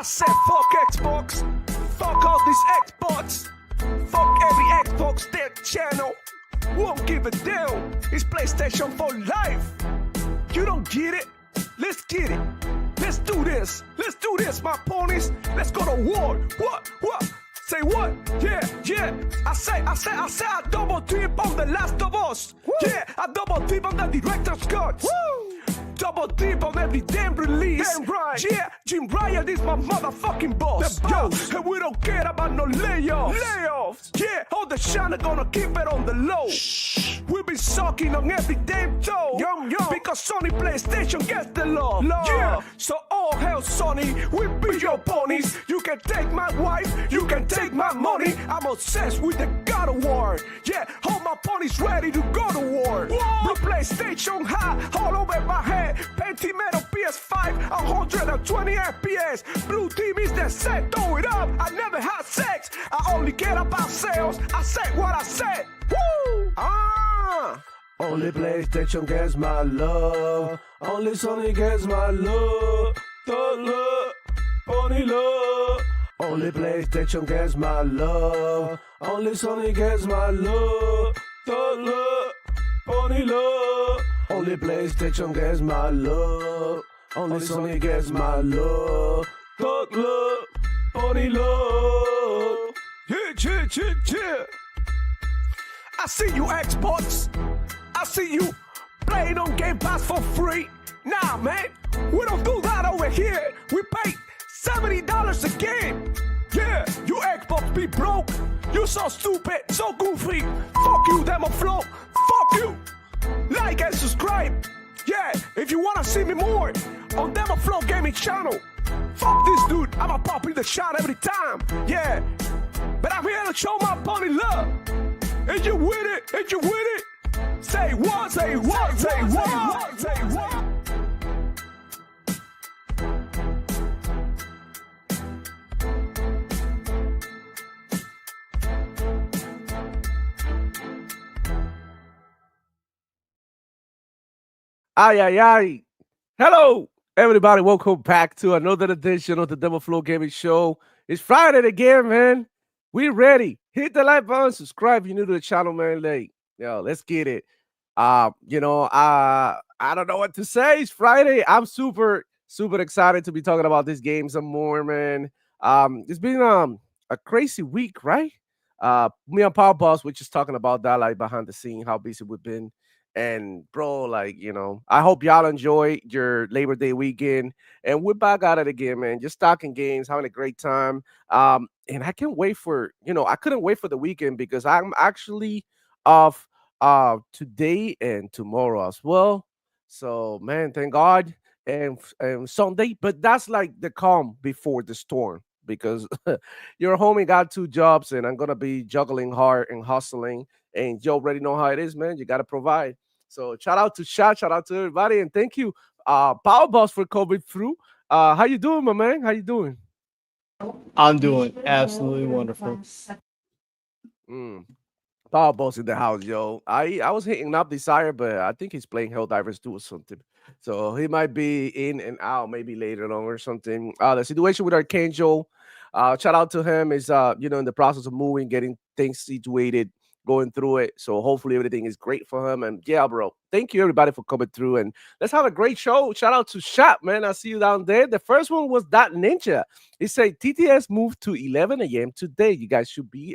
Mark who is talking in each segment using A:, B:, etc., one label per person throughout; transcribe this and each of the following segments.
A: I said fuck Xbox, fuck all these Xbox, fuck every Xbox their channel. Won't give a damn. It's PlayStation for life. You don't get it? Let's get it. Let's do this. Let's do this, my ponies. Let's go to war. What? Say what? Yeah. I say I double tip on The Last of Us. Woo. Yeah, I double tip on the director's cut. Woo. Double tip on every damn release. Damn right. Yeah, Jim Ryan is my motherfucking boss. The boss. Yo, and we don't care about no layoffs. Yeah, all the shine are gonna keep it on the low. Shh. We be sucking on every damn toe. Yum. Because Sony PlayStation gets the love. Yeah, so all hell Sony, we be your ponies. You can take my wife, you can take my money. I'm obsessed with the God of War. Yeah, all my ponies ready to go to war. Blue PlayStation high, all over my head. Pentimeter PS5, 120 FPS. Blue team is the set, throw it up. I never had sex, I only care about sales. I said what I said. Woo! Only PlayStation gets my love. Only Sony gets my love. Thug love, pony love. Only PlayStation gets my love. Only Sony gets my love. Thug love, pony love. Only PlayStation gets my love. Only Sony gets my love. Thug love, pony love. Yeah. I see you Xbox. I see you playing on Game Pass for free. Nah, man, we don't do that over here. We pay $70 a game. Yeah, you Xbox be broke. You so stupid, so goofy. Fuck you, Demo Flow. Fuck you. Like and subscribe. Yeah, if you wanna see me more on Demo Flow Gaming channel. Fuck this dude, I'ma pop in the shot every time. Yeah, but I'm here to show my pony love. And you with it, Say what, say what, say what, say what. Ay. Hello, everybody. Welcome back to another edition of the Demo Flow Gaming Show. It's Friday again, man. We ready. Hit the like button, subscribe if you're new to the channel, man. Like, yo, let's get it. I don't know what to say. It's Friday. I'm super excited to be talking about this game some more, man. It's been a crazy week, right? Me and Power Boss, we're just talking about that, like behind the scene, how busy we've been. And bro, like, I hope y'all enjoy your Labor Day weekend. And we're back at it again, man. Just talking games, having a great time. And I can't wait for, I couldn't wait for the weekend because I'm actually off today and tomorrow as well. So man, thank God. And Sunday, but that's like the calm before the storm because your homie got 2 jobs and I'm gonna be juggling hard and hustling. And you already know how it is, man. You gotta provide. So shout out to everybody, and thank you, Power Boss, for coming through. How you doing, my man? How you doing?
B: I'm doing absolutely wonderful.
A: Power Boss in the house, yo. I was hitting up Desire, but I think he's playing Helldivers 2 or something. So he might be in and out maybe later on or something. The situation with Archangel, shout out to him, is in the process of moving, getting things situated, going through it. So hopefully everything is great for him. And yeah, bro, thank you everybody for coming through. And let's have a great show. Shout out to Shop, man. I see you down there. The first one was That Ninja. He said TTS moved to 11 a.m. today. You guys should be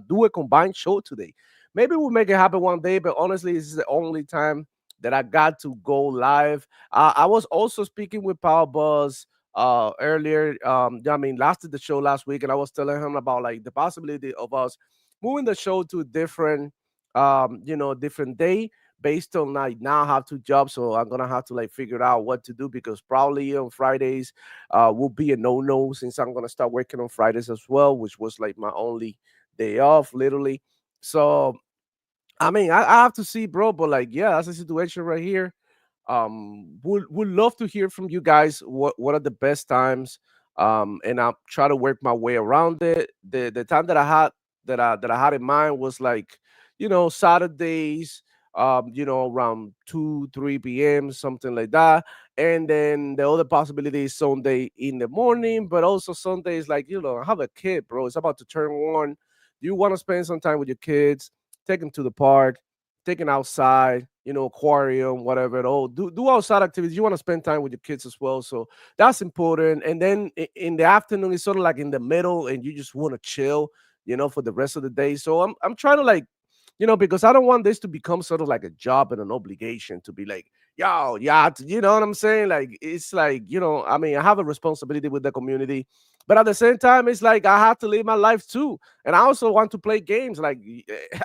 A: do a combined show today. Maybe we'll make it happen one day, but honestly, this is the only time that I got to go live. I was also speaking with Power Buzz earlier. Last the show last week, and I was telling him about like the possibility of us moving the show to a different different day based on I now have 2 jobs, so I'm gonna have to like figure out what to do because probably on Fridays will be a no since I'm gonna start working on Fridays as well, which was like my only day off, literally. So I have to see, bro, but like, yeah, that's the situation right here. Would love to hear from you guys. What are the best times? And I'll try to work my way around it. The time that I had in mind was like, Saturdays
C: around 2, 3 p.m., something like that. And then the other possibility is Sunday in the morning, but also Sunday is like, I have a kid, bro. It's about to turn 1. Do you want to spend some time with your kids? Take them to the park, take them outside, aquarium, whatever. Oh, do outside activities. You want to spend time with your kids as well. So that's important. And then in the afternoon, it's sort of like in the middle, and you just want to chill, for the rest of the day. So I'm trying to like, because I don't want this to become sort of like a job and an obligation to be like, yo, yeah, you know what I'm saying? Like, it's like, I mean, I have a responsibility with the community, but at the same time, it's like I have to live my life too. And I also want to play games. Like,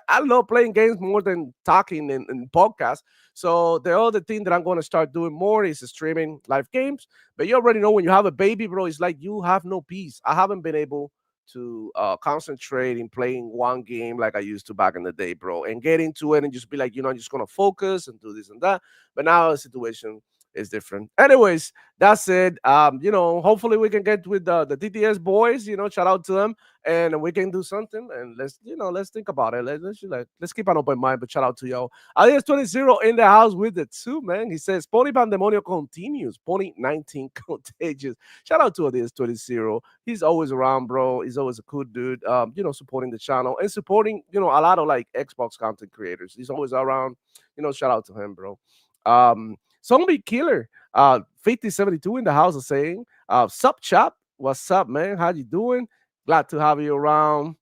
C: I love playing games more than talking in podcasts. So the other thing that I'm going to start doing more is streaming live games. But you already know when you have a baby, bro, it's like you have no peace. I haven't been able to concentrate in playing one game like I used to back in the day, bro, and get into it and just be like, I'm just gonna focus and do this and that. But now the situation is different. Anyways, that's it. Hopefully we can get with the TTS boys. Shout out to them, and we can do something. And let's think about it. Let's keep an open mind. But shout out to y'all. Alias 20 in the house with the two, man. He says Pony Pandemonio continues. Pony 19 contagious. Shout out to Alias 20. He's always around, bro. He's always a cool dude. Supporting the channel and supporting, a lot of like Xbox content creators. He's always around. Shout out to him, bro. Zombie Killer, 5072 in the house is saying, sup chop, what's up, man? How you doing? Glad to have you around.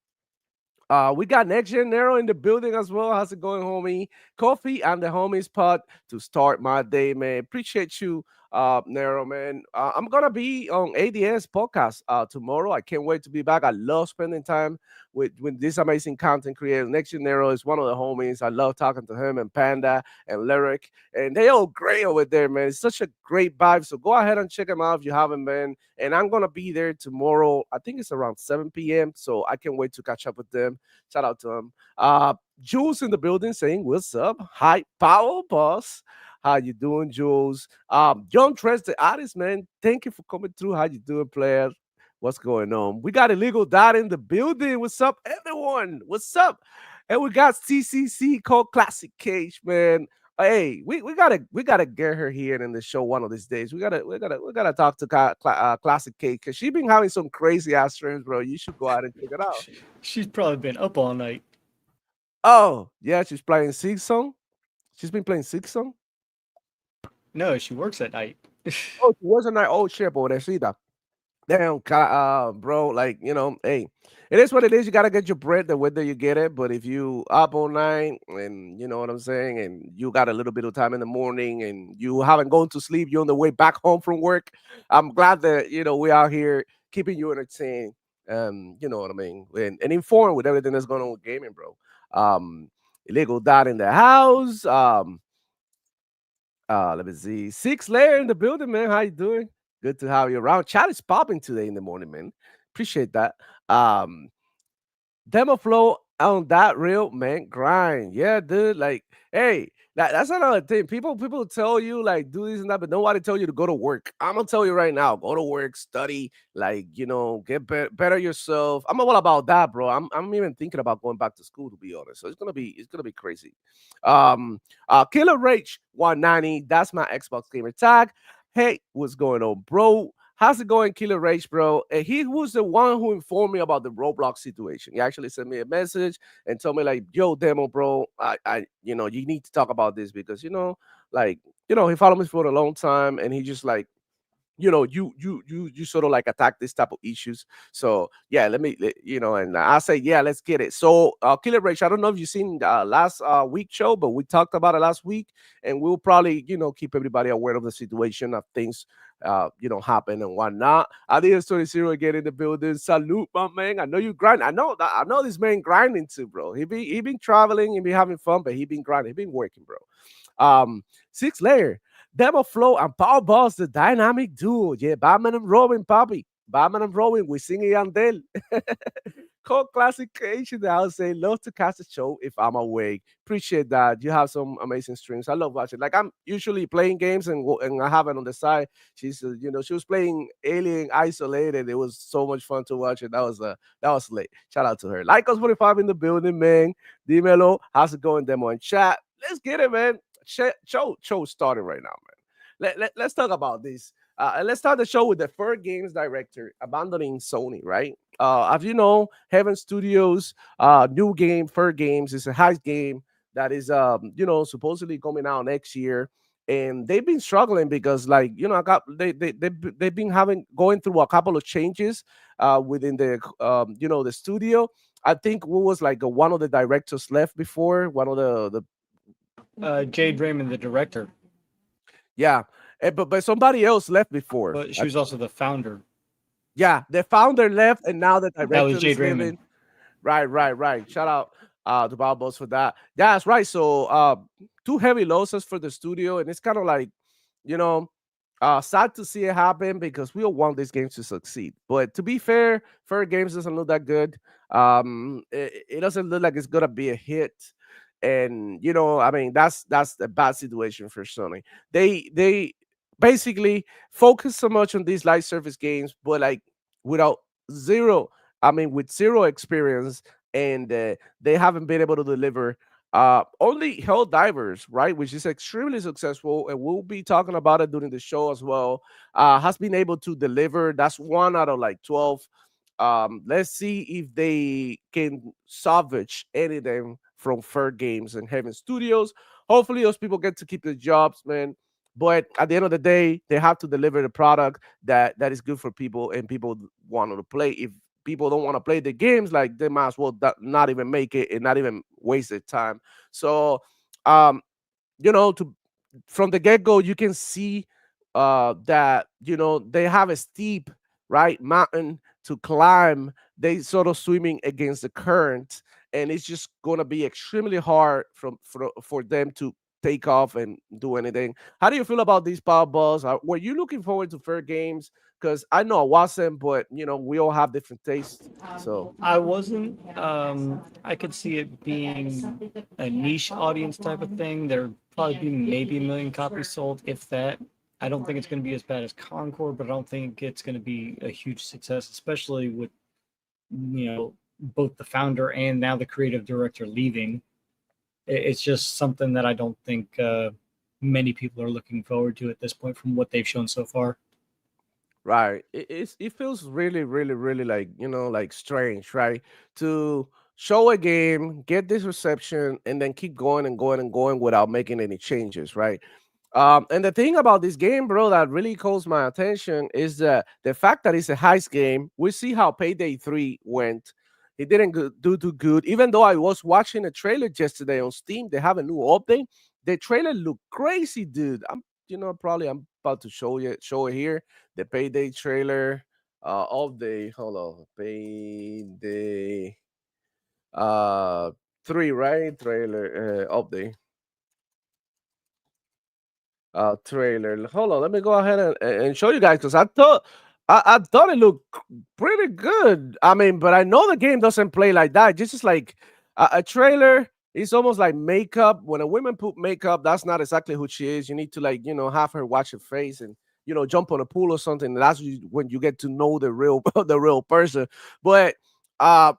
C: We got Next Gen Nero in the building as well. How's it going, homie? Coffee and the homies pot to start my day, man. Appreciate you, Nero, man. I'm gonna be on ADS podcast tomorrow. I can't wait to be back. I love spending time with this amazing content creator. Next Gen Nero is one of the homies. I love talking to him and Panda and Lyric, and they all great over there, man. It's such a great vibe. So go ahead and check them out if you haven't been. And I'm gonna be there tomorrow. I think it's around 7 p.m. So I can't wait to catch up with them. Shout out to him. Jules in the building saying, "What's up? Hi, Power Boss. How you doing, Jules? John Tress, the artist, man. Thank you for coming through. How you doing, player? What's going on? We got Illegal Dot in the building. What's up, everyone? What's up? And we got CCC called Classic Cage, man. Hey, we gotta get her here in the show one of these days. We gotta talk to Classic Cage because she been having some crazy ass streams, bro. You should go out and check it out.
B: She's probably been up all night.
C: Oh yeah, she's playing Six Song. She's been playing Six Song.
B: No, she works at night.
C: Oh, she was a night. Oh shit, pobrecita. Damn, bro, like, hey, it is what it is. You gotta get your bread the way that you get it. But if you up all night and you know what I'm saying, and you got a little bit of time in the morning and you haven't gone to sleep, you're on the way back home from work. I'm glad that we are here keeping you entertained. You know what I mean, and informed with everything that's going on with gaming, bro. Illegal dot in the house. Let me see. Six Layer in the building, man. How you doing? Good to have you around. Chat is popping today in the morning, man. Appreciate that. Demo flow on that real man grind. Yeah, dude. Like, hey, that's another thing. People tell you like do this and that, but nobody tell you to go to work. I'm gonna tell you right now, go to work, study, like get better yourself. I'm all about that, bro. I'm even thinking about going back to school to be honest. So it's gonna be crazy. Killer Rage 190. That's my Xbox gamer tag. Hey, what's going on, bro? How's it going, Killer Rage, bro? And he was the one who informed me about the Roblox situation. He actually sent me a message and told me, like, yo, demo, bro, you need to talk about this because, like, he followed me for a long time and he just like, you sort of like attack this type of issues. So yeah, and I say, yeah, let's get it. So Killer Rage, I don't know if you've seen last week show, but we talked about it last week, and we'll probably keep everybody aware of the situation of things happen and whatnot. Adios 20 again in the building. Salute, my man. I know you grind. I know this man grinding too, bro. He been traveling, he been having fun, but he been grinding, he been working, bro. Six Layer, Demo Flow, and Power Boss, the dynamic duo. Yeah, Batman and Robin, Papi. Batman and Robin, we sing Yandel. Call Classic Creation. I'll say, love to catch the show if I'm awake. Appreciate that. You have some amazing streams. I love watching. Like I'm usually playing games and I have it on the side. She was playing Alien Isolated. It was so much fun to watch it. That was late. Shout out to her. Like us 45 in the building, man. Dímelo. How's it going, demo in chat? let's get it, man. Show started right now, man. Let's talk about this. And let's start the show with the Fur Games director abandoning Sony, right? As you know, Heaven Studios, new game, Fur Games, is a heist game that is, supposedly coming out next year. And they've been struggling because, like, I got they've been having going through a couple of changes within the studio. I think what was like one of the directors left before one of the
B: Jade Raymond, the director,
C: yeah, but somebody else left before.
B: but she was also the founder.
C: Yeah, the founder left, and now the
B: That was
C: director
B: Jade
C: is
B: Raymond.
C: leaving. Right. Shout out to Bob Boss for that. Yeah, that's right. So two heavy losses for the studio, and it's kind of like, you know, sad to see it happen because we all want these games to succeed. But to be fair, Fair Games doesn't look that good. It doesn't look like it's gonna be a hit. And I mean, that's a bad situation for Sony. They basically focus so much on these live service games, but like without zero, I mean, with zero experience, and they haven't been able to deliver. Only Hell Divers, right, which is extremely successful, and we'll be talking about it during the show as well. Has been able to deliver. That's 1 out of like 12. Let's see if they can salvage anything from Fair Games and Heaven Studios. Hopefully, those people get to keep their jobs, man. But at the end of the day, they have to deliver the product that is good for people and people want to play. If people don't want to play the games, like they might as well not even make it and not even waste their time. So, um, to from the get-go you can see that they have a steep right mountain to climb. They sort of swimming against the current, and it's just going to be extremely hard for them to take off and do anything. How do you feel about these power balls? Were you looking forward to Fair Games? Because I know I wasn't, but we all have different tastes. So
B: I wasn't. I could see it being a niche audience type of thing. There'd probably be maybe 1 million copies sold, if that. I don't think it's going to be as bad as Concord, but I don't think it's going to be a huge success, especially with both the founder and now the creative director leaving. It's just something that I don't think many people are looking forward to at this point from what they've shown so far.
C: right. It feels really, really, really like like strange, right? To show a game, get this reception, and then keep going and going and going without making any changes, right? And the thing about this game, bro, that really calls my attention is the fact that it's a heist game. We see how Payday 3 went. It didn't do too good. Even though I was watching a trailer yesterday on Steam, they have a new update. The trailer looked crazy, dude. I'm about to show it here. The Payday trailer, update. Hold on, Payday, uh, 3, right? Trailer, update. Trailer. Hold on, let me go ahead and show you guys because I thought it looked pretty good. I mean, but I know the game doesn't play like that. Just like a trailer. It's almost like makeup. When a woman put makeup, that's not exactly who she is. You need to have her watch her face and jump on a pool or something. That's when you get to know the real the real person. But uh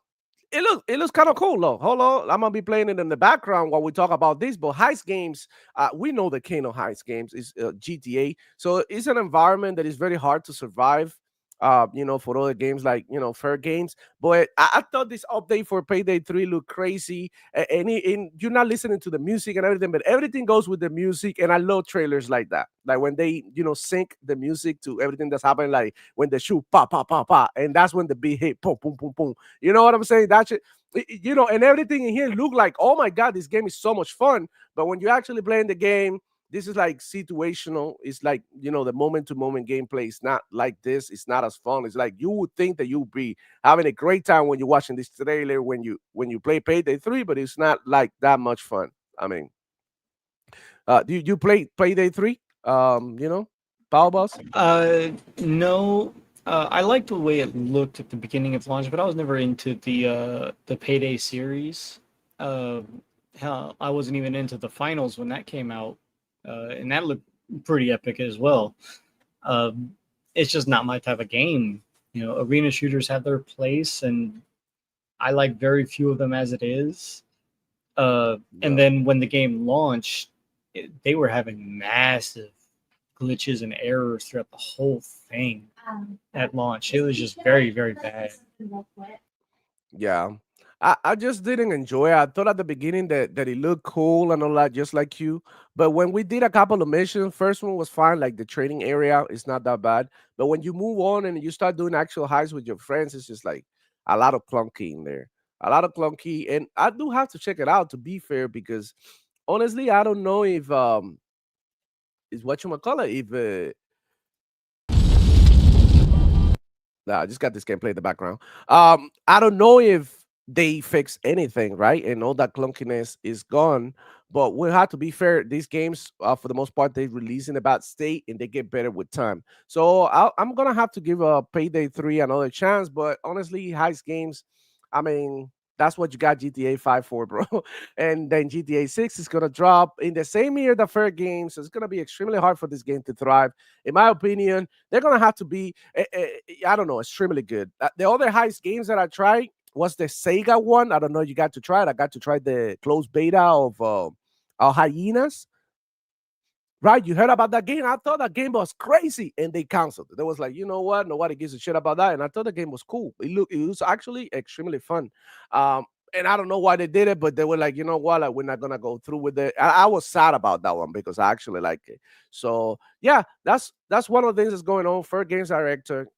C: it looks kind of cool though. Hold on, I'm gonna be playing it in the background while we talk about this. But heist games, we know the king of heist games is GTA. So it's an environment that is very hard to survive. For other games like Fair Games. But I thought this update for Payday 3 looked crazy, and you're not listening to the music and everything, but everything goes with the music. And I love trailers like that, like when they sync the music to everything that's happening, like when they shoot pa pa pa pa, and that's when the beat hit boom boom boom boom. You know what I'm saying? That's it. And everything in here look like, oh my god, this game is so much fun. But when you're actually playing the game, this is like situational. It's like the moment to moment gameplay is not like this. It's not as fun. It's like you would think that you'd be having a great time when you're watching this trailer when you play Payday 3, but it's not like that much fun. I mean, do you play Payday 3? Power Boss?
B: No. I liked the way it looked at the beginning of launch, but I was never into the Payday series. Hell, I wasn't even into the finals when that came out, and that looked pretty epic as well. It's just not my type of game. Arena shooters have their place, and I like very few of them as it is. And
C: Yeah.
B: then when the game launched, they were having massive glitches and errors throughout the whole thing at launch. It was just very, very bad.
C: Yeah. I just didn't enjoy it. I thought at the beginning that it looked cool and all that, just like you. But when we did a couple of missions, first one was fine, like the trading area is not that bad. But when you move on and you start doing actual heists with your friends, it's just like a lot of clunky in there. A lot of clunky. And I do have to check it out to be fair, because honestly, I don't know if is what you call it, if nah, I just got this gameplay in the background. I don't know if they fix anything, right? And all that clunkiness is gone. But we have to be fair. These games, for the most part, they release in a bad state and they get better with time. So I'm gonna have to give Payday 3 another chance. But honestly, heist games, I mean, that's what you got GTA 5 for, bro. And then GTA 6 is gonna drop in the same year the fair game, so it's gonna be extremely hard for this game to thrive. In my opinion, they're gonna have to be I don't know, extremely good. The other heist games that I tried was the Sega one. I don't know. You got to try it. I got to try the closed beta of Hyenas. Right, you heard about that game? I thought that game was crazy, and they canceled it. They was like, you know what? Nobody gives a shit about that, and I thought the game was cool. It was actually extremely fun. And I don't know why they did it, but they were like, you know what? Like, we're not gonna go through with it. I was sad about that one because I actually like it. So yeah, that's one of the things that's going on. First games director,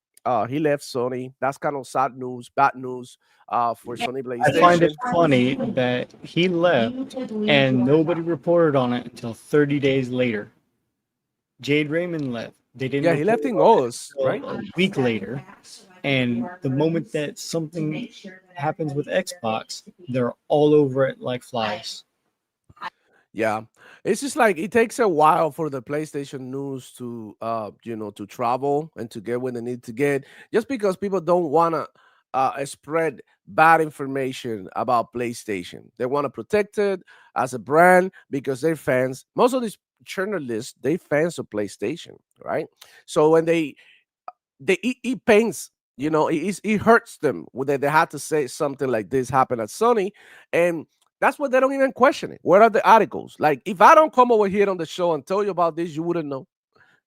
C: he left Sony. That's kind of sad news, bad news, for Sony
B: I find it
C: PlayStation.
B: funny that he left and nobody reported on it until 30 days later. Jade Raymond left. They didn't
C: Yeah, he
B: report
C: left in
B: on it
C: August, right?
B: until a week later. And the moment that something happens with Xbox, they're all over it like flies.
C: Yeah, it's just like it takes a while for the PlayStation news to, to travel and to get where they need to get, just because people don't want to spread bad information about PlayStation. They want to protect it as a brand because they're fans. Most of these journalists, they fans of PlayStation, right? So when it pains, it hurts them when they had to say something like this happened at Sony. And that's what they don't even question it. Where are the articles? Like, if I don't come over here on the show and tell you about this, you wouldn't know.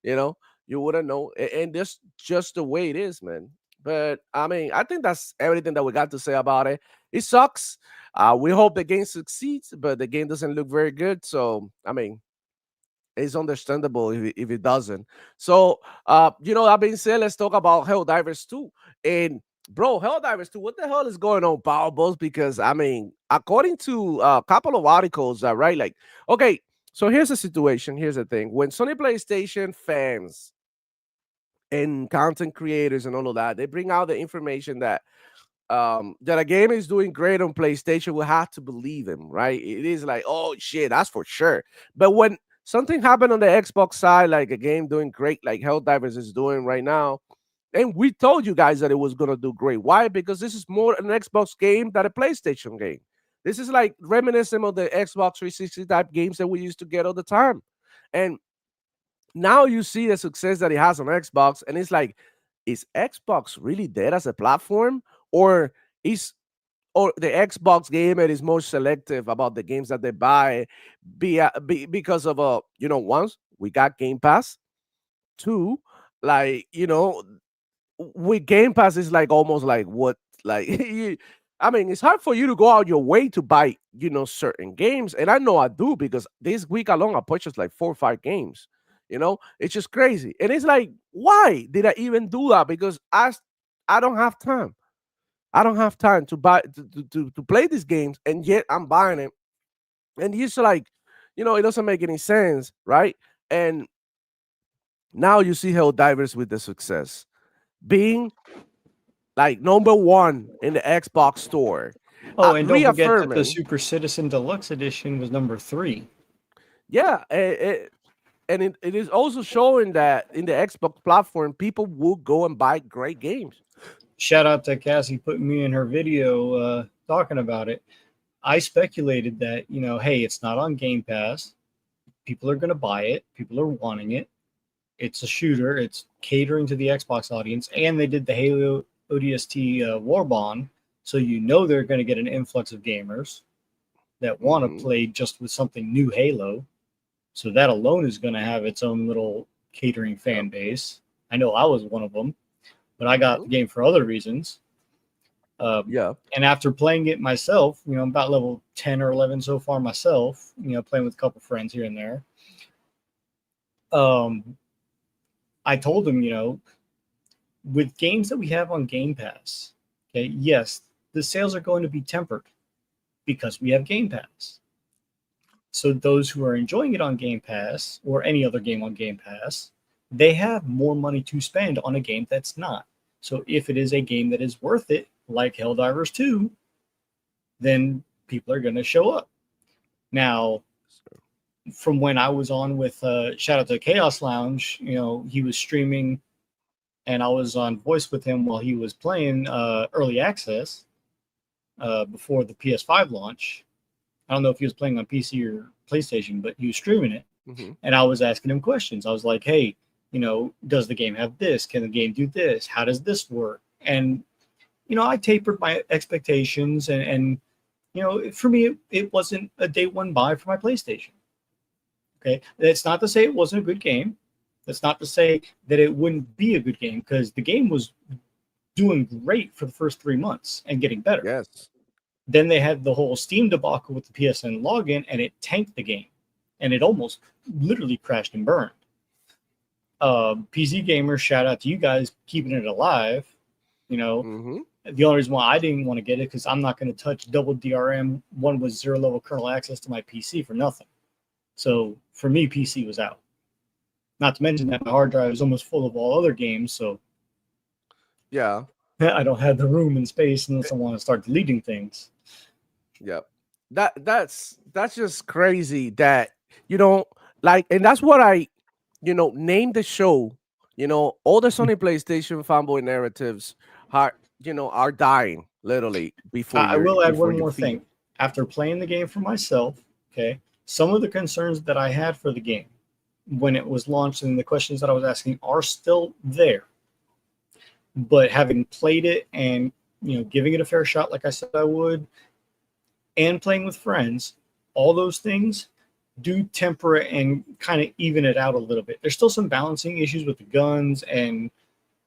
C: you know you wouldn't know. And that's just the way it is, man. But I mean, I think that's everything that we got to say about it. It sucks. We hope the game succeeds, but the game doesn't look very good. So I mean, it's understandable if it doesn't. So, that being said, let's talk about Helldivers 2. And bro, Helldivers 2, what the hell is going on, Power Boss? Because I mean, according to a couple of articles, right? Like, okay, so here's the situation. Here's the thing: when Sony PlayStation fans and content creators and all of that, they bring out the information that a game is doing great on PlayStation, we have to believe them, right? It is like, oh shit, that's for sure. But when something happened on the Xbox side, like a game doing great, like Helldivers is doing right now, and we told you guys that it was gonna do great. Why? Because this is more an Xbox game than a PlayStation game. This is like reminiscent of the Xbox 360 type games that we used to get all the time. And now you see the success that it has on Xbox, and it's like, is Xbox really dead as a platform, or is or the Xbox gamer is more selective about the games that they buy, because of once we got Game Pass, two, like with Game Pass is like almost like what, like I mean, it's hard for you to go out your way to buy certain games, and I know I do because this week alone I purchased like 4 or 5 games. It's just crazy, and it's like, why did I even do that? Because I don't have time. I don't have time to buy to play these games, and yet I'm buying it. And it's like, it doesn't make any sense, right? And now you see Helldivers with the success, being like number one in the Xbox store,
B: Oh, and don't forget that the
C: reaffirming,
B: Super Citizen Deluxe Edition was number 3.
C: yeah, and it is also showing that in the Xbox platform, people will go and buy great games.
B: Shout out to Cassie putting me in her video talking about it. I speculated that, hey, it's not on Game Pass. People are going to buy it. People are wanting it. It's a shooter. It's catering to the Xbox audience. And they did the Halo ODST Warbond. So they're going to get an influx of gamers. that want to
C: Mm-hmm.
B: play just with something new Halo. So that alone is going to have its own little catering
C: Yep.
B: fan base. I know I was one of them, but I got
C: Mm-hmm.
B: the game for other reasons.
C: Yeah.
B: And after playing it myself, I'm about level 10 or 11 so far myself, playing with a couple friends here and there. Um, I told them, with games that we have on Game Pass, okay, yes, the sales are going to be tempered because we have Game Pass. So those who are enjoying it on Game Pass or any other game on Game Pass, they have more money to spend on a game that's not. So if it is a game that is worth it, like Helldivers 2, then people are going to show up. Now, from when I was on with shout out to Chaos Lounge, he was streaming and I was on voice with him while he was playing early access before the PS5 launch. I don't know if he was playing on PC or PlayStation, but he was streaming it.
C: Mm-hmm.
B: And I was asking him questions. I was like, hey, does the game have this? Can the game do this? How does this work? And, I tapered my expectations. And for me, it wasn't a day one buy for my PlayStation. Okay. That's not to say it wasn't a good game. That's not to say that it wouldn't be a good game because the game was doing great for the first 3 months and getting better.
C: Yes.
B: Then they had the whole Steam debacle with the PSN login, and it tanked the game, and it almost literally crashed and burned. PC Gamer, shout out to you guys keeping it alive.
C: Mm-hmm.
B: The only reason why I didn't want to get it because I'm not going to touch double DRM one with 0 level kernel access to my PC for nothing. So for me, PC was out. Not to mention that my hard drive is almost full of all other games, so
C: Yeah.
B: I don't have the room and space unless I want to start deleting things.
C: Yep. That's just crazy that like, and that's what I named the show. All the Sony PlayStation fanboy narratives are dying literally before
B: I will add one
C: your
B: more
C: feet.
B: thing. After playing the game for myself, okay, some of the concerns that I had for the game when it was launched and the questions that I was asking are still there. But having played it and giving it a fair shot, like I said I would, and playing with friends, all those things do temper it and kind of even it out a little bit. There's still some balancing issues with the guns and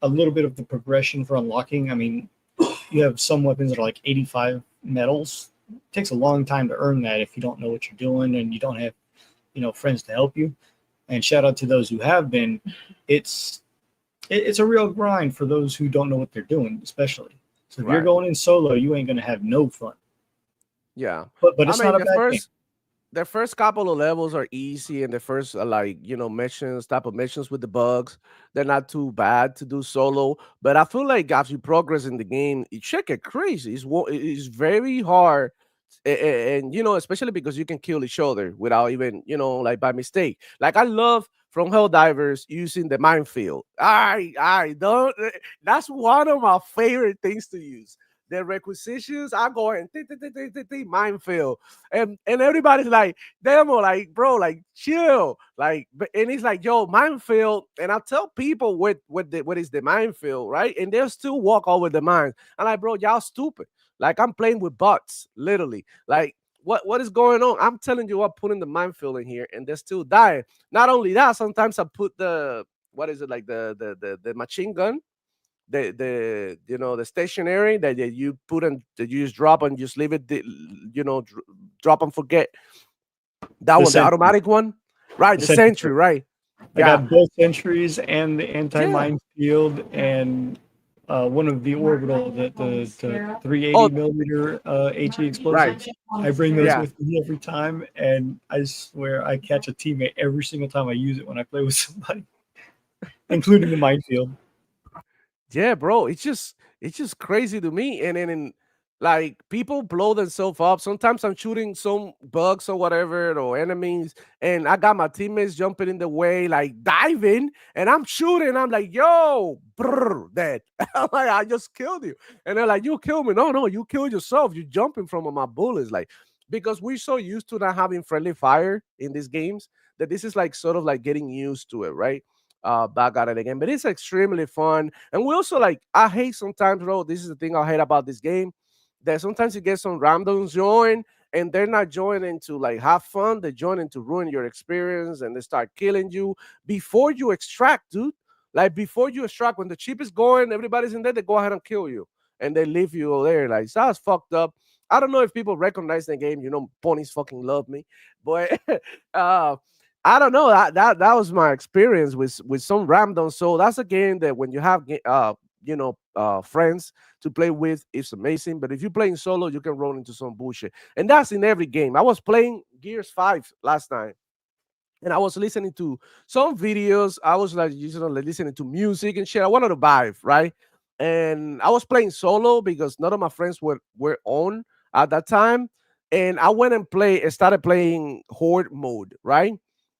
B: a little bit of the progression for unlocking. I mean, you have some weapons that are like 85 medals. It takes a long time to earn that if you don't know what you're doing and you don't have, friends to help you. And shout out to those who have been. It's a real grind for those who don't know what they're doing, especially. So if you're
C: Right.
B: going in solo, you ain't gonna have no fun.
C: Yeah.
B: But
C: I
B: it's not
C: mean,
B: a bad game.
C: the first couple of levels are easy, and the first like missions, type of missions with the bugs, they're not too bad to do solo. But I feel like as you progress in the game, it should get crazy. It's very hard, and especially because you can kill each other without even like by mistake. Like I love from Helldivers using the minefield. I don't. That's one of my favorite things to use. The requisitions, I go and minefield, and everybody's like, "Demo, like, bro, like, chill, like." And it's like, "Yo, minefield," and I tell people what is the minefield, right? And they'll still walk over the mines. I'm like, "Bro, y'all stupid." Like I'm playing with bots, literally. Like what is going on? I'm telling you, I'm putting the minefield in here, and they're still dying. Not only that, sometimes I put the what is it like the machine gun, the stationary that you put and that you just drop and just leave it, drop and forget. That
B: The
C: one, the
B: sentry,
C: automatic one, right?
B: the
C: The
B: sentry
C: sentry,
B: turret.
C: right?
B: I
C: Yeah,
B: got both sentries and the
C: yeah.
B: anti-mine field and one of the orbital, the 380
C: Oh,
B: millimeter HE
C: right.
B: explosives. I bring those
C: Yeah.
B: with me every time, and I swear I catch a teammate every single time I use it when I play with somebody, including the minefield.
C: Yeah, bro, it's just crazy to me. And then like people blow themselves up. Sometimes I'm shooting some bugs or whatever or enemies, and I got my teammates jumping in the way, like diving, and I'm shooting. I'm like, yo, brr, dead. I'm like, I just killed you. And they're like, you killed me. No, no, you killed yourself. You're jumping from my bullets. Like, because we're so used to not having friendly fire in these games that this is like sort of like getting used to it, right? Back at it again. But it's extremely fun. And we also like, I hate sometimes, bro. This is the thing I hate about this game. That sometimes you get some randoms join and they're not joining to like have fun. They're joining to ruin your experience, and they start killing you before you extract, dude. Like before you extract, when the chip is going, everybody's in there. They go ahead and kill you, and they leave you there. Like that's fucked up. I don't know if people recognize the game. You know, ponies fucking love me, but uh, I don't know. That was my experience with some random. So that's a game that when you have friends to play with, it's amazing. But if you're playing solo, you can roll into some bullshit, and that's in every game. I was playing Gears 5 last night, and I was listening to some videos. I was like, like listening to music and shit. I wanted to vibe, right? And I was playing solo because none of my friends were on at that time. And I went and started playing horde mode, right?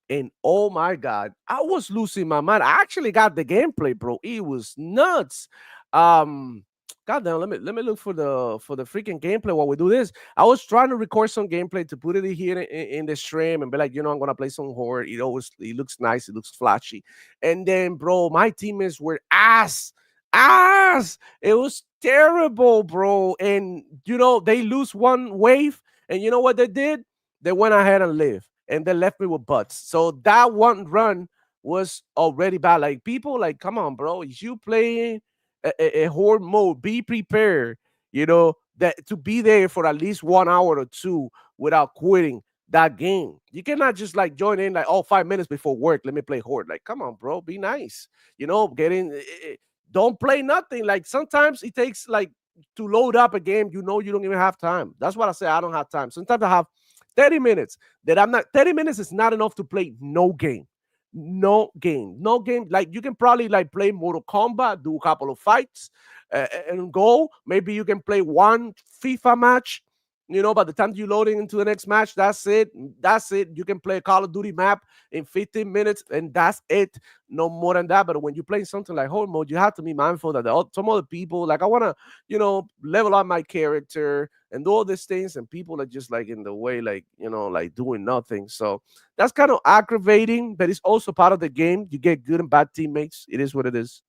C: And oh my god, I was losing my mind. I actually got the gameplay, bro. It was nuts. Um, Goddamn, let me look for the freaking gameplay while we do this. I was trying to record some gameplay to put it in here in the stream and be like, I'm gonna play some horror. It looks nice, it looks flashy. And then, bro, my teammates were ass. It was terrible, bro. And they lose one wave, and you know what they did? They went ahead and lived, and they left me with butts. So that one run was already bad. Like people, like, come on, bro, is you playing a horde mode? Be prepared, that to be there for at least 1 hour or two without quitting that game. You cannot just like join in like, oh, 5 minutes before work, let me play horde. Like, come on, bro, be nice. Get in. Don't play nothing. Like sometimes it takes like to load up a game. You don't even have time. That's what I say. I don't have time. Sometimes I have 30 minutes that I'm not. 30 minutes is not enough to play no game. No game. Like you can probably like play Mortal Kombat, do a couple of fights, and go. Maybe you can play one FIFA match. By the time you loading into the next match, that's it. That's it. You can play a Call of Duty map in 15 minutes, and that's it. No more than that. But when you play something like horde mode, you have to be mindful that some other people, like I want to, level up my character and do all these things, and people are just like in the way, like like doing nothing. So that's kind of aggravating, but it's also part of the game. You get good and bad teammates. It is what it is.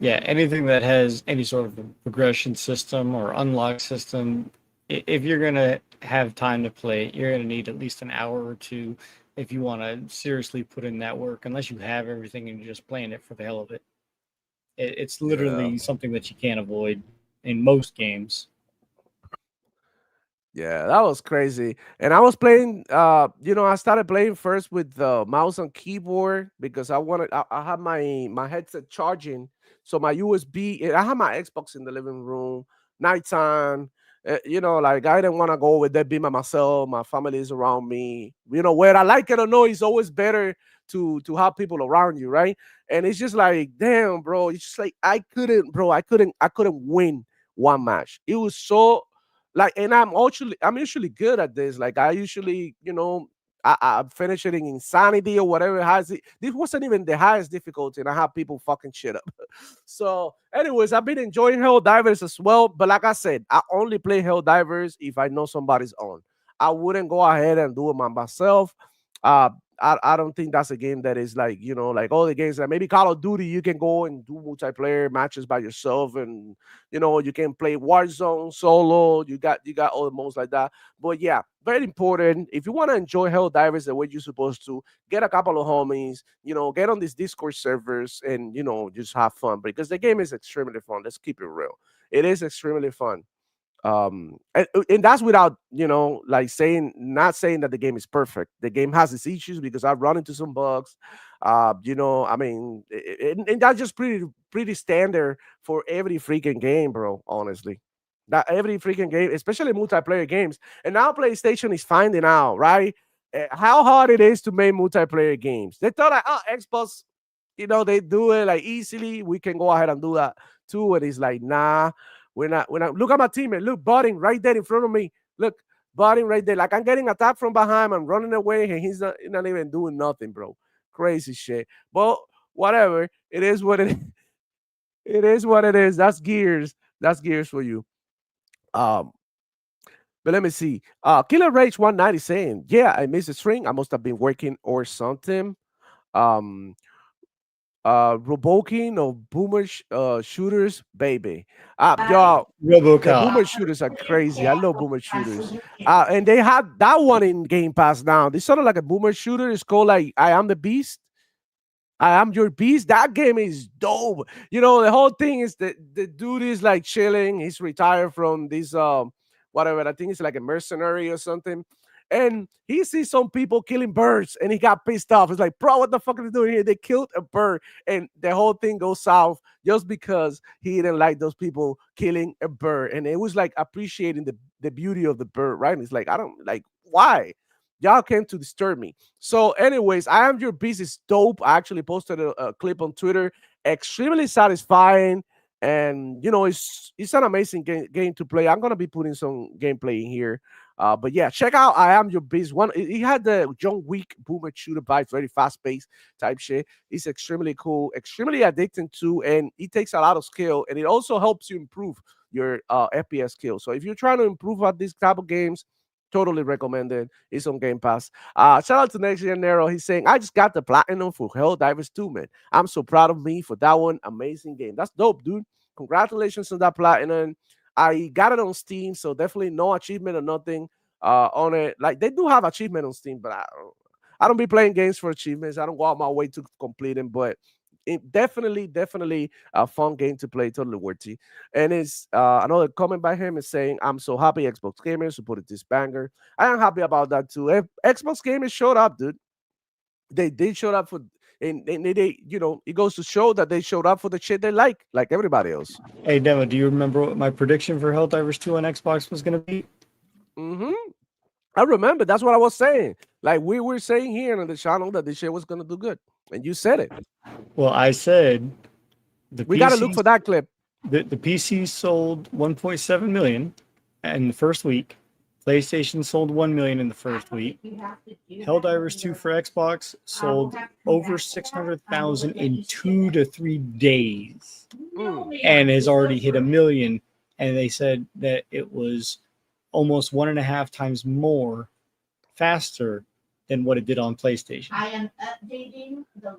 B: Yeah, anything that has any sort of a progression system or unlock system, if you're gonna have time to play, you're gonna need at least an hour or two if you want to seriously put in that work. Unless you have everything and you're just playing it for the hell of it, it's
C: Yeah.
B: literally something that you can't avoid in most games.
C: Yeah, that was crazy. And I was playing, I started playing first with the mouse and keyboard because I had my headset charging. So my USB, I had my Xbox in the living room, nighttime. Like I didn't want to go with that, be by myself. My family is around me. Whether I like it or no, it's always better to have people around you, right? And it's just like, damn, bro. It's just like I couldn't, bro. I couldn't win one match. It was so like, and I'm usually good at this. Like I usually, I finish it in insanity or whatever it has. This wasn't even the highest difficulty, and I have people fucking shit up. So, anyways, I've been enjoying Hell Divers as well. But like I said, I only play Hell Divers if I know somebody's on. I wouldn't go ahead and do it by myself. Uh, I don't think that's a game that is like, like all the games that maybe Call of Duty, you can go and do multiplayer matches by yourself, and you can play Warzone solo. You got all the modes like that. But yeah, very important. If you want to enjoy Hell Divers the way you're supposed to, get a couple of homies, get on these Discord servers, and just have fun because the game is extremely fun. Let's keep it real. It is extremely fun. And that's without like saying, not saying that the game is perfect. The game has its issues because I've run into some bugs. I mean, and that's just pretty standard for every freaking game, bro, honestly. That every freaking game, especially multiplayer games. And now PlayStation is finding out, right, how hard it is to make multiplayer games. They thought like, oh, Xbox, they do it like easily, we can go ahead and do that too. And it's like, nah, we're not. Look at my teammate. Look, Budding right there in front of me. Look, Budding right there. Like I'm getting attacked from behind. I'm running away, and he's not even doing nothing, bro. Crazy shit. But whatever. It is what it. It is what it is. That's Gears. That's Gears for you. Um. But let me see. Killer Rage 190 saying, "Yeah, I missed a string. I must have been working or something." Um. Revoking of boomer shooters, baby. Y'all, the
B: RoboCop.
C: boomer shooters are crazy. I love boomer shooters. And they have that one in Game Pass now. This sort of like a boomer shooter. It's called like I Am the Beast. I am your beast. That game is dope. You know, the whole thing is that the dude is like chilling. He's retired from this whatever. I think it's like a mercenary or something. And he sees some people killing birds and he got pissed off. It's like, bro, what the fuck are they doing here? They killed a bird. And the whole thing goes south just because he didn't like those people killing a bird. And it was like appreciating the beauty of the bird, right? And it's like, I don't like why? Y'all came to disturb me. So, anyways, I am your beast is dope. I actually posted a clip on Twitter. Extremely satisfying, and you know, it's an amazing game to play. I'm gonna be putting some gameplay in here. But yeah, check out I am your beast. One, he had the John Wick boomer shooter vibes, very fast paced type shit. It's extremely cool, extremely addicting too, and it takes a lot of skill, and it also helps you improve your FPS skill. So if you're trying to improve at these type of games, totally recommended. It's on Game Pass. Shout out to Next Year Nero. He's saying, I just got the platinum for Helldivers 2, man. I'm so proud of me for that one. Amazing game. That's dope, dude. Congratulations on that platinum. I got it on Steam, so definitely no achievement or nothing on it. Like they do have achievement on Steam, but I don't be playing games for achievements. I don't go out my way to complete them, but it definitely a fun game to play, totally worthy. And it's another comment by him is saying, "I'm so happy Xbox gamers supported this banger. I am happy about that too. Xbox gamers showed up, dude. They did show up for, and they, you know, it goes to show that they showed up for the shit they like everybody else.
B: Hey, Demo, do you remember what my prediction for Helldivers 2 on Xbox was going to be?
C: hmm I remember. That's what I was saying. Like we were saying here on the channel that this shit was gonna do good, and you said it.
B: Well, I said the
C: We gotta look
B: PCs
C: for that clip.
B: the PCs sold 1.7 million in the first week. PlayStation sold 1 million in the first week. Helldivers 2 for Xbox sold over 600,000 in 2 to 3 days
C: Mm.
B: and has already hit a million. And they said that it was almost 1.5 times more faster than what it did on PlayStation.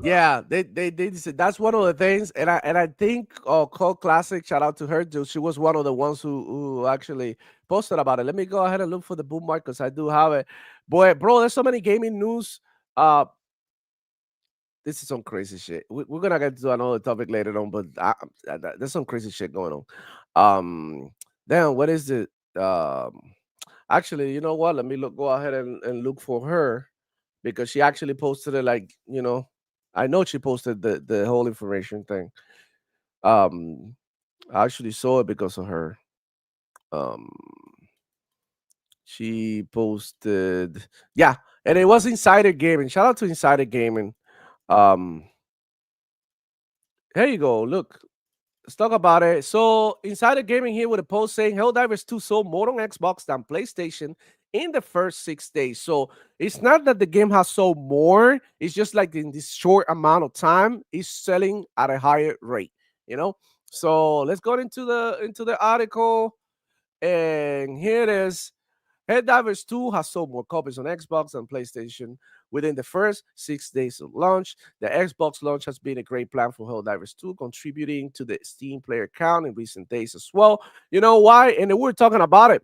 C: Yeah, they said that's one of the things, and I think Cult Classic, shout out to her, dude. She was one of the ones who actually posted about it. Let me go ahead and look for the bookmark because I do have it. Boy, bro, there's so many gaming news. This is some crazy shit. We're gonna get to another topic later on, but there's some crazy shit going on. Then what is it? Actually, you know what? Let me go ahead and look for her because she actually posted it. Like, you know, I know she posted the whole information thing. Um, I actually saw it because of her. Um, she posted, yeah, and it was Insider Gaming. Shout out to Insider Gaming. Um, here you go. Look, let's talk about it. So, Insider Gaming here with a post saying Helldivers 2 sold more on Xbox than PlayStation in the first 6 days. So, it's not that the game has sold more, it's just like in this short amount of time, it's selling at a higher rate, you know? So, let's go into the article. And here it is. Helldivers 2 has sold more copies on Xbox and PlayStation within the first 6 days of launch. The Xbox launch has been a great plan for Helldivers 2, contributing to the Steam player count in recent days as well. You know why? And we were talking about it,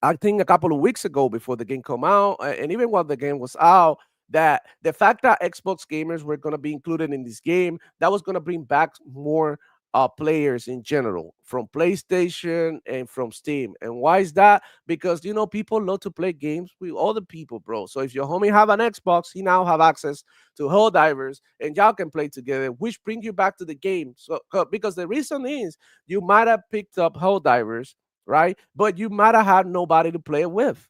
C: I think, a couple of weeks ago before the game come out, and even while the game was out, that the fact that Xbox gamers were going to be included in this game, that was going to bring back more players in general from PlayStation and from Steam. And why is that? Because you know people love to play games with other people, bro. So if your homie have an Xbox, he now have access to Helldivers, and y'all can play together, which bring you back to the game. So because the reason is you might have picked up Helldivers, right? But you might have had nobody to play it with.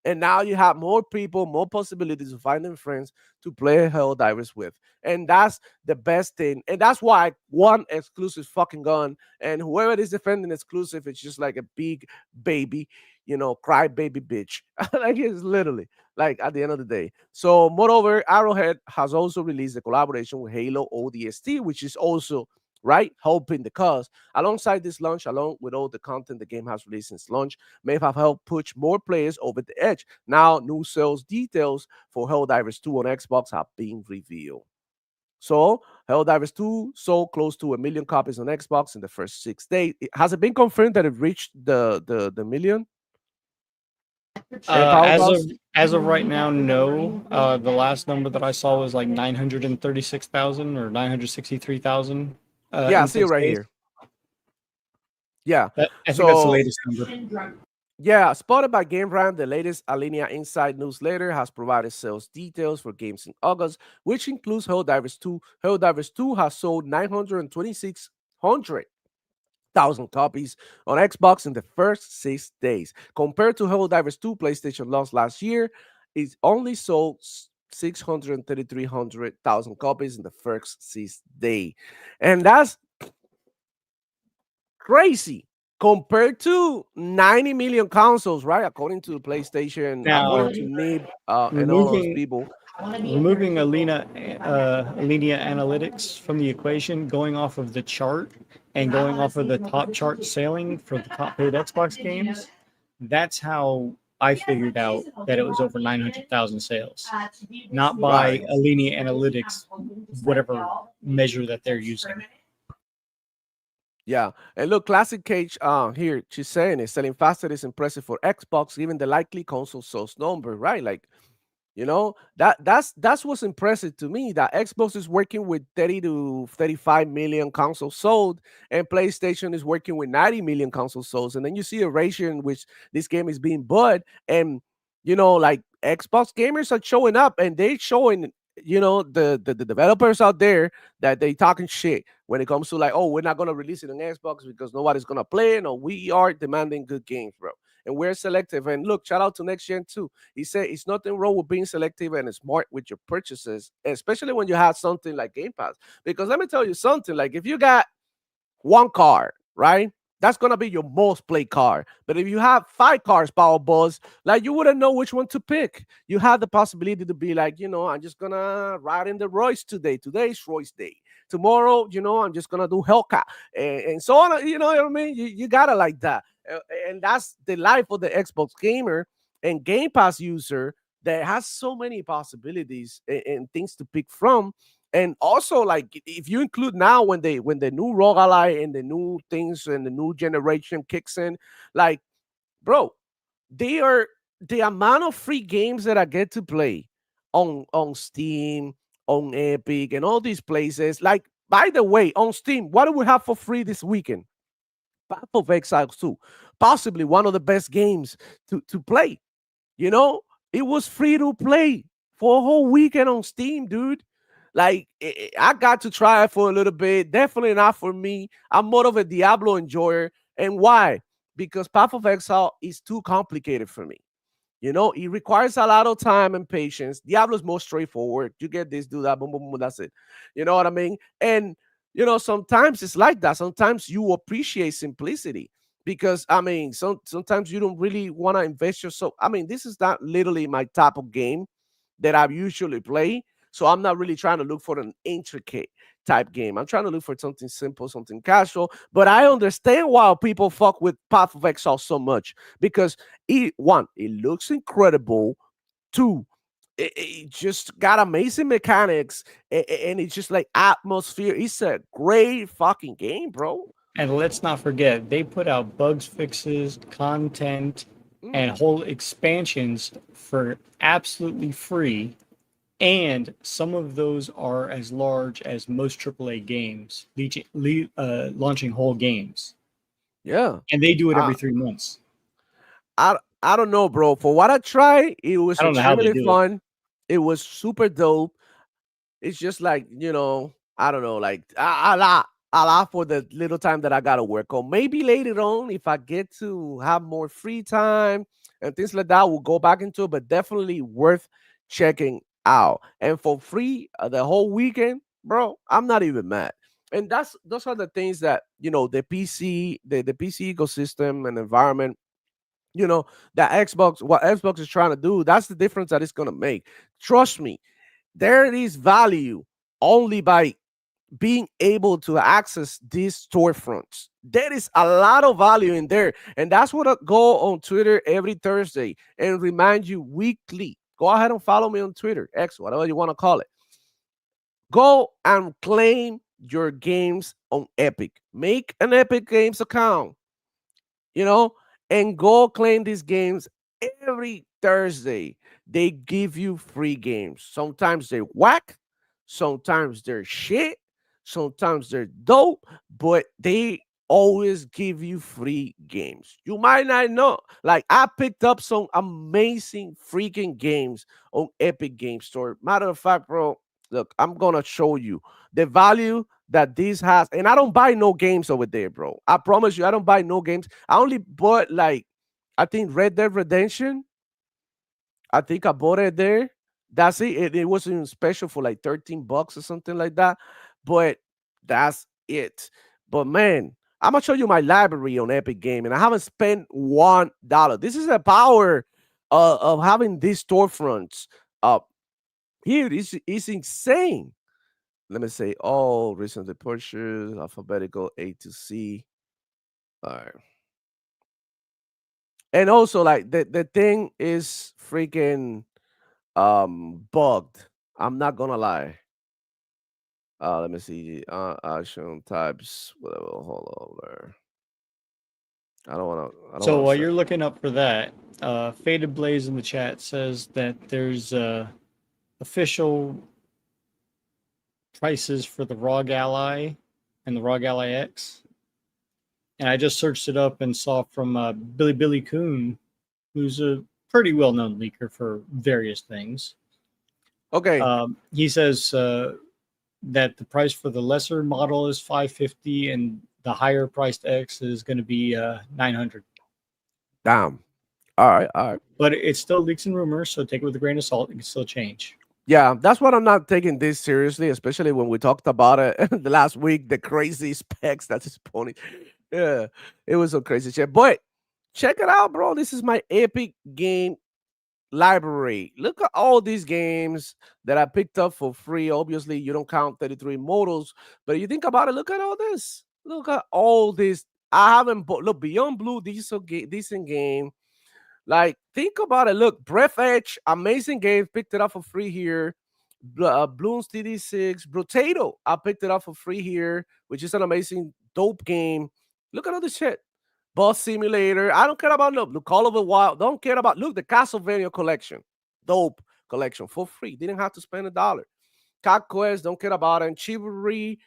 C: And now you have more people, more possibilities of finding friends to play Helldivers with. And that's the best thing. And that's why one exclusive fucking gun. And whoever is defending exclusive, it's just like a big baby, you know, cry baby bitch. Like it's literally like at the end of the day. So, moreover, Arrowhead has also released a collaboration with Halo ODST, which is also right helping the cause. Alongside this launch, along with all the content the game has released since launch, may have helped push more players over the edge. Now, new sales details for Helldivers 2 on Xbox have been revealed. So Helldivers 2 sold close to 1 million copies on Xbox in the first 6 days. Has it been confirmed that it reached the million? And
B: As of
C: Powerpuffs?
B: right now, no. The last number that I saw was like 936,000 or 963,000
C: Yeah, I
B: in
C: see it
B: six
C: right
B: days.
C: here. Yeah.
B: I think that's the
C: So
B: latest number.
C: yeah, spotted by Game Ram, the latest Alinea Inside newsletter has provided sales details for games in August, which includes Helldivers 2. Helldivers 2 has sold 926,000 copies on Xbox in the first 6 days. Compared to Helldivers 2 PlayStation launch last year, it only sold 633,000 copies in the first 6 days. And that's crazy compared to 90 million consoles, right? According to PlayStation,
B: Now,
C: according to NIB and all those
B: removing
C: people.
B: Alinea Analytics from the equation, going off of the chart and going off of the top chart sailing for the top paid Xbox games, that's how I figured out that it was over 900,000 sales, not by
C: Right.
B: Alinea Analytics, whatever measure that they're using.
C: Yeah. And look, Classic Cage here, she's saying it selling faster is impressive for Xbox, given the likely console sales number, right? Like, that's what's impressive to me, that Xbox is working with 30 to 35 million consoles sold, and PlayStation is working with 90 million consoles sold. And then you see a ratio in which this game is being bought, and like Xbox gamers are showing up, and they showing the developers out there that they talking shit when it comes to like, oh, we're not gonna release it on Xbox because nobody's gonna play it. No, we are demanding good games, bro, and we're selective. And look, shout out to Next Gen too. He said it's nothing wrong with being selective and smart with your purchases, especially when you have something like Game Pass. Because let me tell you something, like if you got one car, right? That's gonna be your most played car. But if you have 5 cars, Power Buzz, like you wouldn't know which one to pick. You have the possibility to be like, I'm just gonna ride in the Royce today. Today's Royce Day. Tomorrow, I'm just gonna do Hellcat and so on. You know what I mean? You gotta like that. And that's the life of the Xbox gamer and Game Pass user that has so many possibilities and things to pick from. And also, like if you include now when the new roguelite and the new things and the new generation kicks in, like bro, they are the amount of free games that I get to play on Steam, on Epic, and all these places. Like, by the way, on Steam, what do we have for free this weekend? Path of Exile 2, possibly one of the best games to play. You know, it was free to play for a whole weekend on Steam, dude. Like, I got to try it for a little bit. Definitely not for me. I'm more of a Diablo enjoyer. And why? Because Path of Exile is too complicated for me. It requires a lot of time and patience. Diablo's more straightforward. You get this, do that, boom, boom, boom, that's it. You know what I mean? And sometimes it's like that. Sometimes you appreciate simplicity because sometimes you don't really want to invest yourself. This is not literally my type of game that I usually play. So I'm not really trying to look for an intricate type game. I'm trying to look for something simple, something casual. But I understand why people fuck with Path of Exile so much because it looks incredible. Two, it just got amazing mechanics and it's just like atmosphere. It's a great fucking game, bro.
B: And let's not forget, they put out bugs fixes, content, and
C: Mm.
B: whole expansions for absolutely free. And some of those are as large as most AAA games, launching whole games.
C: Yeah.
B: And they do it
C: I,
B: every 3 months.
C: I don't know, bro. For what I tried, it was
B: I don't know how they
C: extremely
B: do it.
C: fun. It was super dope. It's just like, I don't know, like I laugh for the little time that I gotta work on. Maybe later on, if I get to have more free time and things like that, we'll go back into it, but definitely worth checking out. And for free the whole weekend, bro, I'm not even mad. And those are the things that the PC, the PC ecosystem and environment, that what Xbox is trying to do, that's the difference that it's gonna make. Trust me, there is value only by being able to access these storefronts. There is a lot of value in there. And that's what I go on Twitter every Thursday and remind you weekly. Go ahead and follow me on Twitter, X, whatever you want to call it. Go and claim your games on Epic. Make an Epic Games account, you know, and go claim these games every Thursday. They give you free games. Sometimes they're whack, sometimes they're shit, sometimes they're dope, but they always give you free games. You might not know. Like I picked up some amazing freaking games on Epic Game Store. Matter of fact, bro, look, I'm gonna show you the value that this has. And I don't buy no games over there, bro. I promise you, I don't buy no games. I only bought like I think Red Dead Redemption. I think I bought it there. That's it. It wasn't special for like 13 bucks or something like that. But that's it. But man, I'm gonna show you my library on Epic Game, and I haven't spent $1. This is the power of having these storefronts. Uh, here is insane. Let me say all recently purchased, alphabetical A to C. All right. And also like the thing is freaking bugged. I'm not gonna lie. Let me see. Action types. Whatever. Hold on there. I don't wanna. I don't
B: So
C: wanna
B: while
C: say.
B: you're looking up for that, Faded Blaze in the chat says that there's official prices for the ROG Ally and the ROG Ally X. And I just searched it up and saw from Billy Coon, who's a pretty well known leaker for various things.
C: Okay.
B: He says that the price for the lesser model is 550 and the higher priced X is going to be 900.
C: Damn. All right. All right.
B: But it still leaks and rumors, so take it with a grain of salt. It can still change.
C: Yeah, that's what I'm not taking this seriously, especially when we talked about it the last week, the crazy specs that is pony. Yeah, it was so crazy shit. But check it out, bro. This is my Epic Game library. Look at all these games that I picked up for free. Obviously, you don't count 33 modals, but you think about it, look at all this. Look at all this. I haven't bought. Look, Beyond Blue, decent game. Like, think about it. Look, Breath Edge, amazing game. Picked it up for free here. Bloons TD6, Brotato, I picked it up for free here, which is an amazing, dope game. Look at all this shit. Bus Simulator. I don't care about look Call of the Wild. Don't care about look the Castlevania collection. Dope collection for free. Didn't have to spend $1. Cat Quest, don't care about it. And Chivalry.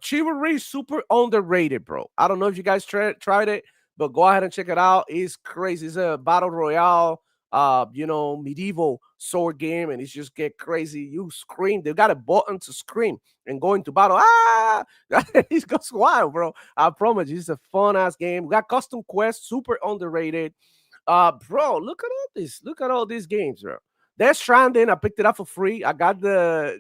C: Chivalry super underrated, bro. I don't know if you guys tried it, but go ahead and check it out. It's crazy. It's a battle royale, medieval sword game, and it's just get crazy. You scream. They got a button to scream and go into battle. Ah, it goes wild, bro. I promise you, it's a fun ass game. We got Custom Quest, super underrated. Bro, look at all this. Look at all these games, bro. Death Stranding, I picked it up for free. I got the,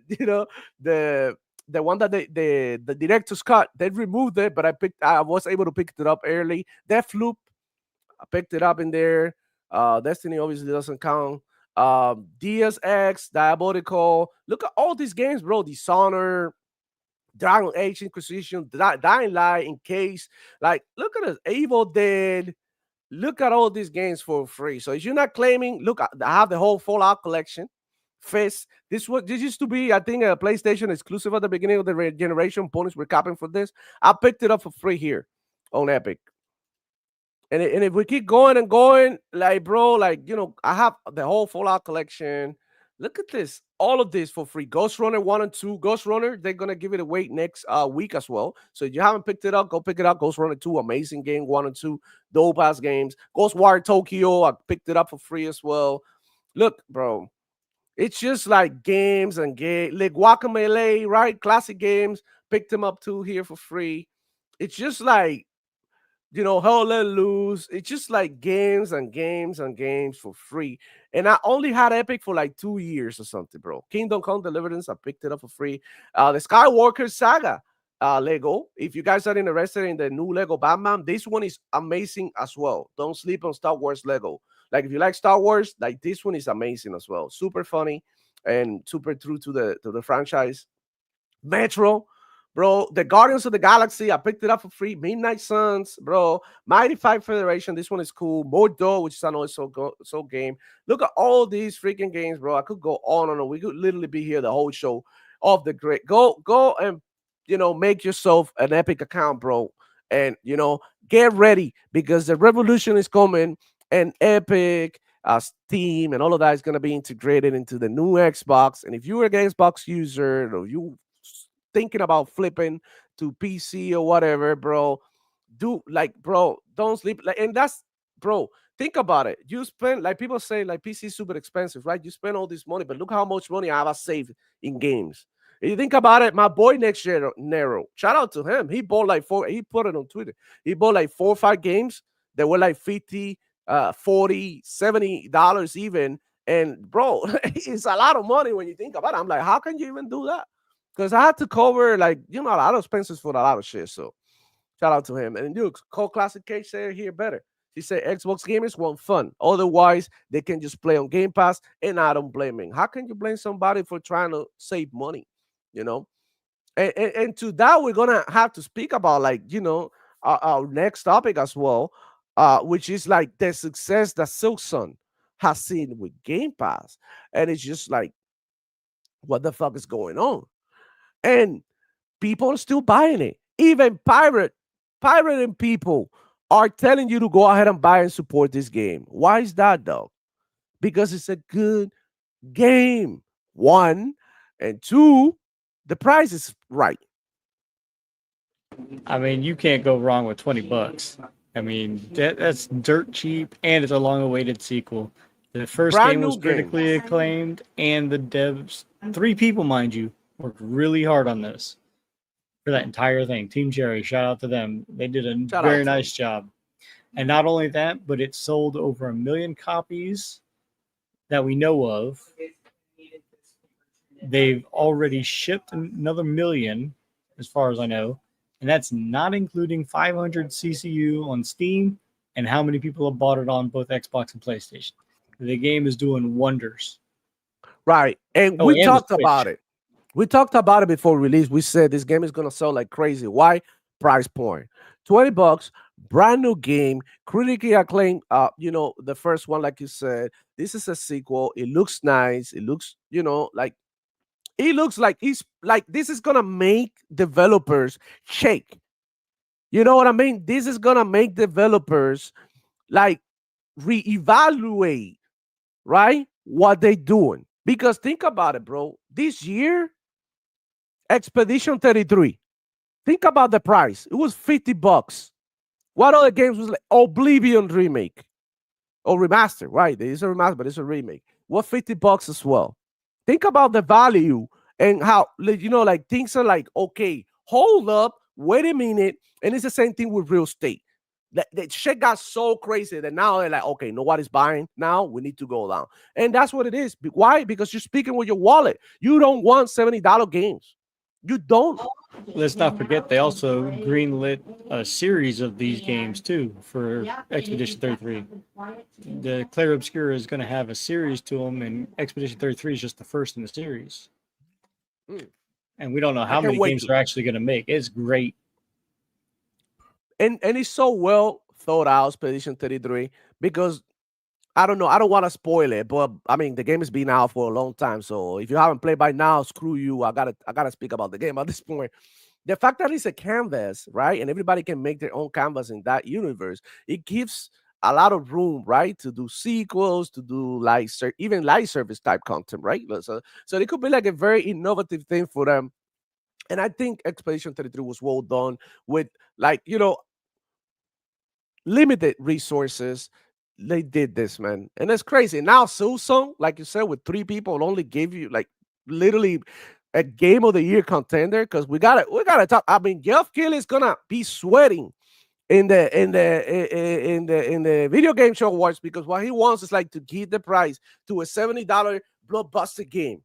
C: the one that the director's cut. They removed it, but I was able to pick it up early. Deathloop, I picked it up in there. Destiny obviously doesn't count. Deus Ex, Diabolical. Look at all these games, bro. Dishonor, Dragon Age Inquisition, Dying Light, In Case. Like, look at this. Evil Dead. Look at all these games for free. So if you're not claiming, look, I have the whole Fallout collection. Fist. This used to be, I think, a PlayStation exclusive at the beginning of the generation. Ponies were capping for this. I picked it up for free here on Epic. And if we keep going and going, like, bro, like, I have the whole Fallout collection. Look at this. All of this for free. Ghost Runner 1 and 2. Ghost Runner, they're going to give it away next week as well. So if you haven't picked it up, go pick it up. Ghost Runner 2, amazing game. 1 and 2, dope ass games. Ghostwire Tokyo, I picked it up for free as well. Look, bro, it's just like games and like Guacamelee, right? Classic games. Picked them up too here for free. It's just like, Hell Let Loose. It's just like games and games and games for free. And I only had Epic for like 2 years or something, bro. Kingdom Come Deliverance, I picked it up for free. The Skywalker Saga Lego. If you guys are interested in the new Lego Batman, this one is amazing as well. Don't sleep on Star Wars Lego. Like, if you like Star Wars, like, this one is amazing as well. Super funny and super true to the franchise. Metro, bro. The Guardians of the Galaxy, I picked it up for free. Midnight Suns, bro. Mighty Fight Federation, this one is cool. Mordo, which is another so game. Look at all these freaking games, bro. I could go on and on. We could literally be here the whole show of the great. Go and make yourself an Epic account, bro, and get ready because the revolution is coming, and Epic, Steam, and all of that is gonna be integrated into the new Xbox. And if you're an Xbox user or you thinking about flipping to PC or whatever, bro, bro, don't sleep. Like, and that's, bro, think about it. You spend, like people say, like PC is super expensive, right? You spend all this money, but look how much money I have saved in games. If you think about it, my boy next year, Nero, shout out to him. He bought like he put it on Twitter. He bought like 4 or 5 games that were like 50, 40, $70 even. And bro, it's a lot of money when you think about it. I'm like, how can you even do that? Because I had to cover like, a lot of expenses for a lot of shit. So shout out to him. And dude, Cole Classic Cage said here better. He said Xbox gamers want fun. Otherwise, they can just play on Game Pass, and I don't blame him. How can you blame somebody for trying to save money? You know? And to that, we're gonna have to speak about like, our next topic as well, which is like the success that Silkson has seen with Game Pass. And it's just like, what the fuck is going on? And people are still buying it. Even pirating people are telling you to go ahead and buy and support this game. Why is that though? Because it's a good game. One, and two, the price is right.
B: I mean, you can't go wrong with $20. I mean, that's dirt cheap, and it's a long-awaited sequel. The first
C: Brand
B: game was
C: new game.
B: critically acclaimed, and the devs, 3 people, mind you, worked really hard on this for that entire thing. Team Cherry, shout out to them. They did a
C: Shout out
B: very
C: to
B: nice job. And not only that, but it sold over 1 million copies that we know of. They've already shipped another 1 million, as far as I know, and that's not including 500 CCU on Steam and how many people have bought it on both Xbox and PlayStation. The game is doing wonders.
C: Right. And
B: Oh,
C: we
B: and
C: talked
B: the
C: about
B: Switch.
C: it. We talked about it before release. We said this game is gonna sell like crazy. Why? Price point. $20, brand new game, critically acclaimed. The first one, like you said, this is a sequel. It looks nice. It looks, like it looks like he's like this is gonna make developers shake. You know what I mean? This is gonna make developers like reevaluate, right? What they doing. Because think about it, bro. This year, Expedition 33. Think about the price. It was $50. What other games was like Oblivion remake or remaster, right? It's a remaster, but it's a remake. What, $50 as well? Think about the value and how, like things are like, okay, hold up, wait a minute. And it's the same thing with real estate. That shit got so crazy that now they're like, okay, nobody's buying. Now we need to go down. And that's what it is. Why? Because you're speaking with your wallet. You don't want $70 games. You don't.
B: Let's not forget they also greenlit a series of these games too for Expedition 33. The Clair Obscura is going to have a series to them, and Expedition 33 is just the first in the series. And we don't know how many games they're actually going to make. It's great.
C: And it's so well thought out, Expedition 33, because I don't know. I don't want to spoil it, but I mean the game has been out for a long time. So if you haven't played by now, screw you. I gotta speak about the game at this point. The fact that it's a canvas, right, and everybody can make their own canvas in that universe, it gives a lot of room, right, to do sequels, to do like even live service type content, right? So it could be like a very innovative thing for them. And I think Expedition 33 was well done with like limited resources. They did this, man, and it's crazy. Now Silsong, like you said, with 3 people only gave you like literally a game of the year contender, because we gotta talk. I mean, Geoff Keighley is gonna be sweating in the video game show awards, because what he wants is like to keep the price to a $70 blockbuster game.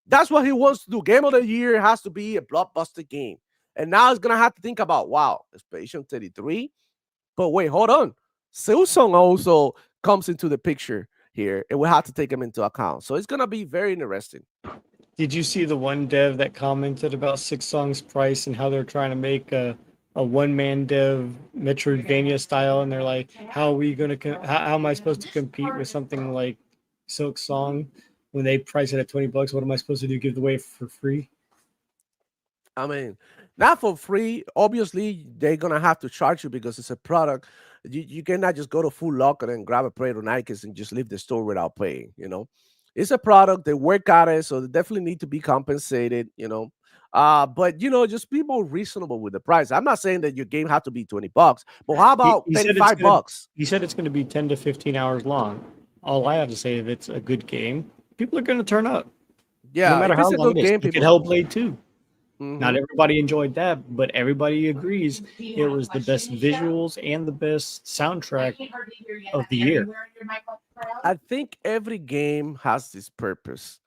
C: That's what he wants to do. Game of the year has to be a blockbuster game, and now he's gonna have to think about, wow, Expedition 33. But wait, hold on. Silsong also comes into the picture here, and we have to take him into account. So it's gonna be very interesting.
B: Did you see the one dev that commented about Silksong's price and how they're trying to make a one-man dev Metroidvania style, and they're like, how are we gonna how am I supposed to compete with something like Silksong when they price it at $20? What am I supposed to do? Give it away for free?
C: I mean, not for free. Obviously, they're gonna have to charge you because it's a product. You cannot just go to Full Locker and grab a pair of Nikes and just leave the store without paying. It's a product. They work at it, so they definitely need to be compensated. But just be more reasonable with the price. I'm not saying that your game have to be $20, but how
B: He,
C: about
B: he
C: thirty
B: said it's
C: five
B: gonna.
C: bucks?
B: He said it's gonna be 10 to 15 hours long. All I have to say, if it's a good game, people are gonna turn up, no
C: Yeah,
B: matter
C: if
B: how
C: it's a
B: long it
C: good
B: is.
C: game,
B: Look at
C: people.
B: Hellblade 2. Not
C: Mhm.
B: everybody enjoyed that, but everybody agrees it was the best visuals and the best soundtrack of the year.
C: I think every game has this purpose,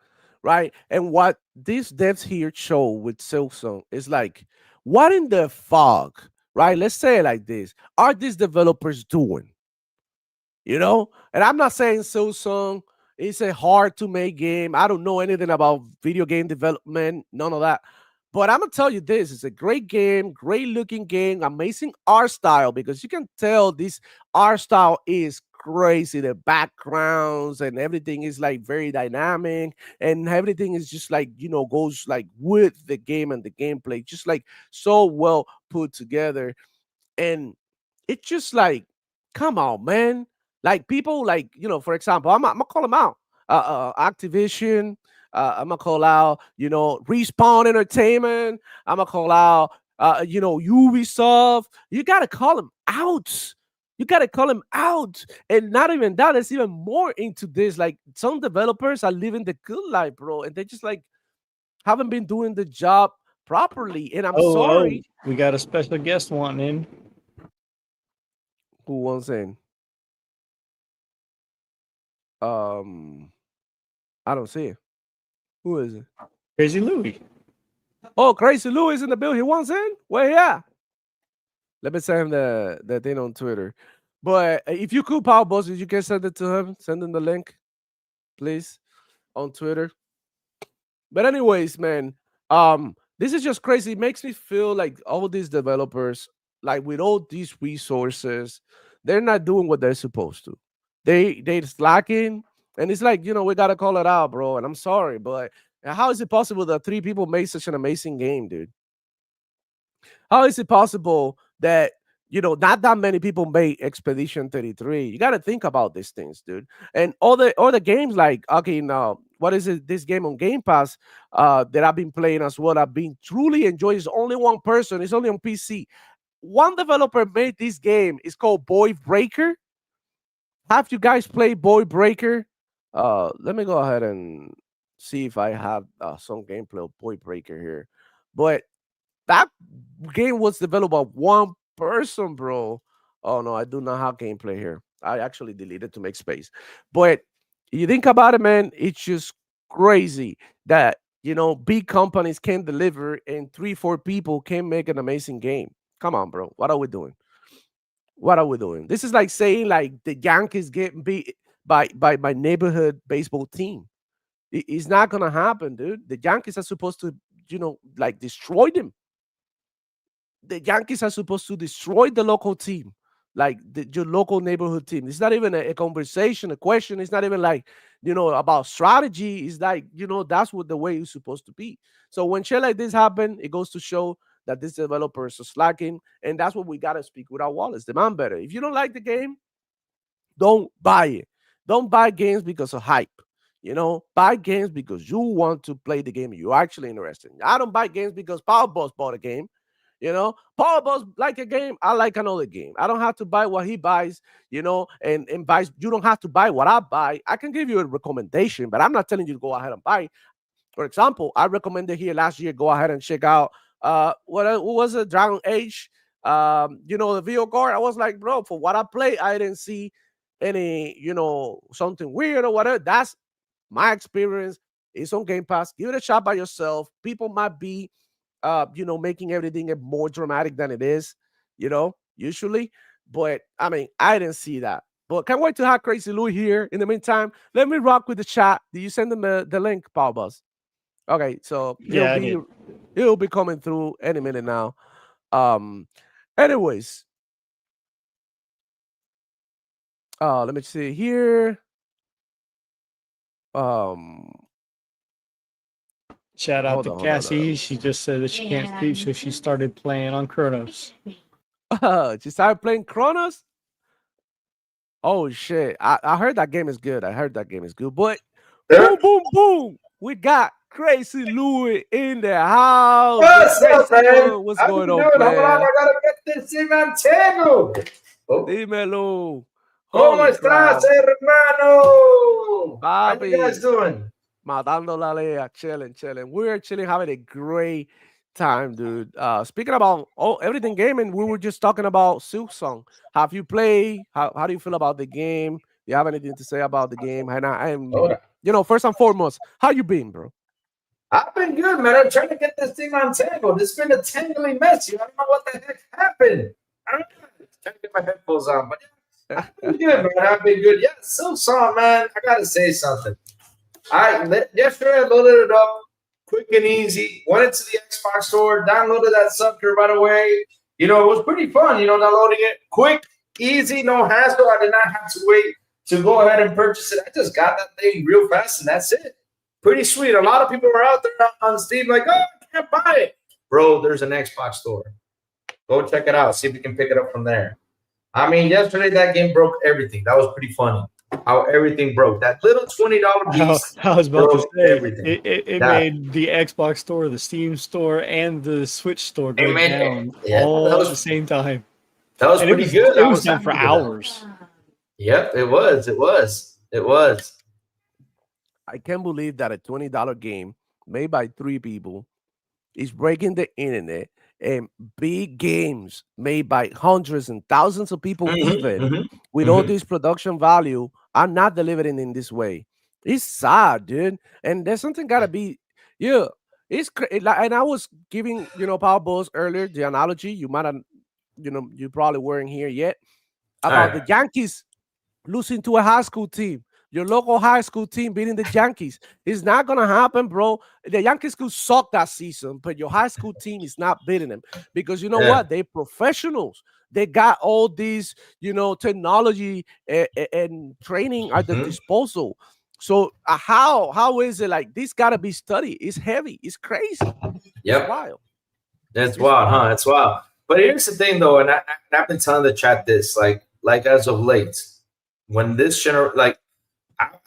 C: right? And what these devs here show with Silksong is like, what in the fog, right? Let's say it like this: are these developers doing? And I'm not saying Silksong is a hard to make game. I don't know anything about video game development, none of that. But I'm gonna tell you this: it's a great game, great looking game, amazing art style, because you can tell this art style is crazy. The backgrounds and everything is like very dynamic, and everything is just like goes like with the game and the gameplay, just like so well put together. And it's just like, come on, man. Like people, like for example, I'm gonna call them out. Activision. I'm gonna call out, Respawn Entertainment. I'm gonna call out, Ubisoft. You gotta call them out. You gotta call them out. And not even that. There's even more into this. Like some developers are living the good life, bro, and they just like haven't been doing the job properly. And I'm
B: Oh,
C: sorry.
B: we got a special guest wanting in.
C: Who wants in? Um, I don't see it. Who is it?
B: Crazy Louie.
C: Oh, Crazy Louis in the bill. He wants in. Well, yeah. Let me send him the thing on Twitter. But if you could, Power Bosses, you can send it to him. Send him the link, please, on Twitter. But anyways, man, this is just crazy. It makes me feel like all these developers, like with all these resources, they're not doing what they're supposed to. They're slacking, and it's like we gotta call it out, bro. And I'm sorry, but how is it possible that three people made such an amazing game, dude? How is it possible that not that many people made Expedition 33? You got to think about these things, dude. And all the games, like, okay, now what is it? This game on Game Pass that I've been playing as well. I've been truly enjoying. It's only one person. It's only on PC. One developer made this game. It's called Boy Breaker. Have you guys played Boy Breaker? Let me go ahead and see if I have some gameplay of Boy Breaker here. But that game was developed by one person, bro. Oh no, I do not have gameplay here. I actually deleted to make space. But you think about it, man, it's just crazy that big companies can deliver and 3, 4 people can make an amazing game. Come on, bro. What are we doing? What are we doing? This is like saying like the Yankees getting beat by neighborhood baseball team. It's not gonna happen, dude. The Yankees are supposed to, like destroy them. The Yankees are supposed to destroy the local team, like your local neighborhood team. It's not even a conversation, a question. It's not even like about strategy. It's like that's what the way it's supposed to be. So when shit like this happen, it goes to show that these developers are slacking, and that's what we gotta speak with our wallets. Demand better. If you don't like the game, don't buy it. Don't buy games because of hype. Buy games because you want to play the game you're actually interested in. I don't buy games because Power Boss bought a game. Paul Boss like a game, I like another game. I don't have to buy what he buys, and buys. You don't have to buy what I buy. I can give you a recommendation, but I'm not telling you to go ahead and buy. For example, I recommended here last year, go ahead and check out what was it, Dragon Age. The video card. I was like, bro, for what I play, I didn't see any, something weird or whatever. That's my experience. It's on Game Pass. Give it a shot by yourself. People might be making everything more dramatic than it is, usually. But I mean, I didn't see that. But can't wait to have Crazy Louis here. In the meantime, let me rock with the chat. Did you send them the link, Paul Buzz? Okay, so he'll
B: Yeah, I
C: be
B: did.
C: he'll be coming through any minute now. Um, anyways, let me see here. Um,
B: Shout out
C: Hold
B: to
C: on, hold on, hold
B: Cassie. She just said that she can't sleep, so she started playing on Chronos.
C: on. She started playing Chronos. Oh shit! I heard that game is good. I heard that game is good. But boom, boom, boom! We got Crazy Louis in the house. The
D: What's
C: Crazy
D: up, man?
C: Louis. What's
D: How you
C: going
D: doing?
C: on,
D: Hold on,
C: player?
D: I gotta get this in Manchego. Oh,
C: Dímelo.
D: ¿cómo
C: Holy
D: estás,
C: crap,
D: hermano? How you guys
C: papi.
D: doing?
C: Matando la lea, chilling, chilling. We're chilling, having a great time, dude. Speaking about everything gaming, we were just talking about Silk Song. Have you played? How do you feel about the game? Do you have anything to say about the game? And
D: Hold on.
C: first and foremost, how you been, bro?
D: I've been good, man. I'm trying to get this thing on tango. This has been a tangling mess. I don't know what the heck happened. I don't know. Trying to get my headphones on, but yeah, I've been good, man. I've been good. Yeah, Silk Song, man. I gotta say something. Yesterday I loaded it up quick and easy. Went into the Xbox store, downloaded that sucker right away. It was pretty fun, downloading it quick, easy, no hassle. I did not have to wait to go ahead and purchase it. I just got that thing real fast, and that's it. Pretty sweet. A lot of people were out there on Steam like, oh, I can't buy it. Bro, there's an Xbox store. Go check it out. See if you can pick it up from there. I mean, yesterday that game broke everything. That was pretty funny. How everything broke. That little $20 piece
B: I was about to
D: broke
B: say
D: everything.
B: it made the Xbox store, the Steam store, and the Switch store go
D: made
B: down
D: yeah,
B: all
D: that was-
B: at the same time.
D: That was
B: And
D: pretty good.
B: It
D: I
B: was down for
D: happy with that.
B: hours.
D: Yep, it was. It was. It was.
C: I can't believe that a $20 game made by 3 people is breaking the internet, and big games made by hundreds and thousands of people, even with all this production value, are not delivering in this way. It's sad, dude. And there's something gotta be, yeah. And I was giving, Power Balls earlier the analogy. You might have, you probably weren't here yet about the Yankees losing to a high school team. Your local high school team beating the Yankees. It's not gonna happen, bro. The Yankees could suck that season, but your high school team is not beating them because you know what? They're professionals. They got all these, technology and training at their disposal. So how is it like this? Gotta be studied. It's heavy. It's crazy.
D: Yep.
C: It's wild.
D: It's wild, huh? It's wild. But here's the thing, though, and I've been telling the chat this, like as of late, when this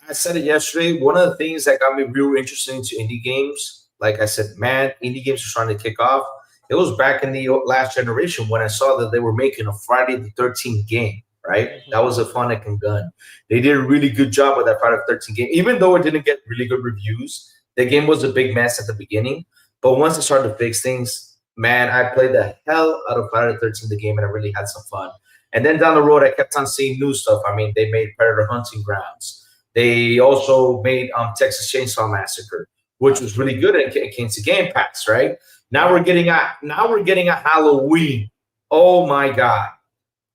D: I said it yesterday. One of the things that got me real interested into indie games, like I said, man, indie games are trying to kick off. It was back in the last generation when I saw that they were making a Friday the 13th game, right? That was a Fonic and Gun. They did a really good job with that Friday the 13th game. Even though it didn't get really good reviews, the game was a big mess at the beginning. But once they started to fix things, man, I played the hell out of Friday the 13th the game, and I really had some fun. And then down the road, I kept on seeing new stuff. I mean, they made Predator Hunting Grounds. They also made Texas Chainsaw Massacre, which was really good, and it came to Game Pass, right? Now we're getting a Halloween. Oh my God!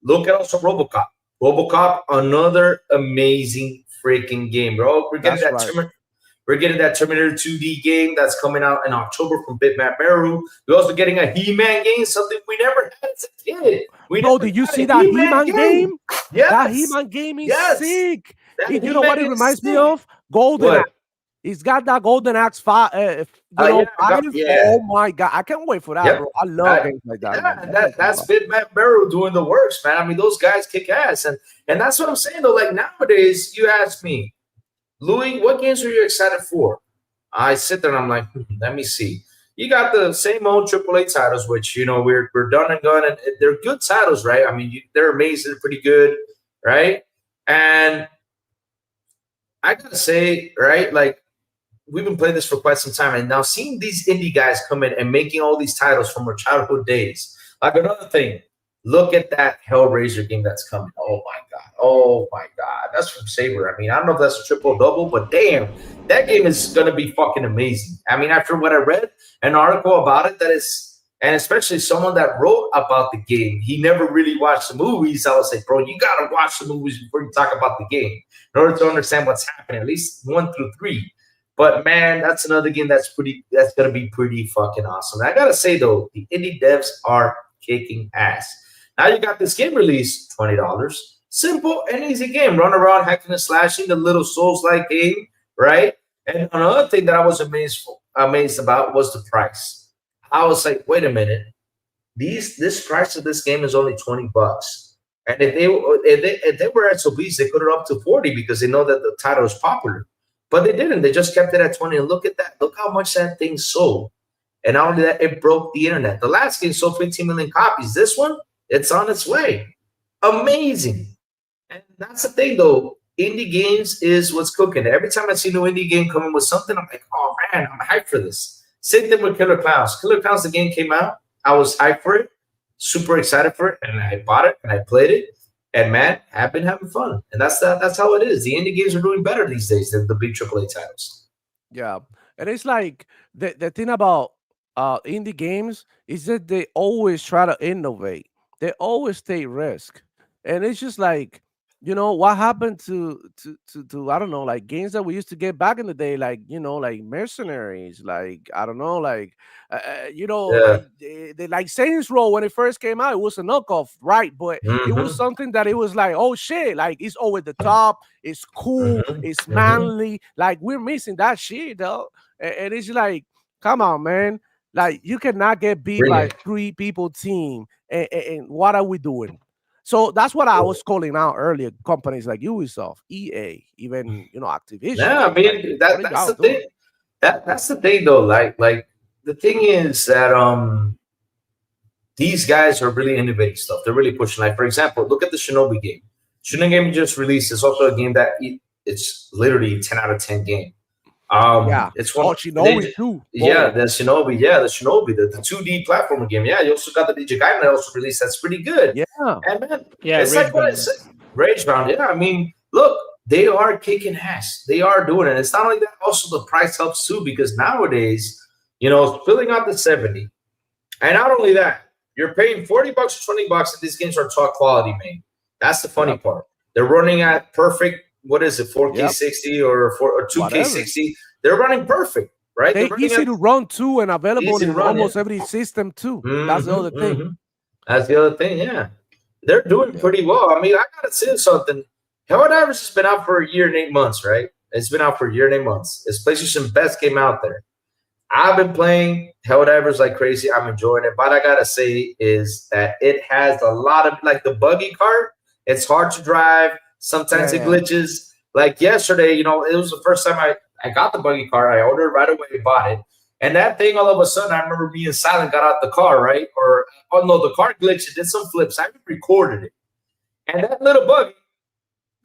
D: Look at also RoboCop. RoboCop, another amazing freaking game, bro. We're getting that Terminator 2D game that's coming out in October from Bitmap Meru. We're also getting a He-Man game, something we never had as a kid.
C: Did you see that He-Man game?
D: Yes.
C: That He-Man game is sick. You know what it reminds me of? Golden Axe. It's got that Golden Axe 5. Oh my God. I can't wait for that, bro. I love games like that.
D: Yeah, that's Bitmap Meru doing the works, man. I mean, those guys kick ass. And that's what I'm saying, though. Like, nowadays, you ask me, Louis, what games are you excited for? I sit there and I'm like, let me see. You got the same old AAA titles, which, we're done and gone. And they're good titles, right? I mean, they're amazing. They're pretty good, right? And I got to say, right, like, we've been playing this for quite some time. And now seeing these indie guys come in and making all these titles from our childhood days. Like, another thing, look at that Hellraiser game that's coming. Oh, my God. Oh, my God. That's from Saber. I mean, I don't know if that's a triple-double, but damn, that game is going to be fucking amazing. I mean, after what I read, an article about it and especially someone that wrote about the game, he never really watched the movies. I was like, bro, you got to watch the movies before you talk about the game in order to understand what's happening, at least 1 through 3. But, man, that's another game that's going to be pretty fucking awesome. And I got to say, though, the indie devs are kicking ass. Now you got this game released, $20. Simple and easy game. Run around hacking and slashing, the little Souls-like game, right? And another thing that I was amazed amazed about was the price. I was like, wait a minute, this price of this game is only $20. And if they were SOBs, they put it up to 40 because they know that the title is popular. But they didn't. They just kept it at 20. And look at that. Look how much that thing sold. And not only that, it broke the internet. The last game sold 15 million copies. This one, it's on its way. Amazing. And that's the thing, though. Indie games is what's cooking. Every time I see a new indie game coming with something, I'm like, oh, man, I'm hyped for this. Same thing with Killer Clowns. Killer Clowns, the game came out. I was hyped for it, super excited for it, and I bought it, and I played it. And, man, I've been having fun. And that's how it is. The indie games are doing better these days than the big AAA titles.
C: Yeah, and it's like the thing about indie games is that they always try to innovate. They always take risk, and it's just like, what happened to I don't know, like games that we used to get back in the day, like like Mercenaries, like I don't know, like
D: Yeah.
C: like they like Saints Row when it first came out, it was a knockoff, right? But it was
D: Mm-hmm.
C: something that it was like, oh shit, like it's over the top, it's cool,
D: Mm-hmm.
C: it's
D: Mm-hmm.
C: manly, like we're missing that shit, though. And it's like, come on, man, like you cannot get beat
D: Bring
C: by
D: it.
C: 3 people team, and what are we doing? So that's what I was calling out earlier. Companies like Ubisoft, EA, even Activision.
D: Yeah, I
C: Like,
D: mean
C: what are
D: that's
C: y'all
D: the
C: doing?
D: thing. That's the thing though. Like the thing is that these guys are really innovating stuff. They're really pushing. Like for example, look at the Shinobi game. Shinobi game just released. It's also a game that it's literally a 10 out of 10 game.
C: Yeah.
D: It's one.
C: Oh, Shinobi too.
D: Yeah,
C: Boom.
D: the Shinobi. Yeah, the Shinobi, the 2D platformer game. Yeah, you also got the Ninja Gaiden that also released. That's pretty good.
C: Yeah.
D: And man,
B: Yeah,
D: it's like
B: Rage
D: what I
B: Bound.
D: said. Rage Bound. Yeah, I mean, look, they are kicking ass. They are doing it. It's not only that. Also, the price helps too because nowadays, filling out the 70, and not only that, you're paying $40 or $20, and these games are top quality, man. That's the funny
C: Yep.
D: part. They're running at perfect. What is it? 4K
C: Yep.
D: 60 or 2K
C: Whatever.
D: 60. They're running perfect, right? They're
C: They
D: running
C: easy
D: at
C: to run too and available
D: easy to
C: in
D: run. Yeah.
C: almost every system too. That's the other
D: Mm-hmm,
C: thing.
D: mm-hmm. That's the other thing. Yeah, they're doing
C: Yeah.
D: pretty well. I mean, I gotta say something. Helldivers has been out for a year and 8 months, right? It's been out for a year and 8 months. It's PlayStation best game out there. I've been playing Helldivers like crazy. I'm enjoying it. But I gotta say is that it has a lot of like the buggy cart. It's hard to drive. Sometimes it
C: Yeah.
D: glitches. Like yesterday, it was the first time I got the buggy cart. I ordered right away, bought it. And that thing all of a sudden, I remember me and Silent got out the car, right? Or, oh no, the car glitched. It did some flips. I recorded it. And that little buggy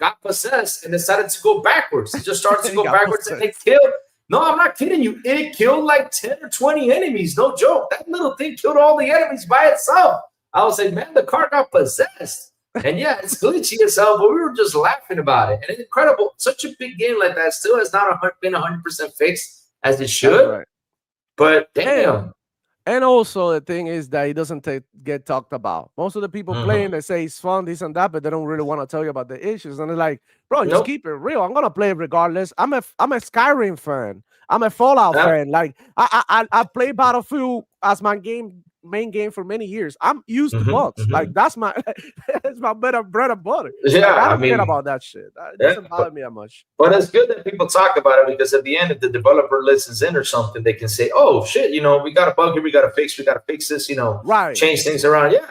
D: got possessed and decided to go backwards. It just started to go
C: Got
D: backwards and it
C: possessed.
D: killed. No, I'm not kidding you. It killed like 10 or 20 enemies. No joke. That little thing killed all the enemies by itself. I was like, man, the car got possessed. And yeah, it's glitchy as hell, but we were just laughing about it. And it's incredible. Such a big game like that still has not been 100% fixed as it
C: That's
D: should.
C: right.
D: But damn.
C: And also the thing is that it doesn't get talked about. Most of the people playing, they say it's fun, this and that, but they don't really want to tell you about the issues. And they're like, bro, just
D: Nope.
C: keep it real. I'm gonna play it regardless. I'm a Skyrim fan. I'm a Fallout
D: Yeah.
C: fan. Like I play Battlefield as my main game for many years. I'm used to bugs. Like that's my that's my bread and butter.
D: Yeah,
C: Like, I
D: I
C: don't care
D: mean,
C: about that shit. It
D: yeah,
C: doesn't bother me that much.
D: but it's good that people talk about it because at the end, if the developer listens in or something, they can say, "Oh shit, we got a bug here. We got to fix this.
C: Right.
D: Change things around." Yeah,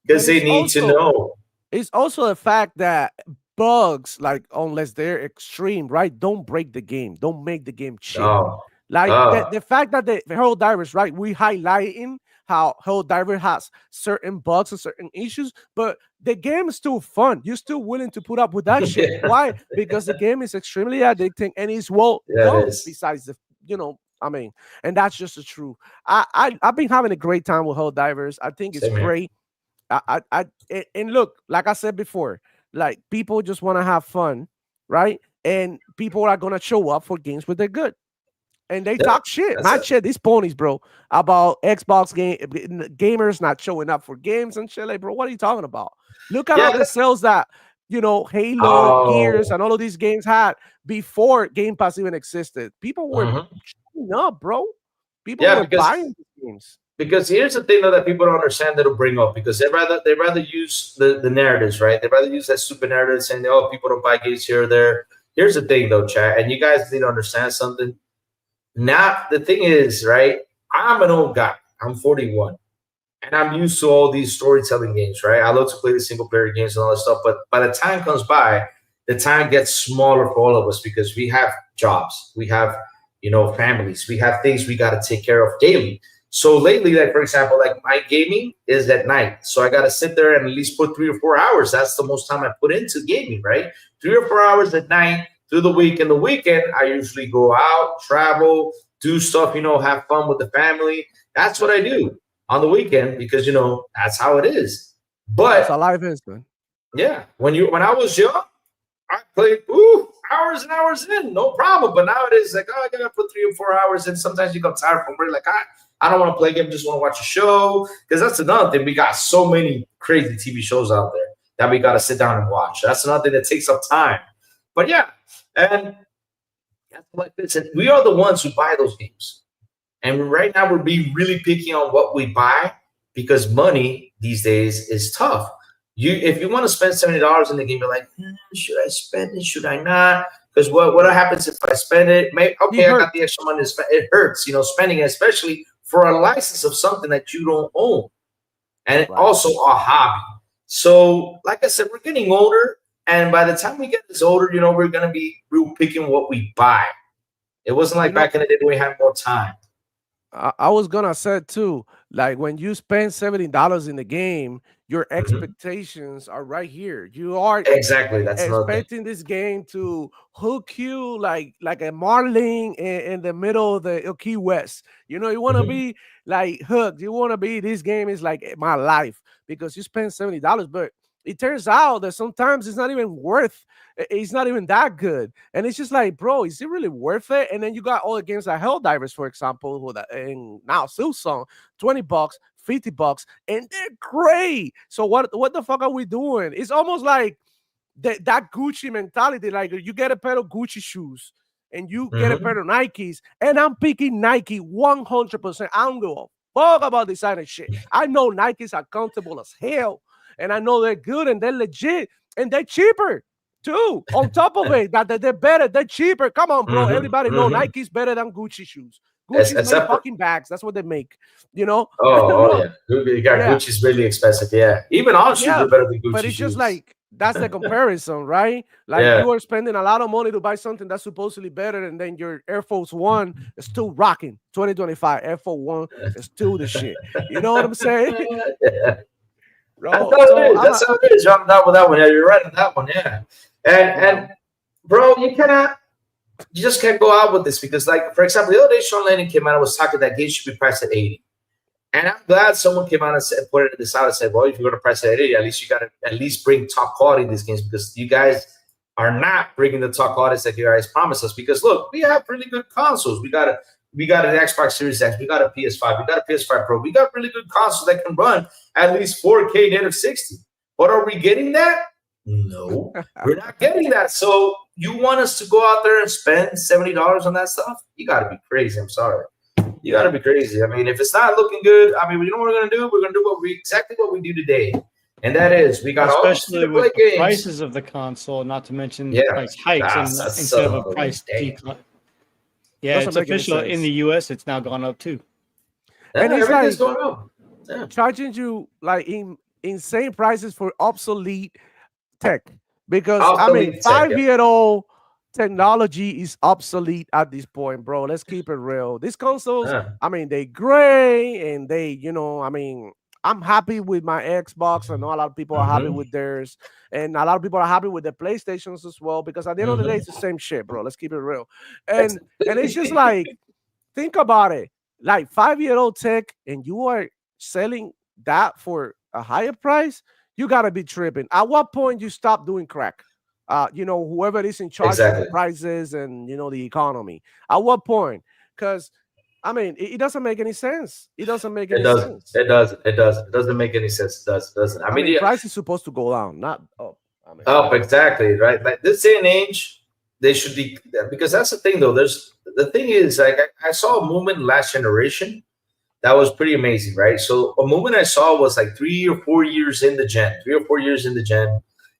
D: because
C: And
D: they
C: it's
D: need to
C: also
D: know.
C: It's also the fact that bugs, like unless they're extreme, right, don't break the game, don't make the game cheap.
D: Oh,
C: Like
D: oh,
C: the fact that the Hell Divers, right, we highlighting how Hell Diver has certain bugs and certain issues, but the game is still fun. You're still willing to put up with that shit.
D: yeah,
C: Why? Because the game is extremely addicting and it's well
D: yeah,
C: done.
D: it is.
C: Besides I mean, and that's just the truth. I've been having a great time with Hell Divers. I think it's
D: Same here.
C: great. And look, like I said before, like people just want to have fun, right? And people are gonna show up for games where they're good. And they
D: Yeah,
C: talk shit,
D: that's
C: mad
D: it.
C: shit, these ponies, bro, about Xbox gamers not showing up for games and shit. Like, bro, what are you talking about? Look at
D: Yeah,
C: all the sales that Halo, Gears,
D: oh,
C: and all of these games had before Game Pass even existed. People were
D: mhm.
C: showing up, bro. People
D: Yeah,
C: were buying these games.
D: because here's the thing though that people don't understand that'll bring up because they rather use the narratives, right? They rather use that stupid narrative saying, "Oh, people don't buy games here or there." Here's the thing though, chat, and you guys need to understand something. Now the thing is, right? I'm an old guy. I'm 41. And I'm used to all these storytelling games, right? I love to play the single player games and all that stuff. But by the time comes by, the time gets smaller for all of us because we have jobs, we have, families, we have things we got to take care of daily. So lately, like for example, like my gaming is at night. So I got to sit there and at least put 3 or 4 hours. That's the most time I put into gaming, right? 3 or 4 hours at night through the week. And the weekend, I usually go out, travel, do stuff, have fun with the family. That's what I do on the weekend because that's how it is.
C: That's
D: But
C: how life is, man.
D: yeah, when I was young, I played hours and hours in, no problem. But nowadays, like, I gotta put 3 or 4 hours in. Sometimes you get tired from work, like I don't want to play a game, just want to watch a show. Because that's another thing. We got so many crazy TV shows out there that we gotta sit down and watch. That's another thing that takes up time. But yeah, and that's like this. And we are the ones who buy those games. And right now we're being really picky on what we buy because money these days is tough. If you want to spend $70 in the game, you're like, should I spend it? Should I not? Because what happens if I spend it? Okay, I got the extra money to spend. It hurts, spending it, especially for a license of something that you don't own, and also a hobby. So, like I said, we're getting older, and by the time we get this older, we're gonna be real picking what we buy. It wasn't like back in the day when we had more time.
C: I was gonna say too, like when you spend $70 in the game, your expectations are right here. You are
D: Exactly. That's
C: expecting this game to hook you like a marlin in the middle of the Key West. You want to be like hooked. You want to be, this game is like my life because you spend $70. But it turns out that sometimes it's not even worth. It's not even that good, and it's just like, bro, is it really worth it? And then you got all the games like Helldivers, for example, and now Silksong, $20, $50, and they're great. So what the fuck are we doing? It's almost like that Gucci mentality. Like you get a pair of Gucci shoes and you get a pair of Nikes, and I'm picking Nike 100%. I don't give a fuck about designer shit. I know Nikes are comfortable as hell, and I know they're good and they're legit and they're cheaper too. On top of it, that they're better, they're cheaper. Come on, bro. Everybody know Nike's better than Gucci shoes. Gucci's make fucking bags. That's what they make.
D: Oh yeah. Gucci's really expensive. Yeah. Even our shoes are better than Gucci.
C: But it's just like that's the comparison, right? Like you are spending a lot of money to buy something that's supposedly better, and then your Air Force One is still rocking. 2025 Air Force One is still the shit. You know what I'm saying?
D: Yeah. Bro, that's how it is. I'm down with that one. Yeah, you're right on that one. Yeah. And bro, you just can't go out with this because, like, for example, the other day Sean Lennon came out and was talking that game should be priced at 80. And I'm glad someone came out and said, put this out and said, well, if you're going to price it at 80, at least you got to at least bring top quality in these games because you guys are not bringing the top quality that you guys promised us. Because look, we have really good consoles. We got an Xbox Series X. We got a PS5. We got a PS5 Pro. We got really good consoles that can run at least 4K native 60. But are we getting that? No, we're not getting that. So you want us to go out there and spend $70 on that stuff? You got to be crazy. I'm sorry. You got to be crazy. I mean, if it's not looking good, I mean, you know what we're going to do? We're going to do exactly what we do today. And that is, we got
B: especially with the prices of the console, not to mention the price hikes instead of a price decline. Yeah, it's official in the US. It's now gone up too.
C: And it's like going up. Charging you like insane prices for obsolete tech because obsolete 5-year-old technology is obsolete at this point, bro. Let's keep it real. These consoles, I mean, they gray and they, I mean, I'm happy with my Xbox. I know a lot of people are happy with theirs, and a lot of people are happy with their PlayStations as well. Because at the end of the day, it's the same shit, bro. Let's keep it real. And it's just like, think about it, like 5-year-old tech, and you are selling that for a higher price. You gotta be tripping. At what point you stop doing crack? Whoever is in charge of the prices and the economy. At what point? Because I mean, it doesn't make any sense. It doesn't make any sense.
D: It doesn't. It doesn't make any sense. It doesn't. I mean,
C: price is supposed to go down, not up.
D: Up, exactly, right? Like this day and age, they should be, because that's the thing, though. The thing is, like, I saw a movement last generation that was pretty amazing, right? So a movement I saw was like 3 or 4 years in the gen,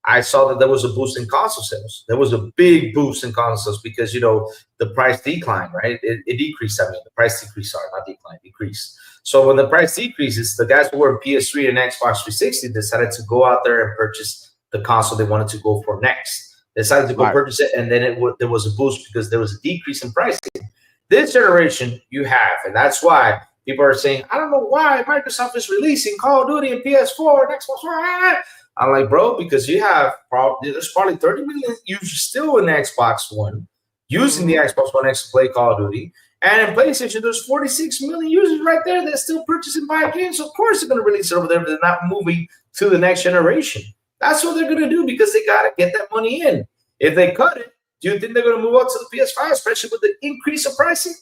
D: I saw that there was a boost in console sales. There was a big boost in console sales because the price declined, right? It decreased. I mean, the price decreased. Sorry, not declined, decreased. So when the price decreases, the guys who were PS3 and Xbox 360 decided to go out there and purchase the console they wanted to go for next. They decided to go
C: Right.
D: purchase it, and then there was a boost because there was a decrease in pricing. This generation, you have, and that's why people are saying, I don't know why Microsoft is releasing Call of Duty and PS4 and Xbox One. I'm like, bro, because there's probably 30 million users still in the Xbox One using the Xbox One X to play Call of Duty. And in PlayStation, there's 46 million users right there that still purchase and buy games. So of course they're going to release it over there, but they're not moving to the next generation. That's what they're going to do because they got to get that money in. If they cut it, do you think they're going to move on to the PS5, especially with the increase of pricing?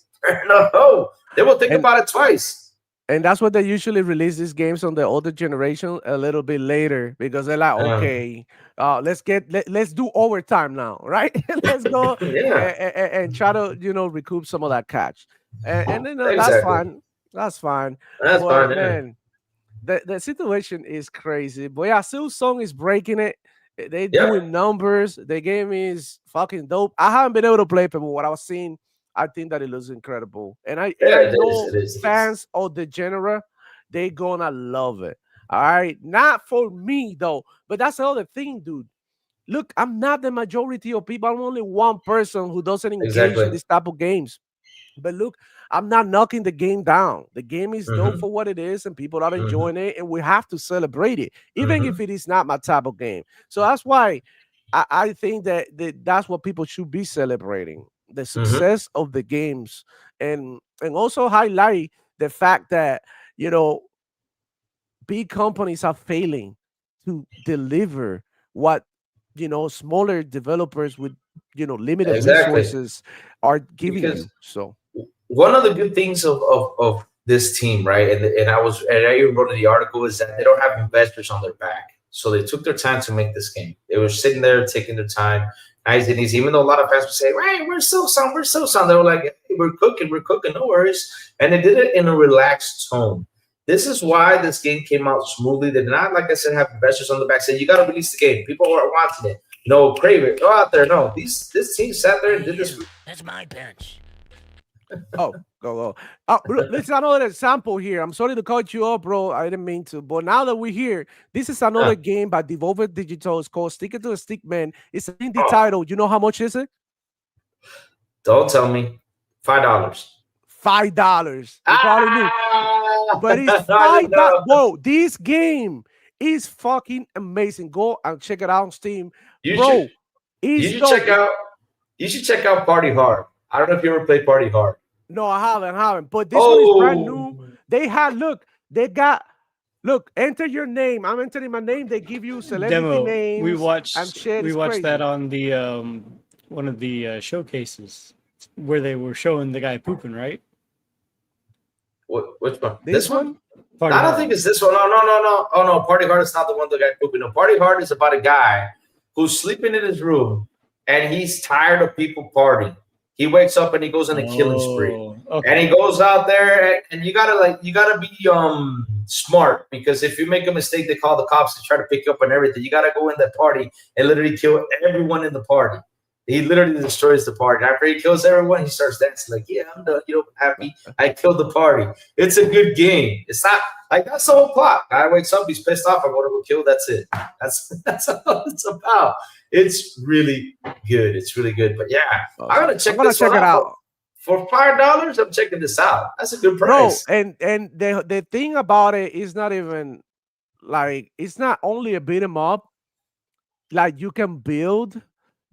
D: No, they will think about it twice.
C: And that's what they usually release these games on the older generation a little bit later because they're like, okay, let's do overtime now, right? Let's go and try to recoup some of that catch, and then that's fine. That's fine.
D: That's fine,
C: man. The situation is crazy, but yeah, Silksong is breaking it. They're doing numbers. The game is fucking dope. I haven't been able to play it, but what I was seeing, I think that it looks incredible. And I know fans of the genre, they gonna love it. All right. Not for me though, but that's the other thing, dude. Look, I'm not the majority of people. I'm only one person who doesn't engage in this type of games. But look, I'm not knocking the game down. The game is dope for what it is, and people are enjoying it, and we have to celebrate it, even if it is not my type of game. So that's why I think that that's what people should be celebrating. The success of the games, and also highlight the fact that big companies are failing to deliver what smaller developers with limited resources are giving you. So
D: one of the good things of this team, right, and I even wrote in the article, is that they don't have investors on their back. So they took their time to make this game. They were sitting there taking their time. Nice and easy. Even though a lot of fans would say, "Hey, we're so sound," they were like, "Hey, we're cooking, no worries." And they did it in a relaxed tone. This is why this game came out smoothly. They did not, like I said, have investors on the back saying, "You got to release the game." People are wanting it. Crave it. Go out there. No, this team sat there and did this.
E: That's my bench.
C: Go. Let's another example here. I'm sorry to cut you off, bro. I didn't mean to. But now that we're here, this is another game by Devolver Digital. It's called Stick It to a Stick Man. It's an indie title. You know how much is it?
D: Don't tell me. $5.
C: $5. You probably knew. But it's $5. Whoa, this game is fucking amazing. Go and check it out on Steam. You
D: should check out Party Hard. I don't know if you ever played Party Hard.
C: No, I haven't. But this one is brand new. Enter your name. I'm entering my name. They give you celebrity names.
B: We watched that on the one of the showcases where they were showing the guy pooping, right?
D: Which one?
C: This one?
D: I don't think it's this one. No. Oh no, Party Hard is not the one the guy pooping. No, Party Hard is about a guy who's sleeping in his room and he's tired of people partying. He wakes up and he goes on a killing spree, and he goes out there, and you gotta be smart, because if you make a mistake, they call the cops to try to pick you up and everything. You gotta go in that party and literally kill everyone in the party. He literally destroys the party. After he kills everyone, he starts dancing like, "Yeah, I'm done. Happy. I killed the party." It's a good game. It's not like that's the whole plot. Guy wakes up, he's pissed off. I'm gonna go kill. That's it. That's all it's about. It's really good. It's really good. But yeah, I'm gonna check it out. For $5, I'm checking this out. That's a good price.
C: Bro, and the thing about it is not even like, it's not only a beat 'em up. Like, you can build.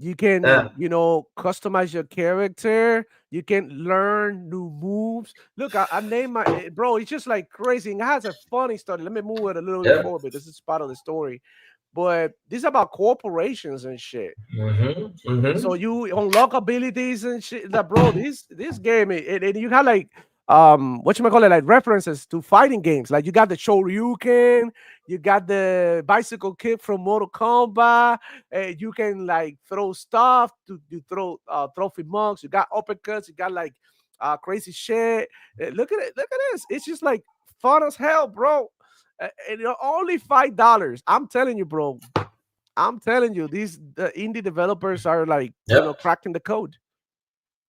C: You can, customize your character. You can learn new moves. Look, I named my bro. It's just like crazy. And it has a funny story. Let me move it a little bit forward. This is part of the story. But this is about corporations and shit. So you unlock abilities and shit. That, bro, this game, and you have like like references to fighting games. Like, you got the Shoryuken, you got the bicycle kick from Mortal Kombat. You can like throw stuff you throw trophy mugs. You got uppercuts. You got like crazy shit. Look at it. Look at this. It's just like fun as hell, bro. And only $5. I'm telling you, bro. I'm telling you, these the indie developers are like
D: Yep.
C: cracking the code.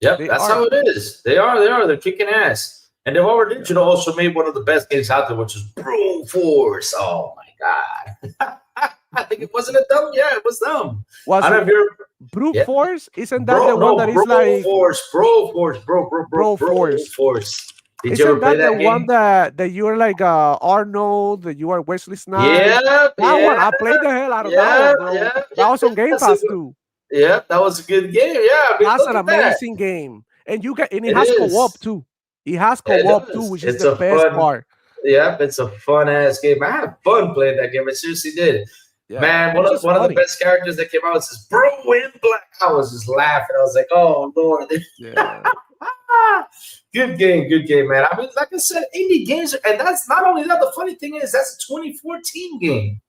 D: Yep,
C: They
D: that's
C: are.
D: how it is. They are. They're kicking ass. And they've already also made one of the best games out there, which is Bro Force. Oh my god. I think it wasn't a dumb. Yeah, it was dumb.
C: Was
D: I don't
C: it
D: know if you're
C: Brute
D: yeah.
C: Force? Isn't that the one that is
D: Bro
C: like
D: Force,
C: Bro Force?
D: Force. Did you ever
C: Isn't
D: play
C: that the
D: that
C: one
D: game?
C: that you are like Arnold, that you are Wesley Snipes?
D: Yeah,
C: That one,
D: yeah,
C: I played the hell out of that
D: yeah,
C: one, bro.
D: yeah,
C: That
D: yeah.
C: was on Game
D: That's a
C: Pass
D: good,
C: too.
D: yeah, that was a good game. Yeah, I mean,
C: That's
D: look
C: an
D: at that.
C: amazing game, and it
D: It
C: has co-op
D: is.
C: too. It has
D: It
C: co-op too,
D: does.
C: which is
D: It's
C: the
D: a
C: best
D: fun.
C: part.
D: Yep, it's a fun ass game. I had fun playing that game. I seriously did.
C: Yeah,
D: Man,
C: it's just
D: one of the
C: funny.
D: best characters that came out was this Bro in Black. I was just laughing. I was like, oh Lord.
C: Yeah,
D: Good game, man. I mean, like I said, indie games, and that's not only that. The funny thing is, that's a 2014 game.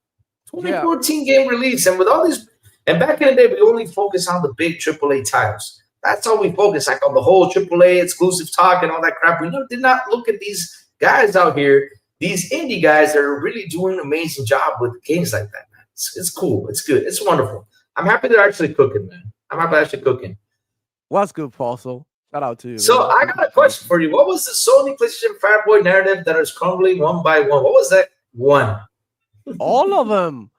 C: yeah,
D: 2014 game release, and with all these, and back in the day, we only focus on the big AAA titles. That's all we focus, like on the whole AAA exclusive talk and all that crap. We did not look at these guys out here, these indie guys that are really doing an amazing job with games like that, man. It's cool. It's good. It's wonderful. I'm happy they're actually cooking, man. I'm happy they're actually cooking.
C: what's good, Paulso? Shout out to you.
D: So
C: Man.
D: I got a question for you. What was the Sony PlayStation fanboy narrative that is crumbling one by one? What was that one?
C: All of them.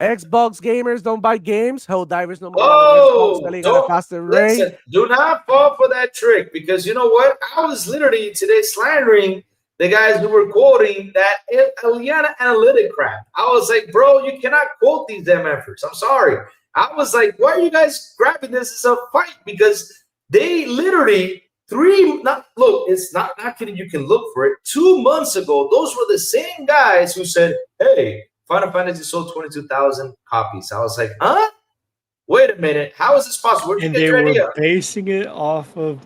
C: Xbox gamers don't buy games. Helldivers number one on Xbox
D: Oh,
C: selling at a
D: don't
C: faster rate.
D: listen. Do not fall for that trick, because you know what? I was literally today slandering the guys who were quoting that Eliana Analytic crap. I was like, bro, you cannot quote these MFers. I'm sorry. I was like, why are you guys grabbing this as a fight? Because they literally it's not kidding. You can look for it. 2 months ago, those were the same guys who said, hey, Final Fantasy sold 22,000 copies. I was like, huh? Wait a minute. How is this possible? Where'd you
B: And
D: get
B: they
D: your idea?
B: were basing it off of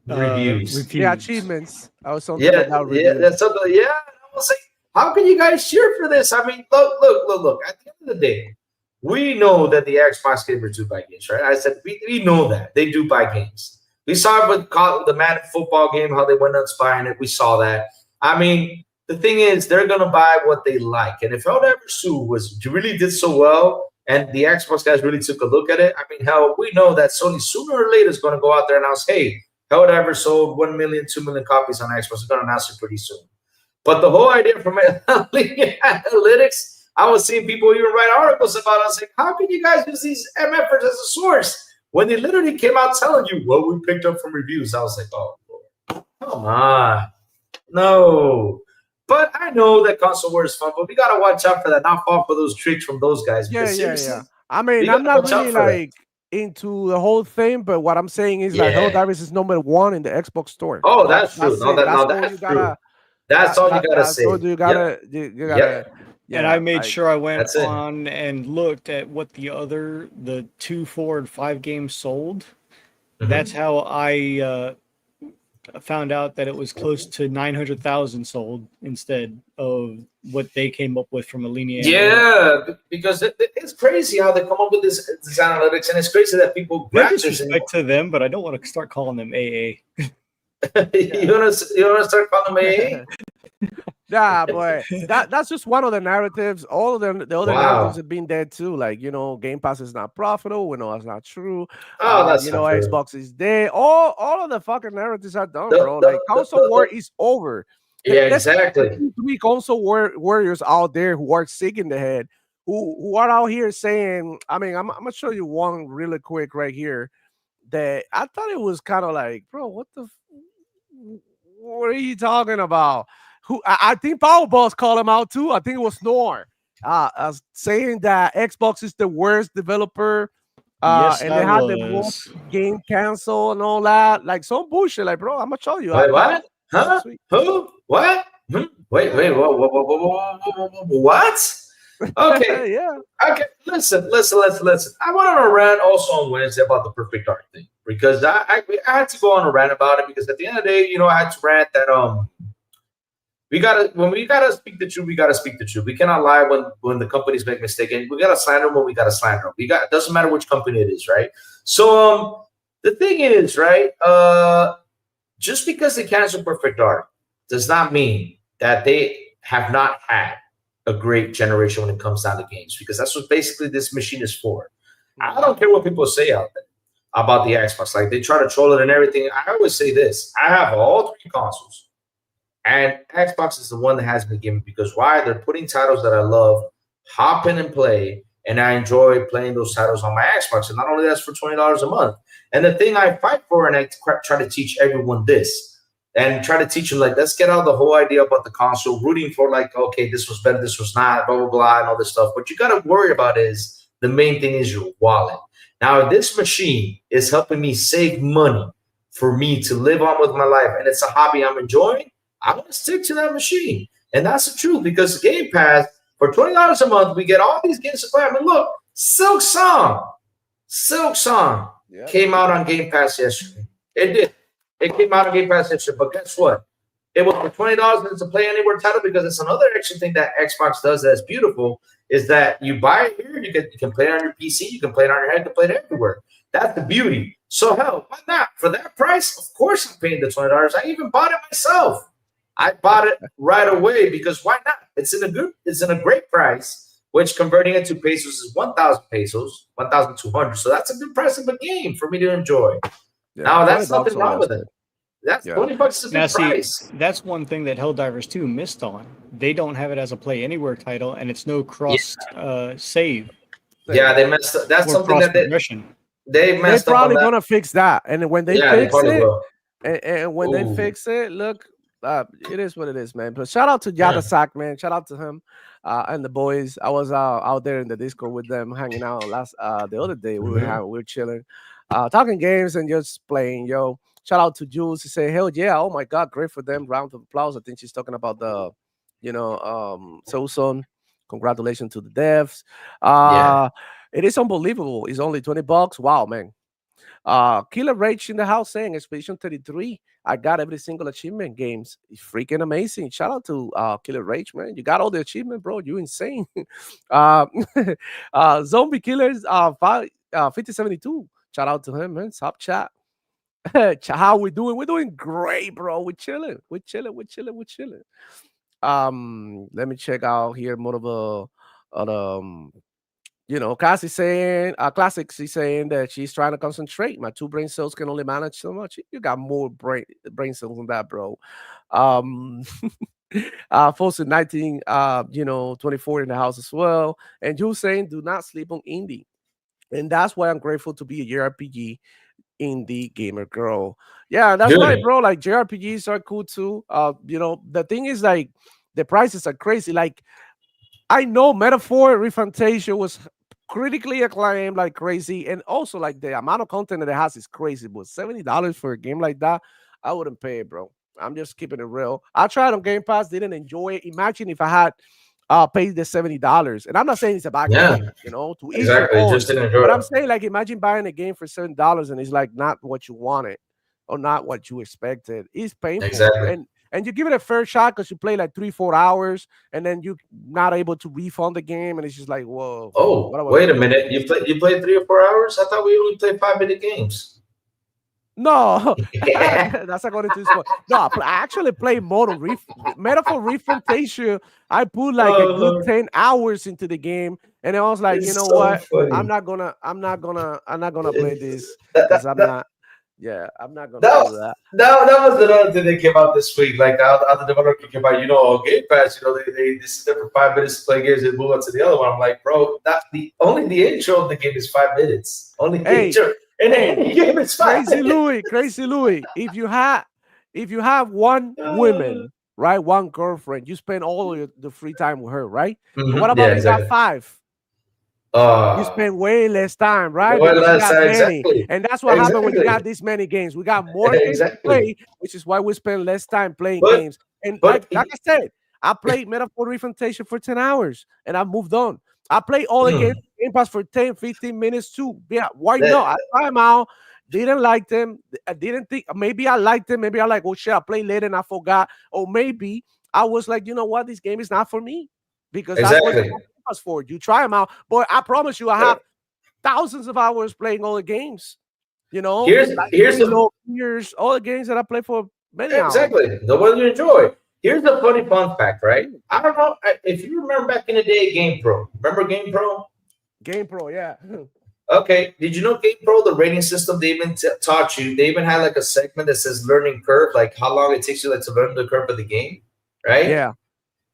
D: Reviews.
C: Yeah, achievements. I was something
D: Yeah,
C: about
D: yeah,
C: reviews.
D: that's something. Yeah, I was like, how can you guys cheer for this? I mean, look. At the end of the day, we know that the Xbox gamers do buy games, right? I said we know that they do buy games. We saw it with the Madden football game, how they went nuts buying it. We saw that. I mean, the thing is, they're gonna buy what they like. And if Ever Sue really did so well, and the Xbox guys really took a look at it, I mean, hell, we know that Sony sooner or later is gonna go out there and announce, hey, Ever sold 1 million, 2 million copies on Xbox. They're gonna announce it pretty soon. But the whole idea from analytics, I was seeing people even write articles about it. I was like, how can you guys use these MFers as a source when they literally came out telling you what we picked up from reviews? I was like, oh, Lord, come on. No. But I know that console war is fun, but we got to watch out for that, not fall for those tricks from those guys.
C: Yeah. I mean, I'm not really like into the whole thing, but what I'm saying is like Helldivers is number one in the Xbox store.
D: Oh, that's true.
C: That's
D: true. That's all you gotta say.
C: You gotta. Yeah,
B: and I made sure I went on and looked at what the 2, 4, and 5 games sold. Mm-hmm. That's how I found out that it was close to 900,000 sold instead of what they came up with from a linear.
D: Yeah, because it's crazy how they come up with this analytics, and it's crazy that people
B: grab respect to them, but I don't want to start calling them AA.
D: You want to start calling them AA?
C: Yeah, but that's just one of the narratives. All of them, the other narratives have been dead too. Like, Game Pass is not profitable. We know that's not true.
D: Oh, that's
C: not true. Xbox is dead. All of the fucking narratives are done, bro. Like, console war is over.
D: Yeah, exactly.
C: 3 console warriors out there who are sick in the head, who are out here saying, I mean, I'm gonna show you one really quick right here that I thought it was kind of like, bro, what are you talking about? I think Powerboss called him out too. I think it was Snore, saying that Xbox is the worst developer,
B: yes,
C: and they had the most game cancel and all that. Like some bullshit. Like, bro, I'm gonna show you.
D: Wait, what? Huh? Who? What? Wait. What? Okay.
C: Yeah.
D: Okay. Listen. I went on a rant also on Wednesday about the Perfect Dark thing because I had to go on a rant about it because at the end of the day, I had to rant that when we gotta speak the truth, we gotta speak the truth. We cannot lie when the companies make mistakes, and we gotta slander them when we gotta slander them. It doesn't matter which company it is, right? So the thing is, right? Just because they cancel Perfect Dark does not mean that they have not had a great generation when it comes down to games, because that's what basically this machine is for. I don't care what people say out there about the Xbox. Like, they try to troll it and everything. I always say this: I have all three consoles, and Xbox is the one that has me given, because why? They're putting titles that I love, hop in and play, and I enjoy playing those titles on my Xbox. And not only that's for $20 a month. And the thing I fight for, and I try to teach everyone this, and try to teach them, like, let's get out the whole idea about the console, rooting for, like, okay, this was better, this was not, blah, blah, blah, and all this stuff. What you got to worry about is, the main thing is your wallet. Now, this machine is helping me save money for me to live on with my life, and it's a hobby I'm enjoying. I want to stick to that machine. And that's the truth, because Game Pass, for $20 a month, we get all these games to play. I mean, look, Silk Song came out on Game Pass yesterday. It did. It came out on Game Pass yesterday. But guess what? It was for $20 and it's a Play Anywhere title, because it's another extra thing that Xbox does that's beautiful, is that you buy it here, you can play it on your PC, you can play it on your head, you can play it everywhere. That's the beauty. So hell, why not? For that price, of course I'm paying the $20. I even bought it myself. I bought it right away, because why not? It's in a great price, which converting it to pesos is 1,000 pesos, 1,200. So that's a good price of a game for me to enjoy.
C: Yeah,
D: Now, that's nothing wrong with it. That's $20 is a good price.
B: That's one thing that Helldivers 2 missed on. They don't have it as a Play Anywhere title, and it's no cross save.
D: Yeah, they messed up. That's something that they messed
C: They're
D: up.
C: probably gonna fix that, and when they fix it,
D: will.
C: and when they fix it, look, it is what it is, man. But shout out to Yadasak, man. Shout out to him and the boys. I was out there in the Discord with them, hanging out the other day. We were chilling, talking games and just playing. Yo, shout out to Jules. He said, "Hell yeah! Oh my God, great for them! Round of applause." I think she's talking about the, Soulson. Congratulations to the devs. It is unbelievable. It's only $20. Wow, man. Killer Rage in the house saying Expedition 33. I got every single achievement games. It's freaking amazing. Shout out to Killer Rage, man. You got all the achievement, bro. You insane. Zombie Killers 5072. Shout out to him, man. Stop chat. How we doing? We're doing great, bro. We're chilling. We're chilling. Let me check out here more of Cassie saying, Classics is saying that she's trying to concentrate. My 2 brain cells can only manage so much. You got more brain cells than that, bro. Fawcett 19, 24 in the house as well. And you saying, do not sleep on indie. And that's why I'm grateful to be a JRPG indie gamer girl. Yeah, that's right, bro. Like, JRPGs are cool too. The thing is, like, the prices are crazy. Like, I know Metaphor Refantasia was critically acclaimed like crazy, and also like the amount of content that it has is crazy. But $70 for a game like that, I wouldn't pay it, bro. I'm just keeping it real. I tried on Game Pass, didn't enjoy it. Imagine if I had paid the $70, and I'm not saying it's a bad game, to
D: exactly. Just didn't enjoy
C: but
D: it.
C: I'm saying, like, imagine buying a game for $7 and it's like not what you wanted or not what you expected. It's painful.
D: Exactly.
C: And you give it a fair shot because you play like 3-4 hours, and then you're not able to refund the game, and it's just like, whoa.
D: Oh, wait a minute. You played 3 or 4 hours? I thought we only played 5-minute games.
C: No, that's according to this point. No, I actually played Metaphor Refantasia. I put like a good 10 hours into the game, and I was like,
D: it's
C: you know
D: so
C: what?
D: funny.
C: I'm not gonna play this because I'm not. Yeah, I'm not gonna do that.
D: That was another thing that came out this week. Like, the other developer came out, Game Pass, they sit there for 5 minutes to play games and move on to the other one. I'm like, bro, only the intro of the game is 5 minutes. Only the intro. And any game is 5 minutes.
C: Crazy Louis. If you have one woman, right, one girlfriend, you spend all the free time with her, right?
D: Mm-hmm.
C: But what about if you got 5? You spend way less time, right?
D: Exactly.
C: And that's what happened when you got this many games. We got more games to play, which is why we spend less time playing games. And like I said, I played Metaphor Refantasia for 10 hours and I moved on. I played all the games Game Pass for 10, 15 minutes too. Yeah, why not? I tried them out. Didn't like them. I didn't think, maybe I liked them. Maybe I like, oh shit, I played later and I forgot. Or maybe I was like, you know what? This game is not for me. Because that's what Game Pass for. You try them out. But I promise you, I have thousands of hours playing all the games.
D: Here's
C: all the games that I play for many hours.
D: Exactly. The one you enjoy. Here's a funny fun fact, right? I don't know if you remember back in the day, Game Pro. Remember Game Pro?
C: Game Pro, yeah.
D: Okay. Did you know Game Pro, the rating system, they even taught you, they even had like a segment that says learning curve, like how long it takes you like to learn the curve of the game, right?
C: Yeah.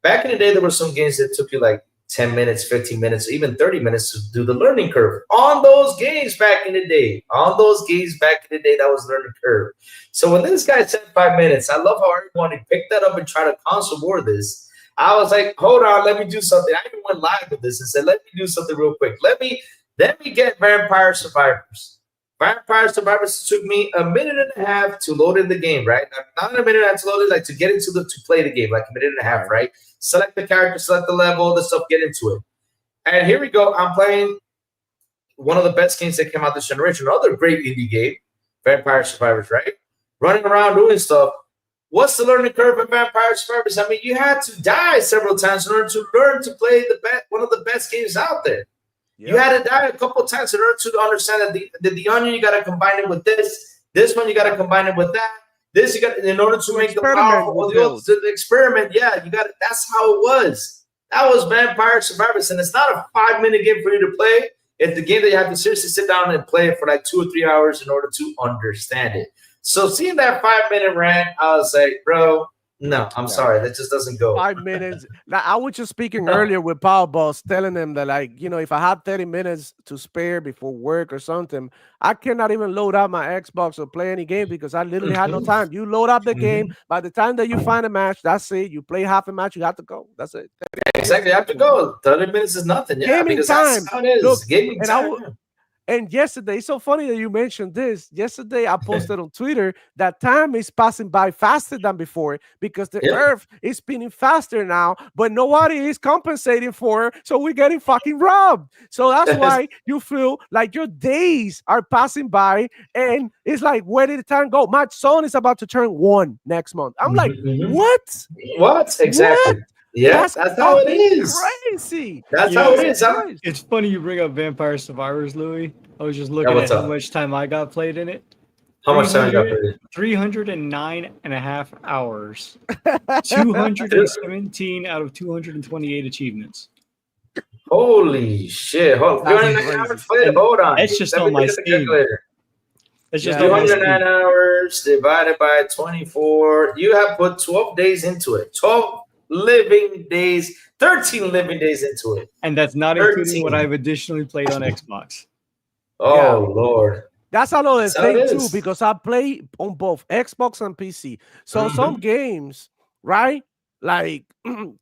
D: Back in the day, there were some games that took you like 10 minutes, 15 minutes, even 30 minutes to do the learning curve. On those games back in the day, that was learning curve. So when this guy said 5 minutes, I love how everyone picked that up and tried to console war this. I was like, hold on, let me do something. I even went live with this and said, let me do something real quick. Let me get Vampire Survivors. Vampire Survivors took me a minute and a half to load in the game, right? Not a minute and a half to load it, like to get into to play the game, like a minute and a half, right? Select the character, select the level, the stuff, get into it. And here we go. I'm playing one of the best games that came out this generation, another great indie game, Vampire Survivors, right? Running around doing stuff. What's the learning curve of Vampire Survivors? I mean, you had to die several times in order to learn to play one of the best games out there. Yep. You had to die a couple of times in order to understand that the onion, you got to combine it with this. This one, you got to combine it with that. This you got in order to make the powerful the experiment. Yeah, you got it. That's how it was. That was Vampire Survivors, and it's not a 5-minute game for you to play. It's the game that you have to seriously sit down and play it for like 2 or 3 hours in order to understand it. So seeing that 5-minute rant, I was like, bro, no, I'm sorry. That just doesn't go.
C: 5 minutes. Now, I was just speaking earlier with Power Boss, telling them that, like, you know, if I had 30 minutes to spare before work or something, I cannot even load up my Xbox or play any game because I literally had no time. You load up the game. By the time that you find a match, that's it. You play half a match, you have to go. That's it.
D: Exactly. You have to go. 30 minutes is nothing. Yeah,
C: gaming
D: because
C: time.
D: That's how it is.
C: Look,
D: gaming time.
C: And yesterday, it's so funny that you mentioned this. Yesterday, I posted on Twitter that time is passing by faster than before because the Earth is spinning faster now, but nobody is compensating for it. So we're getting fucking robbed. So that's why you feel like your days are passing by, and it's like, where did the time go? My son is about to turn 1 next month. I'm like, what?
D: What? Exactly. What? Yeah, that's how it is.
C: Crazy.
D: That's how it is.
B: It's funny you bring up Vampire Survivors, Louis. I was just looking at how much time I got played in it.
D: How much time you got played?
B: 309.5 hours. 217 out of 228 achievements.
D: Holy shit. Hold on.
B: That's just on my Steam.
D: It's just 209 hours divided by 24. You have put 12 days into it. 12 living days, 13 living days into it.
B: And that's not including what I've additionally played on Xbox.
D: Oh, Lord.
C: That's another thing, too, because I play on both Xbox and PC. So some games, right? Like,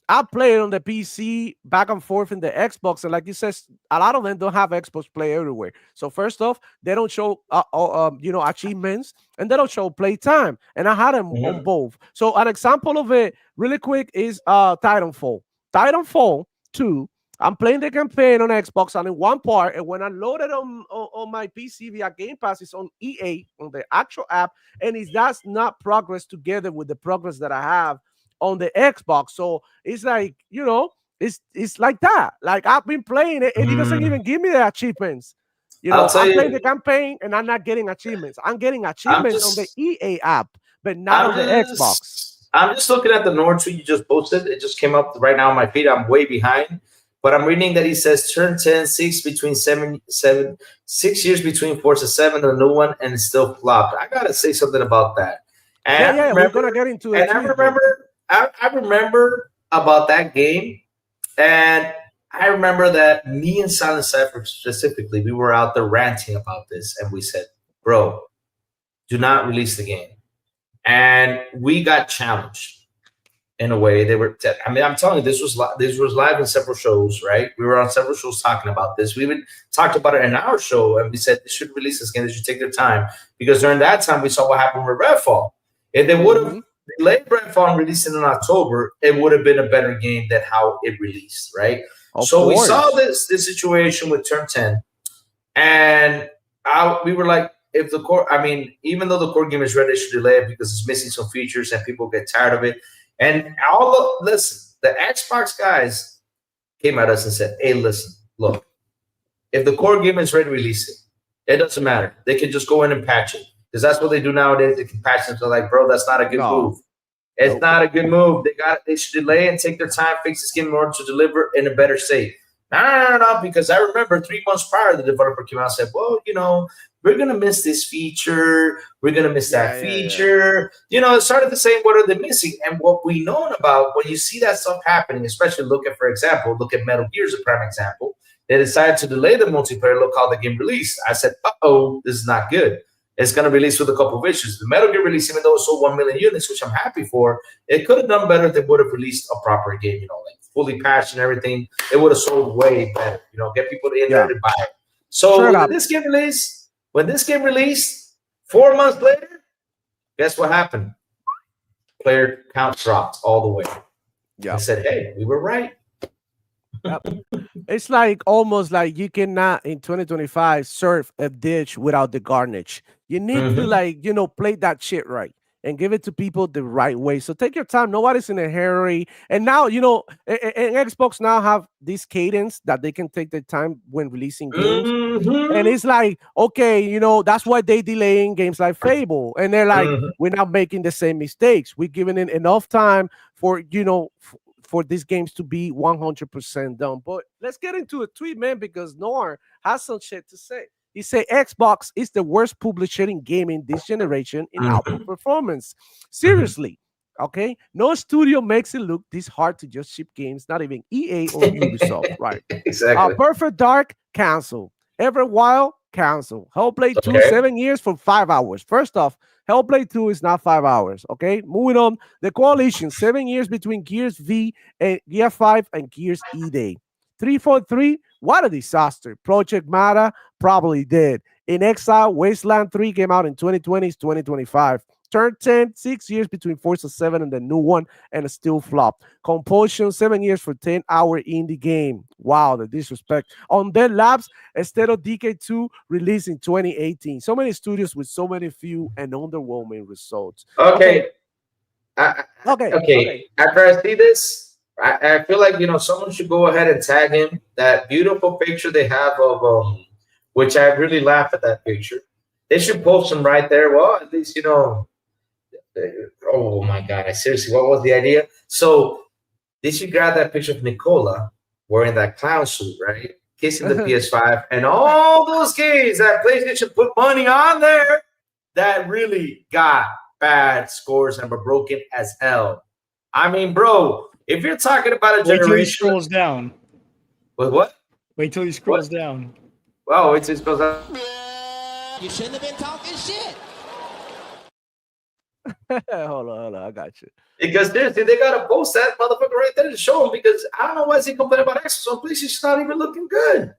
C: I play on the PC back and forth in the Xbox. And like you said, a lot of them don't have Xbox Play everywhere. So first off, they don't show, achievements, and they don't show play time. And I had them on both. So an example of it, really quick, is Titanfall. Titanfall 2. I'm playing the campaign on Xbox, and in one part, and when I load it on my PC via Game Pass, it's on EA, on the actual app, and it does not progress together with the progress that I have on the Xbox. So it's like, it's like that. Like, I've been playing it, and it doesn't even give me the achievements. I'm playing the campaign, and I'm not getting achievements. I'm getting achievements on the EA app, but not on the Xbox.
D: I'm just looking at the Nord tweet you just posted. It just came up right now on my feed. I'm way behind. But I'm reading that he says turn 10, 6 years between Forza 7 and the new one, and it's still flopped. I gotta say something about that. And
C: we're gonna get into it.
D: And I remember about that game, and I remember that me and Silent Cypher specifically, we were out there ranting about this, and we said, "Bro, do not release the game." And we got challenged. In a way, they were. I'm telling you, this was live in several shows, right? We were on several shows talking about this. We even talked about it in our show, and we said they should release this game. They should take their time, because during that time we saw what happened with Redfall. If they would have delayed Redfall and released it in October, it would have been a better game than how it released, right? So we saw this situation with Turn 10, and we were like, if the core, even though the core game is ready, they should delay it because it's missing some features and people get tired of it. And the Xbox guys came at us and said, "Hey, listen, look, if the core game is ready to release it, it doesn't matter. They can just go in and patch it, because that's what they do nowadays. They can patch it. So like, bro, that's not a good move. It's
C: Nope.
D: not a good move. They should delay and take their time, fix this game in order to deliver in a better state. No, because I remember 3 months prior, the developer came out and said, well, we're going to miss this feature. We're going to miss that
C: Yeah.
D: feature. It started to say, what are they missing? And what we known about, when you see that stuff happening, especially look at Metal Gear as a prime example. They decided to delay the multiplayer. Look how the game released. I said, uh-oh, this is not good. It's going to release with a couple of issues. The Metal Gear release, even though it sold 1 million units, which I'm happy for, it could have done better if they would have released a proper game, like fully patched and everything. It would have sold way better, get people in there to buy it. So when this game released 4 months later, guess what happened? Player count dropped all the way. I said, hey, we were right.
C: Yep. It's like almost like you cannot in 2025 surf a ditch without the garnish. You need to play that shit right and give it to people the right way. So take your time. Nobody's in a hurry. And now, and Xbox now have this cadence that they can take their time when releasing games. And it's like, okay, that's why they delaying games like Fable. And they're like, we're not making the same mistakes. We're giving it enough time for, for these games to be 100% done. But let's get into a tweet, man, because Nor has some shit to say. He said Xbox is the worst publisher in gaming this generation in output performance. Seriously, okay? No studio makes it look this hard to just ship games, not even EA or Ubisoft, right?
D: Exactly.
C: Perfect Dark, cancel. Everwild, cancel. Hellblade 2, 7 years for 5 hours. First off, Hellblade 2 is not 5 hours, okay? Moving on. The Coalition, 7 years between Gears V and Gear 5 and Gears E-Day. 343, what a disaster. Project Mara probably did. In Exile, Wasteland 3 came out in 2020, 2025. Turn 10, 6 years between Forza 7 and the new one, and a still flop. Compulsion, 7 years for 10-hour indie game. Wow, the disrespect. On Dead Labs, instead of DK2 released in 2018. So many studios with so many few and underwhelming results.
D: Okay.
C: Okay.
D: After I see this, I feel like someone should go ahead and tag him. That beautiful picture they have of which I really laugh at that picture. They should post him right there. Well, at least oh my God! Seriously, what was the idea? So they should grab that picture of Nicola wearing that clown suit, right? Kissing the PS5 and all those games that PlayStation put money on there that really got bad scores and were broken as hell. I mean, bro, if you're talking about a generation,
B: wait till he scrolls down.
D: With what?
B: Wait till he scrolls down.
D: Well, wait till he scrolls down.
E: You shouldn't have been talking shit.
C: Hold on, I got you.
D: Because seriously, they gotta post that motherfucker right there to show him. Because I don't know why is he complaining about Xbox on PlayStation's not even looking good.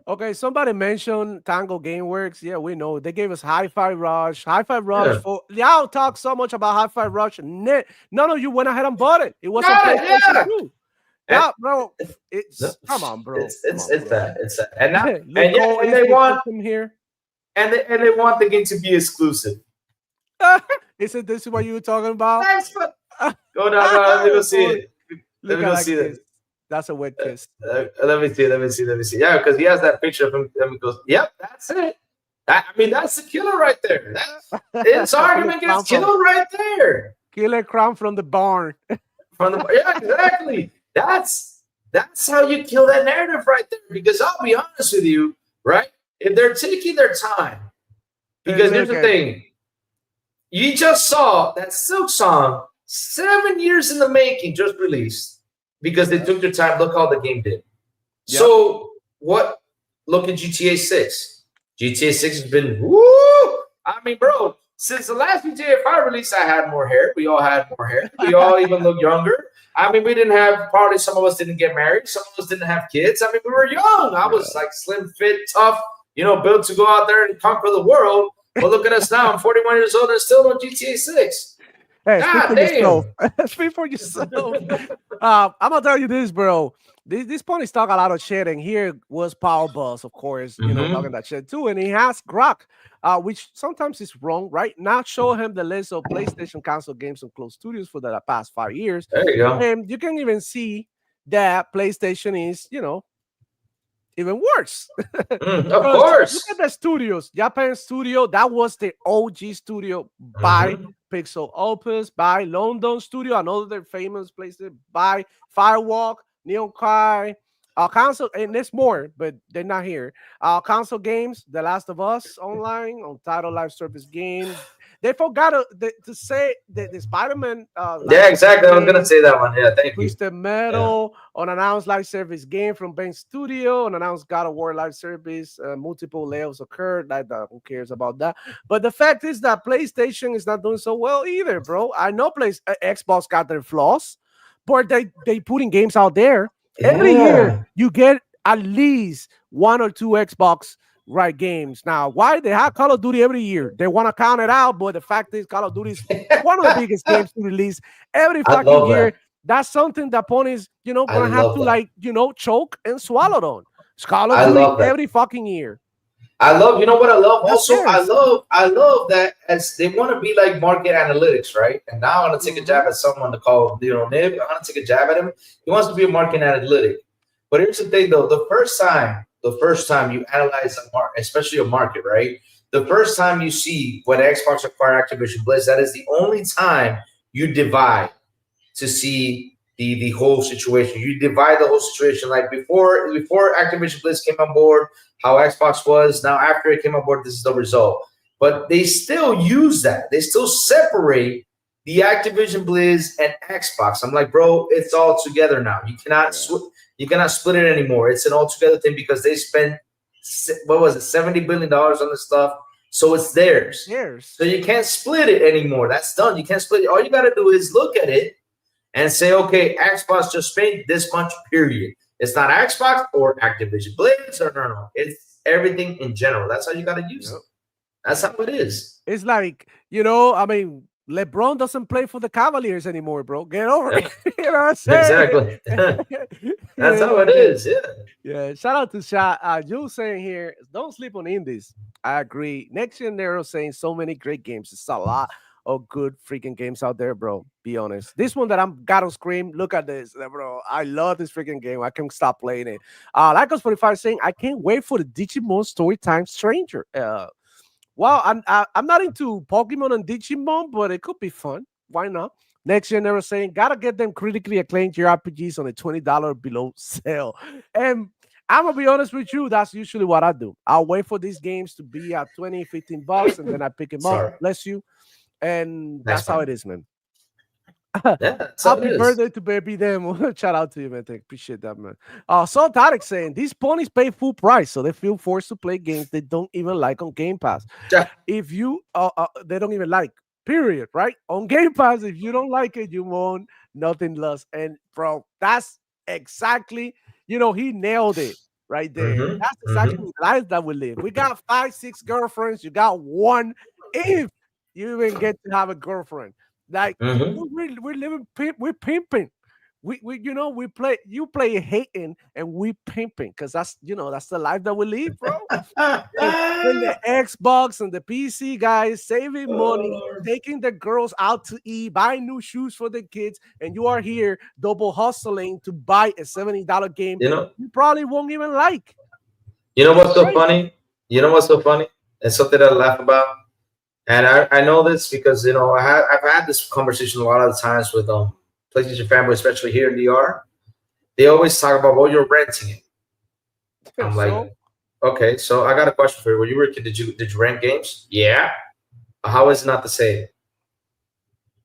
C: Okay, somebody mentioned Tango Gameworks. Yeah, we know they gave us Hi-Fi Rush. Hi-Fi Rush for y'all talk so much about Hi-Fi Rush. None of you went ahead and bought it. It was on PlayStation 2. Yeah, bro. Come on, bro.
D: It's that. And now and
C: they want them here.
D: And they want the game to be exclusive.
C: Isn't this what you were talking about?
D: Go down. Let me go see it. Let me go see it.
C: That's a wet kiss.
D: Let me see. Yeah, because he has that picture of him. And he goes, "Yep, that's it." I mean, that's the killer right there. It's argument against killer right there.
C: Killer Crown from the barn.
D: Yeah, exactly. That's how you kill that narrative right there. Because I'll be honest with you, right? If they're taking their time, because here's the thing, you just saw that Silk Song 7 years in the making, just released, because they took their time. Look how the game did. Yep. So what? Look at GTA 6. GTA 6 has been woo. I mean, bro, since the last GTA 5 release, I had more hair. We all had more hair. We all even look younger. I mean, we didn't have, probably some of us didn't get married. Some of us didn't have kids. I mean, we were young. I was like slim, fit, tough, built to go out there and conquer the world. But look at us now. I'm 41 years old and still on GTA 6.
C: Hey, speak for yourself. I'm going to tell you this, bro. This pony's talk a lot of shit, and here was Paul Buzz, of course, talking that shit too. And he has Grok, which sometimes is wrong, right? Not show him the list of PlayStation console games and closed studios for the past 5 years.
D: There you go.
C: And you can even see that PlayStation is, even worse.
D: Of
C: Because look at
D: course.
C: the studios. Japan studio, that was the OG studio by
D: Mhm.
C: Pixel Opus, by London Studio, another famous place, by Firewalk, Neon Kai, console, and there's more, but they're not here. Console games, The Last of Us Online, on Title Live Service game. They forgot to say the Spider-Man live
D: Yeah,
C: service
D: exactly. I was gonna
C: game,
D: say that one. Yeah, thank you.
C: Twisted
D: Yeah.
C: Metal, unannounced live service game from Bang Studio, unannounced God of War live service, multiple layoffs occurred. Who cares about that? But the fact is that PlayStation is not doing so well either, bro. I know Xbox got their flaws, but they putting games out there every year.
D: Yeah.
C: You get at least one or two Xbox right games. Now, why they have Call of Duty every year? They want to count it out, but the fact is, Call of Duty is one of the biggest games to release every
D: I
C: fucking
D: love
C: year.
D: that.
C: That's something that ponies,
D: I
C: gonna have
D: love
C: to
D: that.
C: choke and swallow on. It's Call of
D: I
C: Duty
D: love that.
C: every fucking year.
D: I love, you know what I love
C: That's
D: also?
C: theirs.
D: I love that as they want to be like market analytics, right? And now I'm gonna take a jab at someone to call, Nib. I'm gonna take a jab at him. He wants to be a market analytic. But here's the thing though, the first time you analyze a market, especially a market, right? The first time you see when Xbox acquired Activision Blizzard, that is the only time you divide to see the whole situation. You divide the whole situation. Like before Activision Blizzard came on board, how Xbox was. Now after it came on board, this is the result. But they still use that. They still separate the Activision Blizzard and Xbox. I'm like, bro, it's all together now. You cannot split it anymore. It's an all together thing because they spent what was it, $70 billion on this stuff. So it's theirs.
C: Theirs.
D: So you can't split it anymore. That's done. You can't split it. All you got to do is look at it and say, okay, Xbox just spent this much, period. It's not Xbox or Activision Blizzard or no. It's everything in general. That's how you got to use it. That's how it is.
C: It's like, I mean, LeBron doesn't play for the Cavaliers anymore, bro. Get over it. You know what I'm saying?
D: Exactly. That's how it is. Yeah.
C: Yeah. Shout out to Shot. Jules saying here, don't sleep on indies. I agree. Next Gen Nero saying so many great games. It's a lot of good freaking games out there, bro. Be honest. This one that I'm got on screen. Look at this, bro. I love this freaking game. I can't stop playing it. Like us 45 saying, I can't wait for the Digimon Storytime Stranger. Well, I'm not into Pokemon and Digimon, but it could be fun. Why not? Next Gen Nero saying, gotta get them critically acclaimed JRPGs on a $20 below sale. And I'm gonna be honest with you, that's usually what I do. I'll wait for these games to be at 20, 15 bucks, and then I pick them
D: Sorry.
C: up. Bless you. And
D: That's
C: that's how
D: fine.
C: it is, man.
D: Yeah, that's how it
C: Happy
D: is.
C: birthday to Baby Them. Shout out to you, man. Appreciate that, man. So Tarek saying these ponies pay full price, so they feel forced to play games they don't even like on Game Pass.
D: Yeah.
C: If you they don't even like, period, right? On Game Pass, if you don't like it, you won't nothing less. And bro, that's exactly, he nailed it right there.
D: Mhm,
C: That's exactly the life that we live. We got 5, 6 girlfriends, you got one, if you even get to have a girlfriend. Like
D: mhm.
C: we're living, we're pimping. We play, you play hating and we pimping, because that's that's the life that we live, bro. And the Xbox and the PC guys saving money, taking the girls out to eat, buying new shoes for the kids, and you are here double hustling to buy a $70 game
D: You know,
C: you probably won't even like.
D: you know
C: It's
D: what's so
C: crazy.
D: funny? You know what's so funny? It's something that I laugh about. And I know this because I've had this conversation a lot of the times with PlayStation Fanboys, especially here in DR. They always talk about, well, you're renting it. I'm like,
C: So,
D: okay, so I got a question for you. When you were a kid, did you rent games? Yeah. How is it not the same?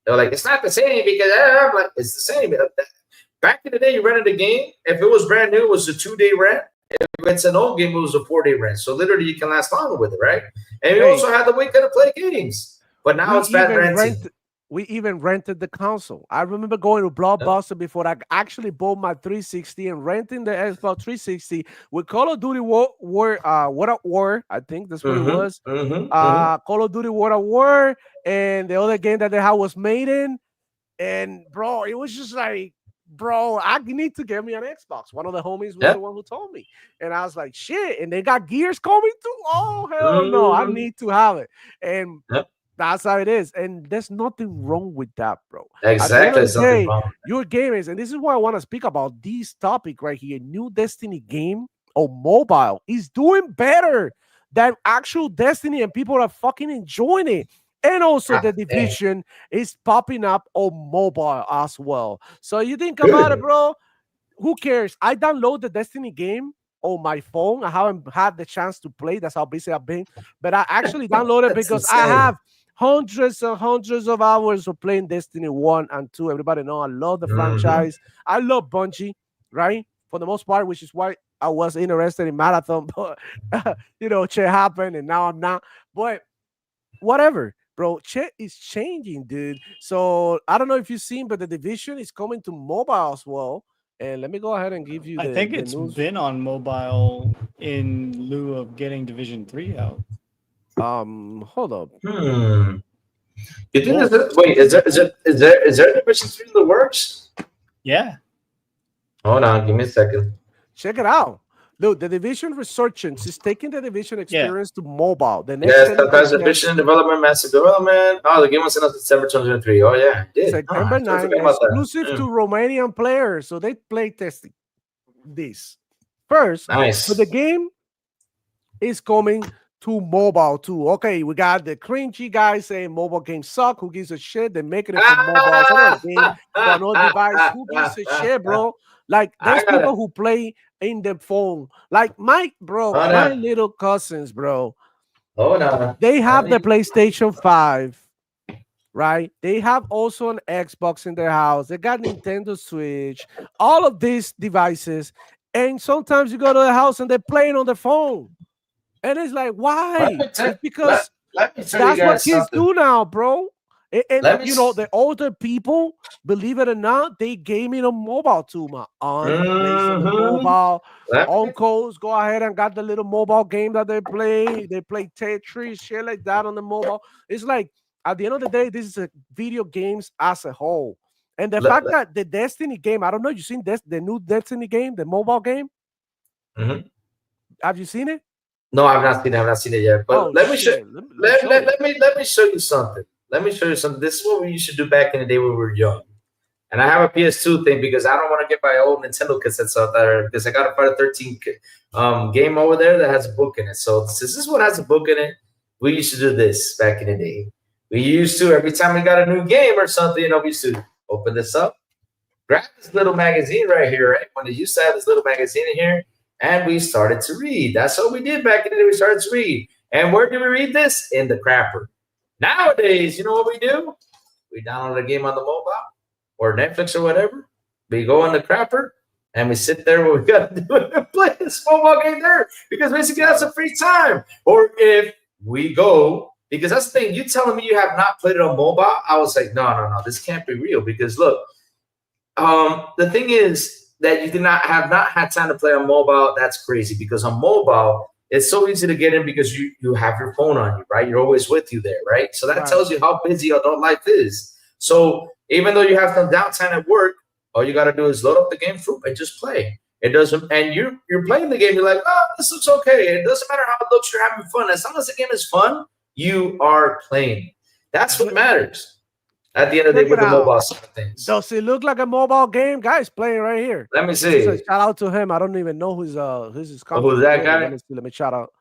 D: They're like, it's not the same because I'm like, it's the same. Back in the day, you rented a game. If it was brand new, it was a 2-day rent. If it's an old game, it was a 4-day rent. So literally, you can last longer with it, right? And you
C: Hey.
D: also have the weekend to play games. But now it's bad renting.
C: We even rented the console. I remember going to Blockbuster before I actually bought my 360 and renting the Xbox 360 with Call of Duty War at War. I think that's what it was. Call of Duty War at War, and the other game that they had was Maiden. And bro, it was just like, bro, I need to get me an Xbox. One of the homies was the one who told me, and I was like, shit. And they got Gears coming too. Oh hell no, I need to have it. And that's how it is. And there's nothing wrong with that, bro.
D: Exactly. There's nothing wrong.
C: You're gamers, and this is why I want to speak about this topic right here. New Destiny game on mobile is doing better than actual Destiny, and people are fucking enjoying it. And also, the
D: God damn.
C: Division is popping up on mobile as well. So you think about it,
D: Good.
C: bro. Who cares? I download the Destiny game on my phone. I haven't had the chance to play. That's how busy I've been. But I actually downloaded
D: That's
C: because I
D: insane.
C: have hundreds and hundreds of hours of playing Destiny 1 and 2. Everybody know I love the
D: Mm-hmm.
C: franchise. I love Bungie, right? For the most part, which is why I was interested in Marathon, but shit happened and now I'm not. But whatever, bro. Shit is changing, dude. So I don't know if you've seen, but the Division is coming to mobile as well. And let me go ahead and give you
B: I
C: the
B: think it's
C: news.
B: been on mobile in lieu of getting Division 3 out.
C: Hold up.
D: Hmm. You think
B: Well,
D: wait, is there Division 3 in the works?
B: yeah.
D: Hold on, give me a second.
C: Check it out. Look, the Division Resurgence is taking the Division
B: Yeah.
C: experience to mobile. The next
D: Yes,
C: selling
D: Topaz
C: content,
D: Division development, massive development. Oh, the game was announced December 2023. Oh yeah, it did. Oh, I
C: September
D: totally
C: 9,
D: forgot about that.
C: exclusive to Romanian players. So they play testing this first.
D: Nice.
C: But the game is coming to mobile too. Okay, we got the cringy guys saying mobile games suck. Who gives a shit? They're making it for mobile. It's another game for another device. Who gives a shit, bro? Like, there's
D: I got
C: people
D: it.
C: who play in the phone. Like my
D: Hold
C: my
D: on.
C: little cousins, bro.
D: Hold on.
C: They
D: Let
C: have the
D: me-
C: PlayStation 5, right? They have also an Xbox in their house. They got Nintendo Switch, all of these devices. And sometimes you go to the house and they're playing on the phone. And it's like,
D: Let
C: why?
D: me tell,
C: It's because
D: let me tell you
C: that's what
D: guys
C: kids
D: something.
C: do now, bro. And
D: Let me.
C: the older people, believe it or not, they gaming on mobile too. My aunt plays on the
D: Mm-hmm.
C: mobile.
D: Let me.
C: Uncles go ahead and got the little mobile game that they play. They play Tetris, shit like that on the mobile. It's like at the end of the day, this is a video games as a whole. And the
D: Let,
C: fact
D: let,
C: that the Destiny game, I don't know, you seen the new Destiny game, the mobile game?
D: mhm.
C: Have you seen it?
D: No, I've not seen it. I've not seen it yet. But
C: Oh
D: let me show.
C: shit. Let me show you.
D: Let me show you something. Let me show you something. This is what we used to do back in the day when we were young. And I have a PS2 thing because I don't want to get my old Nintendo cassettes out there because I got a Friday 13 game over there that has a book in it. So since this one has a book in it, we used to do this back in the day. We used to, every time we got a new game or something, we used to open this up, grab this little magazine right here, right? When it used to have this little magazine in here, and we started to read. That's what we did back in the day. We started to read. And where did we read this? In the crapper. Nowadays, you know what we do? We download a game on the mobile or Netflix or whatever. We go on the crapper and we sit there where we got to do it and play this mobile game there because basically that's a free time. Or if we go, because that's the thing, you telling me you have not played it on mobile, I was like, no, this can't be real because look, the thing is that you have not had time to play on mobile. That's crazy because on mobile, it's so easy to get in because you have your phone on you, right? You're always with you there, right? So that
C: Right.
D: tells you how busy adult life is. So even though you have some downtime at work, all you got to do is load up the game and just play. It doesn't, and you're playing the game. You're like, oh, this looks okay. It doesn't matter how it looks. You're having fun. As long as the game is fun, you are playing. That's what matters at the end of the day
C: Check
D: with
C: it
D: the
C: out.
D: mobile side of things.
C: Does it look like a mobile game? Guys playing right here.
D: Let me
C: This is a
D: see.
C: shout out to him. I don't even know who's his
D: Who's that guy?
C: Let me see. Let me shout out.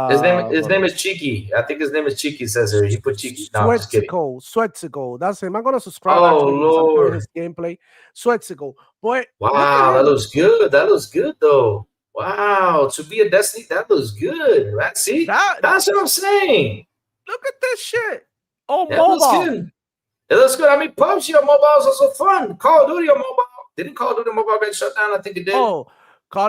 D: His
C: hold
D: name
C: on.
D: is Cheeky. I think his name is Cheeky. Says here. He put Cheeky. No, I'm just kidding.
C: Sweatsico. That's him. I'm gonna subscribe
D: Oh
C: actually because I'm doing
D: Lord!
C: his gameplay. Sweatsico. Boy, look
D: Wow,
C: at
D: that
C: him.
D: looks good. That looks good though. Wow, to be a Destiny, that looks good. Right? See, that's what I'm saying.
C: Look at this shit. Oh,
D: That looks
C: mobile.
D: good. It looks good. I mean, PUBG on mobile is also fun. Call of Duty on mobile. Didn't Call of Duty mobile get shut down? I think it did.
C: Oh,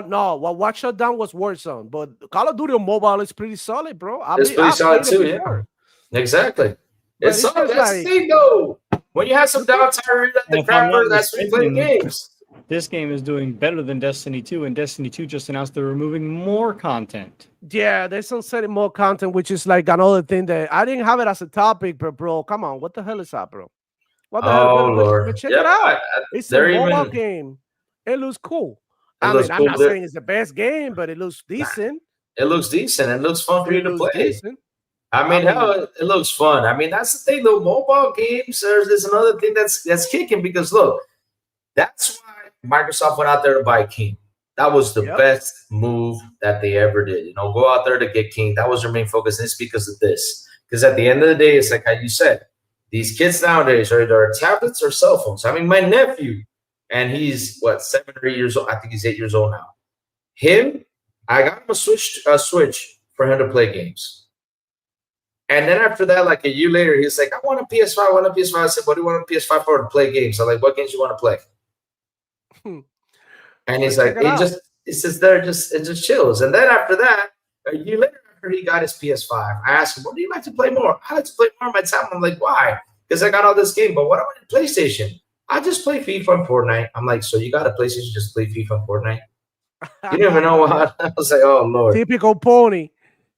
C: no. What shut down was Warzone, but Call of Duty on mobile is pretty solid, bro.
D: It's pretty solid
C: played it
D: too. Yeah,
C: before.
D: exactly.
C: But
D: It's
C: it's
D: solid.
C: just
D: That's the
C: like,
D: thing, though. When you have some downtime, at the
B: And if I'm not
D: crapper, that's when you play the
B: mistaken,
D: games.
B: this game is doing better than Destiny 2, and Destiny 2 just announced they're removing more content.
C: yeah, there's some setting more content, which is like another thing that I didn't have it as a topic, but bro, come on, what the hell is that, bro? What the hell?
D: Oh
C: But
D: Lord!
C: check
D: Yep,
C: it out. It's a
D: they're
C: mobile
D: even.
C: game. It looks cool.
D: It
C: I
D: looks
C: mean, I'm
D: cool.
C: not saying it's the best game, but it looks
D: Nah,
C: decent.
D: it looks decent. It looks fun for you
C: It
D: to
C: looks
D: play.
C: decent.
D: I mean, hell, it looks fun. I mean, that's the thing, though. Mobile games, there's another thing that's kicking because look, that's why Microsoft went out there to buy King. That was the
C: Yep.
D: best move that they ever did. Go out there to get king. That was their main focus. And it's because of this. Because at the end of the day, it's like how you said, these kids nowadays are either tablets or cell phones. I mean, my nephew, and he's 7 or 8 years old. I think he's 8 years old now. I got him a Switch for him to play games. And then after that, like a year later, he's like, I want a PS5. I want a PS5. I said, what do you want a PS5 for? To play games. I'm like, what games you want to play? And he's like, he sits there, it just chills. And then after that, a year later, after he got his PS5, I asked him, what do you like to play more? I like to play more on my tablet. I'm like, why? Because I got all this game. But what about the PlayStation? I just play FIFA and Fortnite. I'm like, so you got a PlayStation, just play FIFA and Fortnite? You never know what. I was like, oh, Lord.
C: Typical pony.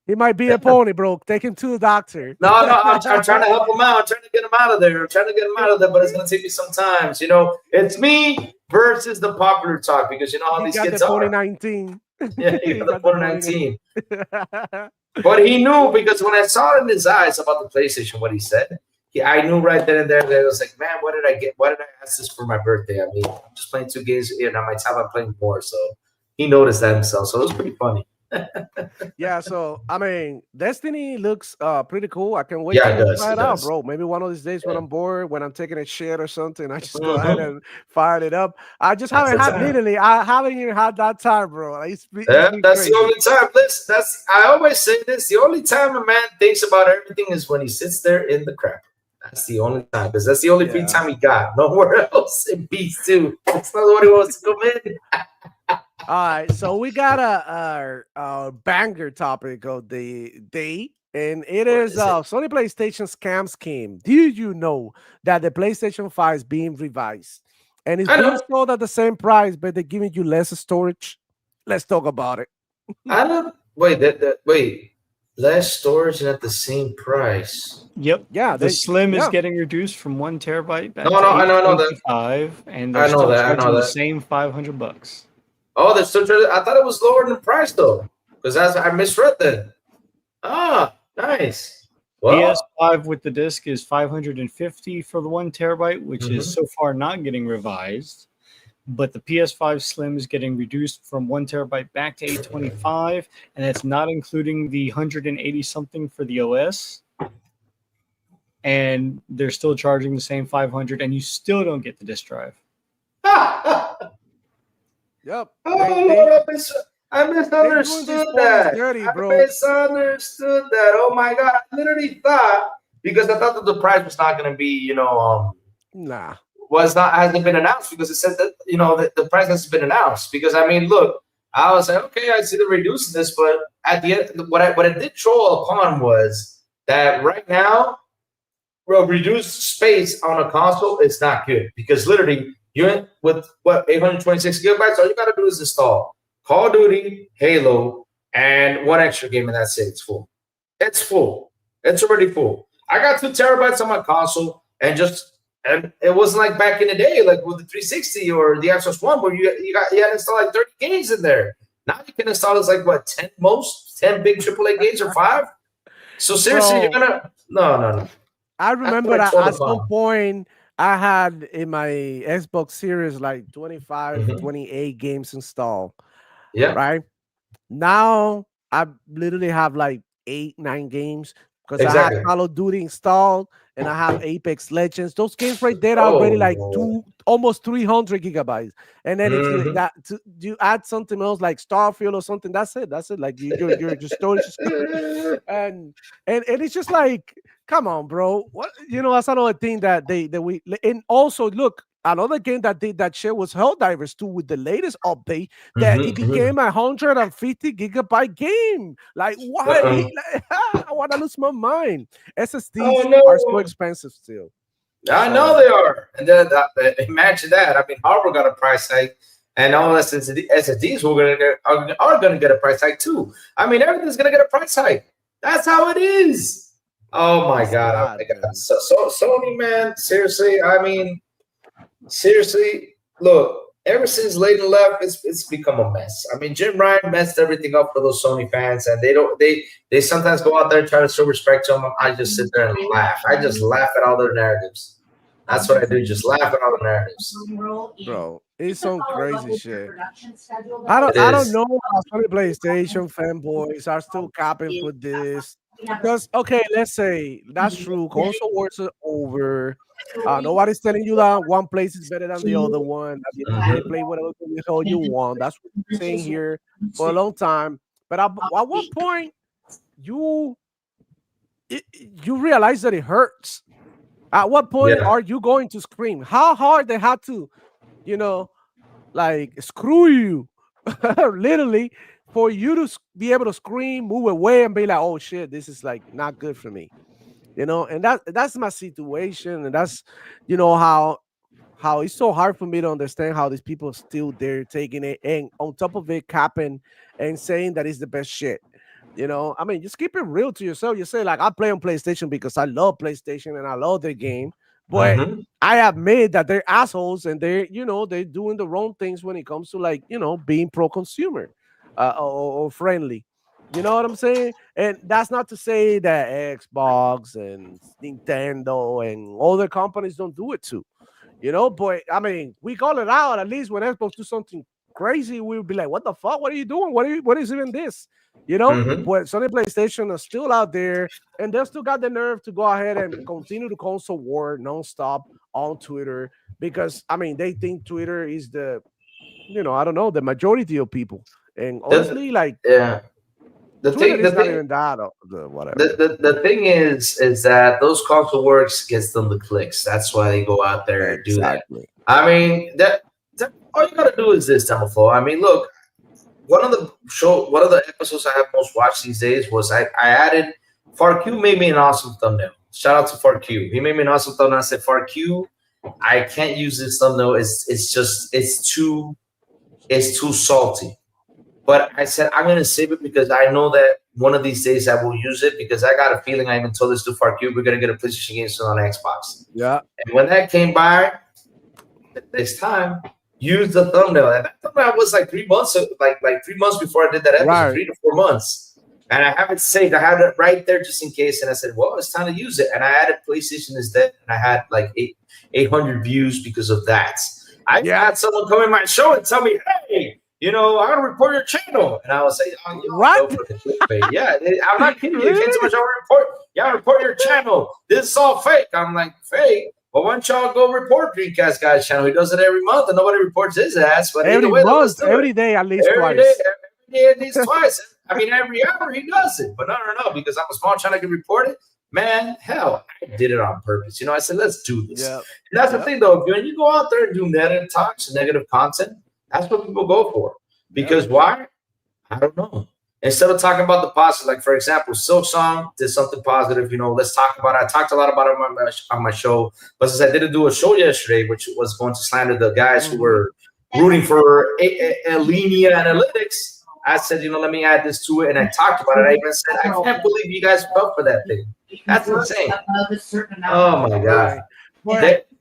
C: He might be a pony, bro. Take him to the doctor.
D: No, I'm trying to help him out. I'm trying to get him out of there. But it's going to take me some time. It's me versus the popular talk because you know how these kids are.
C: 2019.
D: Yeah, he got the 2019. But he knew because when I saw it in his eyes about the PlayStation, what he said, I knew right then and there that it was like, man, what did I get? Why did I ask this for my birthday? I mean, I'm just playing 2 games and on my tablet I'm playing more. So he noticed that himself. So it was pretty funny.
C: Yeah, so I mean, Destiny looks pretty cool. I can wait
D: Yeah,
C: to
D: it
C: try it out,
D: does.
C: bro. Maybe one of these days when I'm bored, when I'm taking a shit or something, I just go ahead and fire it up. I just haven't had literally, I haven't even had that time, bro. It's been
D: That's
C: crazy.
D: the only time. Listen, I always say this. The only time a man thinks about everything is when he sits there in the crap. That's the only time because that's the only free time he got. Nowhere else in beats too. That's not what he wants to come in.
C: All right, so we got a banger topic of the day, and it is Sony PlayStation scam scheme. Did you know that the PlayStation 5 is being revised and it's being sold at the same price, but they're giving you less storage? Let's talk about it.
D: I don't wait. Less storage and at the same price.
B: Yep.
C: Yeah,
B: the Slim is getting reduced from 1 terabyte back to
D: I know that.
B: 825, and they're still charging the same $500.
D: Oh, they're still charging. I thought it was lower in the price though, because I misread that. Ah, nice. Well,
B: PS5 with the disc is $550 for the 1 terabyte, which is so far not getting revised. But the PS5 Slim is getting reduced from 1 terabyte back to 825, and that's not including the 180 something for the OS. And they're still charging the same 500, and you still don't get the disk drive.
C: Yep.
D: I misunderstood that. I misunderstood that. Oh my god! I literally thought because I thought that the price was not going to be, hasn't been announced because it said that the price hasn't been announced. Because I mean, look, I was like, okay, I see they're reducing this, but at the end, what it did troll upon was that right now, reduced space on a console is not good because literally. You with 826 gigabytes, all you got to do is install Call of Duty, Halo, and 1 extra game, and that's it. It's full. It's full. It's already full. I got 2 terabytes on my console, and it wasn't like back in the day, like with the 360 or the Xbox One, where you had to install like 30 games in there. Now you can install like 10 big AAA games or 5. So seriously, you're gonna no.
C: I remember that at some point. I had in my Xbox Series like 25, 28 games installed.
D: Yeah.
C: Right. Now I literally have like 8, 9 games because I have Call of Duty installed and I have Apex Legends. Those games right there are already like almost 300 gigabytes. And then if you add something else like Starfield or something, that's it. Like your storage is good. And it's just like, come on, bro. What that's another thing that we and also look, another game that did that shit was Helldivers 2 with the latest update that it became 150 gigabyte game. Like why? I want to lose my mind. SSDs are so expensive still.
D: I know they are. And then imagine that. I mean, Harbor got a price hike, and all SSDs are going to get a price hike too. I mean, everything's going to get a price hike. That's how it is. Oh my god! So Sony, man, seriously. I mean, seriously. Look, ever since Layden left, it's become a mess. I mean, Jim Ryan messed everything up for those Sony fans, and they sometimes go out there and try to show respect to them. I just sit there and laugh. I just laugh at all their narratives. That's what I do. Just laugh at all the narratives.
C: Bro, it's some crazy shit.
D: It
C: I don't
D: is.
C: know how Sony PlayStation fanboys are still capping for this. Because okay, let's say that's true. Console wars are over. Nobody's telling you that one place is better than the other one. At the end of the day,
D: Mhm.
C: play whatever the hell you want. That's what we're saying here for a long time. But at what point you you realize that it hurts? At what point
D: Yeah.
C: are you going to scream? How hard they had to, you know, like screw you, literally, for you to be able to scream, move away, and be like, "Oh shit, this is like not good for me," And that's my situation, and that's how it's so hard for me to understand how these people still there taking it and on top of it capping and saying that it's the best shit. I mean, just keep it real to yourself. You say like I play on PlayStation because I love PlayStation and I love their game, but
D: Hmm.
C: I admit that they're assholes and they're doing the wrong things when it comes to like being pro consumer, or friendly. You know what I'm saying? And that's not to say that Xbox and Nintendo and other companies don't do it too. But I mean, we call it out at least when Xbox do something crazy, we'll be like, "What the fuck? What are you doing? What is even this?"
D: Hmm.
C: But Sony PlayStation are still out there, and they still got the nerve to go ahead and continue the console war nonstop on Twitter because I mean they think Twitter is I don't know, the majority of people, and
D: The,
C: honestly, like
D: yeah. The
C: Twitter
D: thing. The
C: is not
D: thing.
C: even that the whatever.
D: The thing is that those console works gets them the clicks. That's why they go out there and do that.
C: Exactly.
D: I mean that all you gotta do is this, Temple. I mean, look, one of the episodes I have most watched these days was I added FarQ made me an awesome thumbnail. Shout out to FarQ. He made me an awesome thumbnail. I said, FarQ, I can't use this thumbnail. It's too salty. But I said I'm gonna save it because I know that one of these days I will use it because I got a feeling I even told this to FarQ, we're gonna get a PlayStation game soon on Xbox.
C: Yeah.
D: And when that came by, this time, use the thumbnail. And that thumbnail was like 3 months, like 3 months before I did that episode,
C: Right.
D: 3 to 4 months. And I have it saved. I had it right there just in case. And I said, well, it's time to use it. And I added PlayStation is dead. And I had like 800 views because of that. I had someone come in my show and tell me, hey, I'm going to report your channel. And I was like, oh,
C: What?
D: yeah, I'm not kidding you. It came to my
C: Really?
D: show, report your channel. This is all fake. I'm like, fake? Well, why don't y'all go report Dreamcast Guy's channel? He does it every month and nobody reports his ass. But
C: Every
D: either way, let's
C: month,
D: do
C: every
D: it.
C: day, at least
D: Every
C: twice.
D: day at least twice. I mean, every hour he does it. But no, because I'm a small channel, I can report it. Man, hell, I did it on purpose. I said, let's do this.
C: Yeah.
D: And that's the thing, though. When you go out there and do negative talks and negative content, that's what people go for. Because why? I don't know. Instead of talking about the positive, like for example, Silk Song did something positive. Let's talk about it. I talked a lot about it on my show, but since I didn't do a show yesterday, which was going to slander the guys who were rooting for linear analytics, I said, let me add this to it, and I talked about it. I even said, I can't believe you guys fell for that thing. That's insane. Oh my god.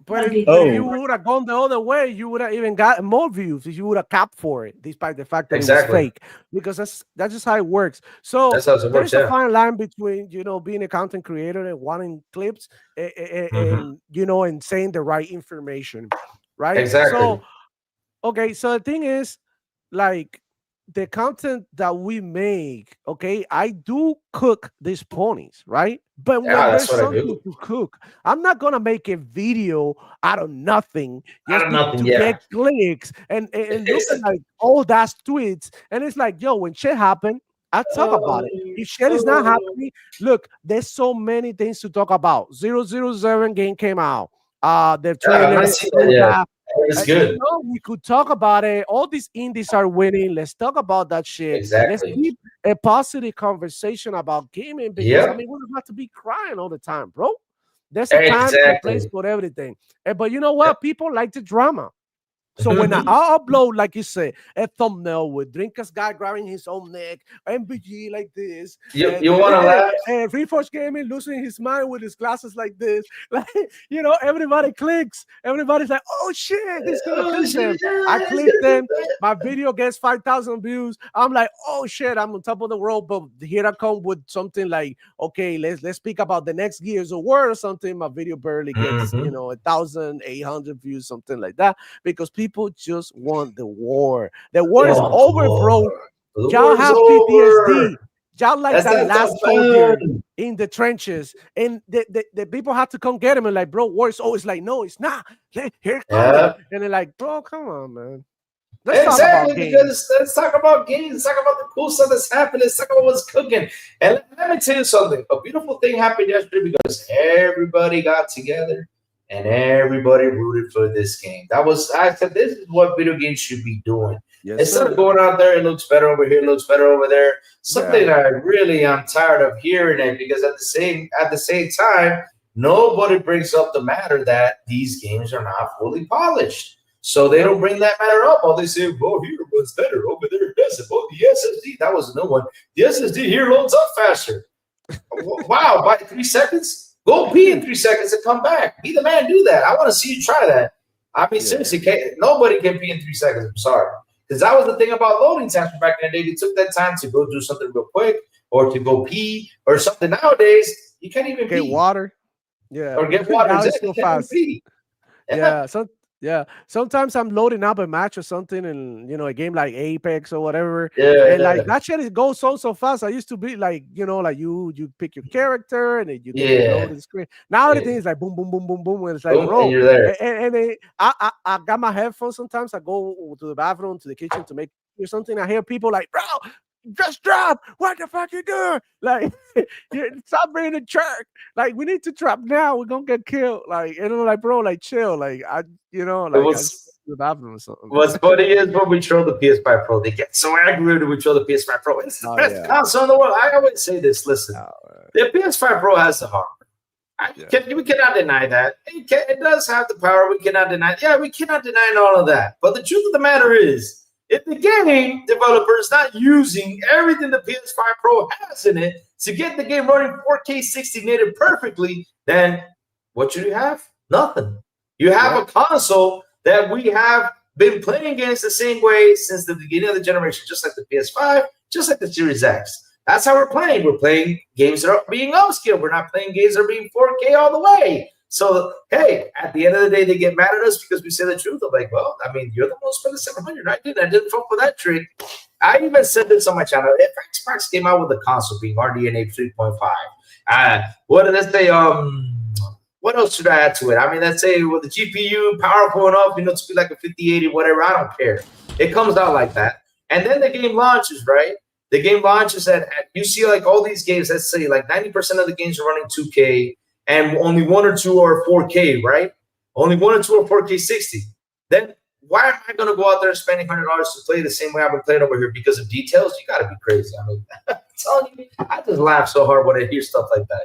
C: But if you would have gone the other way, you would have even gotten more views if you would have capped for it, despite the fact that it was fake. Because that's just how it works. So there's a fine line between being a content creator and wanting clips and and saying the right information, right?
D: Exactly.
C: So okay, so the thing is, like, the content that we make, okay, I do cook these ponies, right? But when there's something to cook, I'm not gonna make a video out of nothing just to get clicks and looking like all that's tweets. And it's like, yo, when shit happen, I talk about it. If shit is not happening, look, there's so many things to talk about. 007 game came out. The trailer.
D: It's good.
C: We could talk about it. All these indies are winning. Let's talk about that shit.
D: Exactly.
C: Let's keep a positive conversation about gaming because I mean, we don't have to be crying all the time, bro. There's a time and place for everything. But you know what? People like the drama. So when I upload, like you say, a thumbnail with Drinkas guy grabbing his own neck, MBG like this,
D: you want to laugh?
C: and Reforge Gaming losing his mind with his glasses like this, like everybody clicks. Everybody's like, "Oh shit, this gonna click them." I click them. My video gets 5,000 views. I'm like, "Oh shit, I'm on top of the world." But here I come with something like, "Okay, let's speak about the next Gears of War or something." My video barely gets 1,800 views, something like that, because people just want the war. The war is over, bro. Y'all have PTSD. Y'all like that last soldier in the trenches, and the people have to come get him and like, bro, war is always like, no, it's not. Here it comes. And they're like, bro, come on, man. Let's talk about games.
D: Let's talk about games. Let's talk about the cool stuff that's happening. Let's talk about what's cooking. And let me tell you something. A beautiful thing happened yesterday because everybody got together and everybody rooted for this game. I said, this is what video games should be doing.
C: Yes,
D: instead of going out there, it looks better over here, it looks better over there. Something that I really am tired of hearing it, because at the same time, nobody brings up the matter that these games are not fully polished. So they don't bring that matter up. All they say, "Oh, here was better, over there doesn't." Oh, the SSD, that was a new one. The SSD here loads up faster. Wow, by 3 seconds? Go pee in 3 seconds and come back. Be the man, do that. I want to see you try that. I mean, seriously, nobody can pee in 3 seconds. I'm sorry. Because that was the thing about loading times back in the day. They took that time to go do something real quick or to go pee or something. Nowadays, you can't even
C: get
D: pee.
C: Water. Yeah.
D: Or get water.
C: So fast. Yeah. Sometimes I'm loading up a match or something, and a game like Apex or whatever. And like that shit goes so fast. I used to be like, like you pick your character and then you get load the screen. Now the thing is like boom, boom, boom, boom, boom, and it's like,
D: boom,
C: bro.
D: And you're there.
C: And then I got my headphones. Sometimes I go to the bathroom, to the kitchen to make or something. I hear people like, bro, just drop. What the fuck you doing? Like, stop being a jerk. Like, we need to drop now. We're gonna get killed. Like, like, bro, like, chill. Like, the bathroom or something.
D: What's funny is when we troll the PS5 Pro, they get so angry when we troll the PS5 Pro. It's the best console in the world. I always say this. Listen, the PS5 Pro has the hardware. We cannot deny that. It does have the power. We cannot deny it. Yeah, we cannot deny all of that. But the truth of the matter is, if the game developer is not using everything the PS5 Pro has in it to get the game running 4K 60 native perfectly, then what should you have? Nothing. You have a console that we have been playing games the same way since the beginning of the generation, just like the PS5, just like the Series X. That's how we're playing. We're playing games that are being upscaled. We're not playing games that are being 4K all the way. So, hey, at the end of the day, they get mad at us because we say the truth. I'm like, well, I mean, you're the one who spent the 700. I didn't fuck with that trick. I even said this on my channel. If Xbox came out with a console being RDNA 3.5, what did I say? What else should I add to it? I mean, let's say with the GPU powerful enough, to be like a 5080, whatever. I don't care. It comes out like that. And then the game launches, right? The game launches at you see like all these games, let's say like 90% of the games are running 2K. And only 1 or 2 are 4K, right? Only 1 or 2 are 4K 60. Then why am I going to go out there and spend $100 to play the same way I've been playing over here because of details? You got to be crazy. I mean, I'm telling you, I just laugh so hard when I hear stuff like that,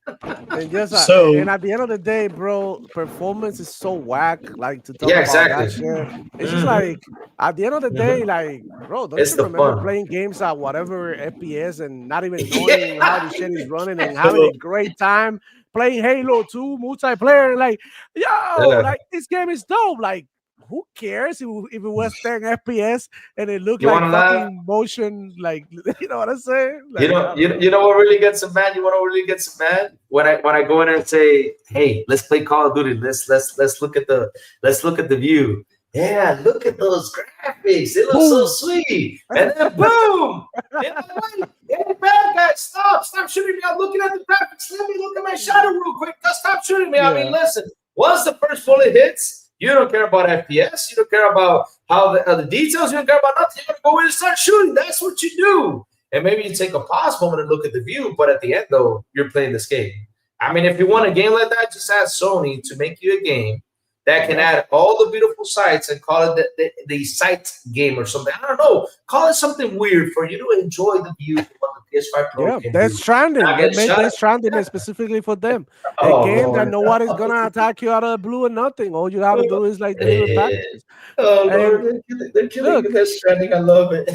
C: And at the end of the day, bro, performance is so whack. Like to talk about that shit. It's just like at the end of the day, like, bro, don't you remember playing games at whatever FPS and not even knowing how the shit is running and having a great time playing Halo 2 multiplayer? Like, like this game is dope. Like, who cares if it was 10 FPS and it looked like fucking motion? Like, you know what I'm saying? Like,
D: you know what really gets them mad? You want to really get them mad? When I go in there and say, hey, let's play Call of Duty. Let's look at the view. Yeah, look at those graphics. They look so sweet. And then boom! Hey, bad guy, stop shooting me. I'm looking at the graphics. Let me look at my shadow real quick. Just stop shooting me. I mean, listen, once the first bullet hits, you don't care about FPS. You don't care about how the details. You don't care about nothing. You're going to go in and start shooting. That's what you do. And maybe you take a pause moment and look at the view. But at the end, though, you're playing this game. I mean, if you want a game like that, just ask Sony to make you a game that can add all the beautiful sights and call it the sight game or something. I don't know. Call it something weird for you to enjoy the view from the PS5 Pro
C: Yeah,
D: can
C: Death
D: do.
C: Stranding.
D: Not
C: They
D: get
C: made
D: shot.
C: Death Stranding specifically for them. A
D: Oh
C: game that
D: Lord.
C: nobody's gonna attack you out of the blue and nothing. All you have to do is like deliver
D: Eh,
C: packages.
D: oh Lord,
C: And
D: they're killing
C: look,
D: Death Stranding. I love it.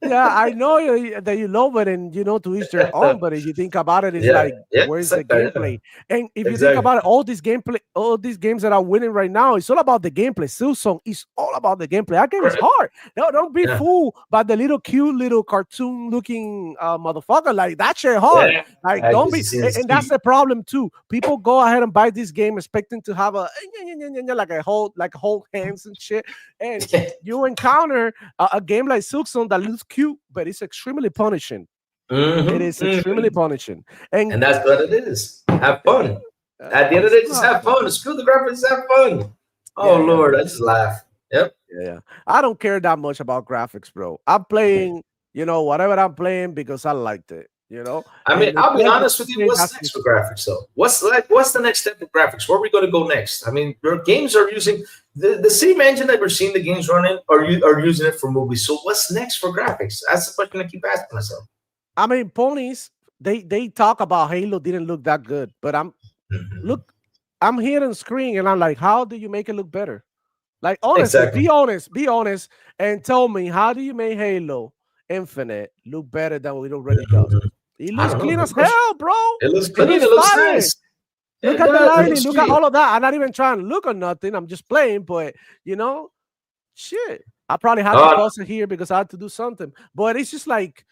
C: yeah, I know that you love it, and to each their own. But if you think about it, it's
D: Yeah,
C: like,
D: yeah,
C: where's the
D: exactly. Yeah,
C: gameplay? And if you think
D: exactly.
C: about it, all these games that are winning right now, it's all about the gameplay. Silksong is all about the gameplay. That game is
D: Correct.
C: hard. No, don't be
D: Yeah,
C: fooled by the little cute little cartoon looking motherfucker. Like that shit hard.
D: yeah.
C: Like don't
D: Because
C: be,
D: you see the
C: and that's
D: speed.
C: the problem too. People go ahead and buy this game expecting to have a like hold hands and shit, and you encounter a game like Silksong that looks cute, but it's extremely punishing. It
D: Hmm.
C: is extremely punishing. And
D: And that's what it is. Have
C: yeah,
D: fun. At the end of
C: it's
D: the day, just
C: not
D: have
C: fun.
D: fun. Screw the graphics, have fun. Oh
C: Yeah, yeah,
D: Lord, I just laugh. Yep.
C: yeah. I don't care that much about graphics, bro. I'm playing, whatever I'm playing because I liked it,
D: I mean,
C: and if
D: I'll be honest with you. What's
C: that's
D: next for
C: just
D: graphics, though? What's the next step of graphics? Where are we going to go next? I mean, your games are using the same engine that we're seeing the games running, or you are using it for movies. So what's next for graphics? That's the question I keep asking myself.
C: I mean, ponies. They talk about Halo didn't look that good, but
D: Mhm.
C: look, I'm hearing screen and I'm like, how do you make it look better? Like honestly,
D: Exactly.
C: be honest, and tell me how do you make Halo Infinite look better than it already does?
D: Mhm.
C: It
D: I
C: looks
D: don't know.
C: clean
D: Good
C: as
D: question.
C: hell, bro.
D: It looks
C: It
D: clean.
C: looks
D: It looks
C: fire.
D: nice.
C: Look
D: It
C: at the
D: does. It
C: lighting.
D: looks
C: Look at
D: sweet.
C: all of that. I'm not even trying to look or nothing. I'm just playing, but you know, shit. I probably had to
D: Uh,
C: pause it here because I had to do something. But it's just like,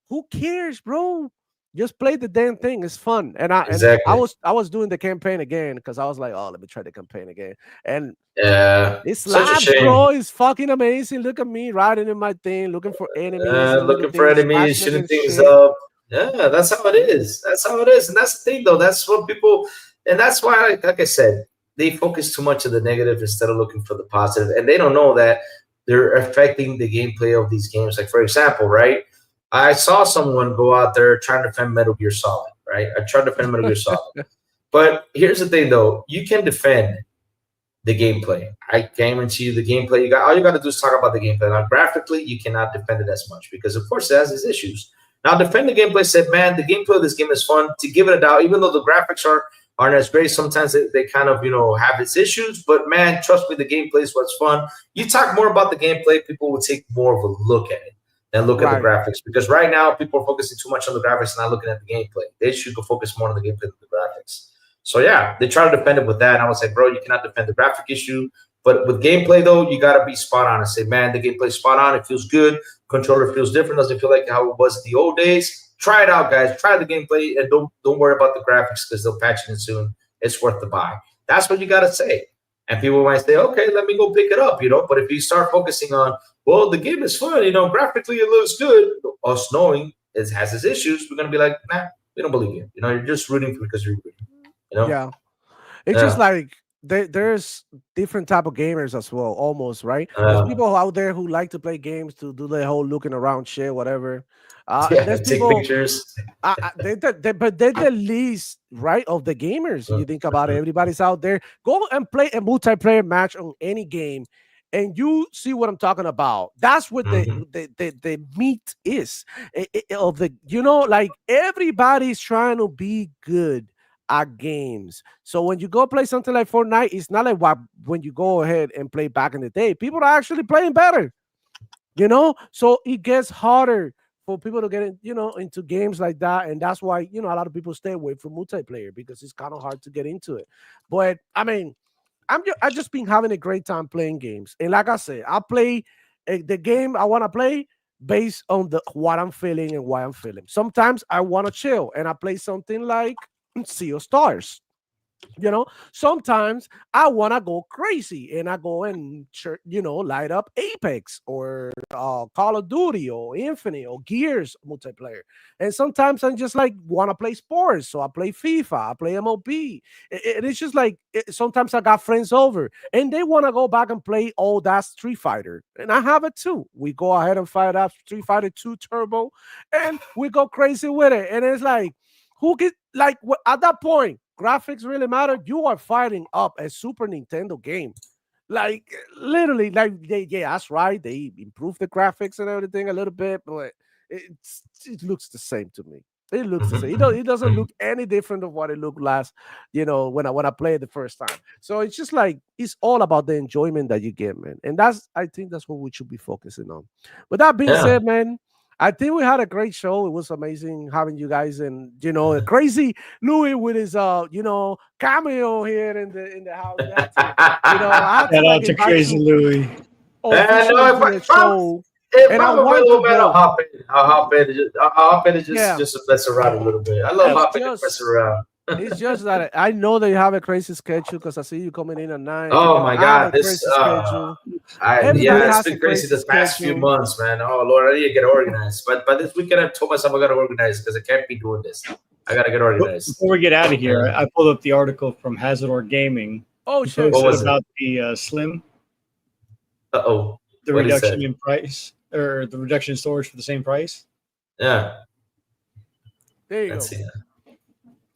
C: who cares, bro? Just play the damn thing. It's fun. And I
D: exactly.
C: was doing the campaign again because I was like, oh, let me try the campaign again. And
D: Yeah.
C: it
D: Such a
C: slaps,
D: shame.
C: bro. It's fucking amazing. Look at me riding in my thing, looking for enemies and
D: Looking for
C: everything,
D: enemies,
C: smashing
D: shooting
C: against
D: things
C: shit.
D: up. Yeah, that's how it
C: Yeah.
D: is. That's how it is, and that's the thing, though. That's what people, and that's why, like I said, they focus too much on the negative instead of looking for the positive, and they don't know that they're affecting the gameplay of these games. Like for example, right? I saw someone go out there trying to defend Metal Gear Solid. Right? I tried to defend Metal Gear Solid, but here's the thing, though. You can defend the gameplay. I guarantee you the gameplay. You got all you got to do is talk about the gameplay. Now, graphically, you cannot defend it as much because, of course, it has its issues. Now, defend the gameplay said, man, the gameplay of this game is fun. To give it a doubt, even though the graphics aren't as great, sometimes they kind of have its issues. But man, trust me, the gameplay is what's fun. You talk more about the gameplay, people will take more of a look at it than look at the
C: Right.
D: graphics because right now people are focusing too much on the graphics and not looking at the gameplay. They should go focus more on the gameplay than the graphics. So yeah, they try to defend it with that. And I was like, bro, you cannot defend the graphic issue. But with gameplay though, you gotta be spot on and say, man, the gameplay's spot on. It feels good. Controller feels different. Doesn't feel like how it was in the old days. Try it out, guys. Try the gameplay and don't worry about the graphics because they'll patch it in soon. It's worth the buy. That's what you gotta say. And people might say, okay, let me go pick it up. But if you start focusing on, well, the game is fun, graphically it looks good, us knowing it has its issues, we're gonna be like, nah, we don't believe you. You're just rooting for because you're rooting. You know?
C: Yeah. It's just
D: Yeah.
C: like there's different type of gamers as well, almost, right? There's people out there who like to play games to do the whole looking around shit, whatever.
D: Yeah.
C: There's
D: Take
C: people,
D: pictures.
C: but they're the least, right, of the gamers. You think about it, everybody's out there. Go and play a multiplayer match on any game, and you see what I'm talking about. That's what
D: Mhm.
C: the meat is of the. Like everybody's trying to be good at games. So when you go play something like Fortnite, it's not like when you go ahead and play back in the day. People are actually playing better. So it gets harder for people to get into games like that, and that's why a lot of people stay away from multiplayer because it's kind of hard to get into it. But I mean, I just been having a great time playing games, and like I said, I play the game I want to play based on the what I'm feeling and why I'm feeling. Sometimes I want to chill and I play something like Sea of Stars. Sometimes I want to go crazy and I go and light up Apex or Call of Duty or Infinite or Gears multiplayer. And sometimes I'm just like want to play sports, so I play FIFA, I play MLB. It's just like sometimes I got friends over and they want to go back and play all that Street Fighter, and I have it too. We go ahead and fire up Street Fighter 2 Turbo, and we go crazy with it. And it's like, who get like at that point? Graphics really matter. You are firing up a Super Nintendo game. Like literally, like yeah, that's right. They improved the graphics and everything a little bit, but it looks the same to me. It looks the same.
D: Mhm,
C: It doesn't look any different of what it looked last, when I played the first time. So it's just like it's all about the enjoyment that you get, man. And I think that's what we should be focusing on. But that being
D: yeah.
C: said, man, I think we had a great show. It was amazing having you guys, and a crazy Louis with his cameo here in the house. I had to
B: Shout
C: like
B: out to
C: invite
B: Crazy
C: you
B: Louis.
D: And
C: officially
D: no,
C: to the show, and I
D: if I'm
C: want
D: available,
C: you,
D: man, I'll
C: bro.
D: hop in. I'll hop in and
C: Yeah,
D: just to mess around a little bit. I love
C: it's
D: hopping and messing
C: just
D: around.
C: it's just that I know that you have a crazy schedule because I see you coming in at 9.
D: Oh my
C: I have
D: God,
C: a crazy schedule. Everybody
D: it's
C: has a
D: been crazy
C: crazy
D: this past few
C: schedule.
D: months, man. Oh Lord, I need to get organized. But by this weekend, I've told myself I got to organize because I can't be doing this. I got to get organized.
B: Before we get out of here,
D: Yeah.
B: I pulled up the article from Hazardor Gaming.
C: Oh
B: He
C: shit!
D: What
B: posted
D: was it?
B: about the Slim,
D: Uh-oh.
B: the
D: What he
B: reduction
D: said?
B: in price, or the reduction in storage for the same price.
D: Yeah.
C: There you
D: Let's
C: go.
D: see.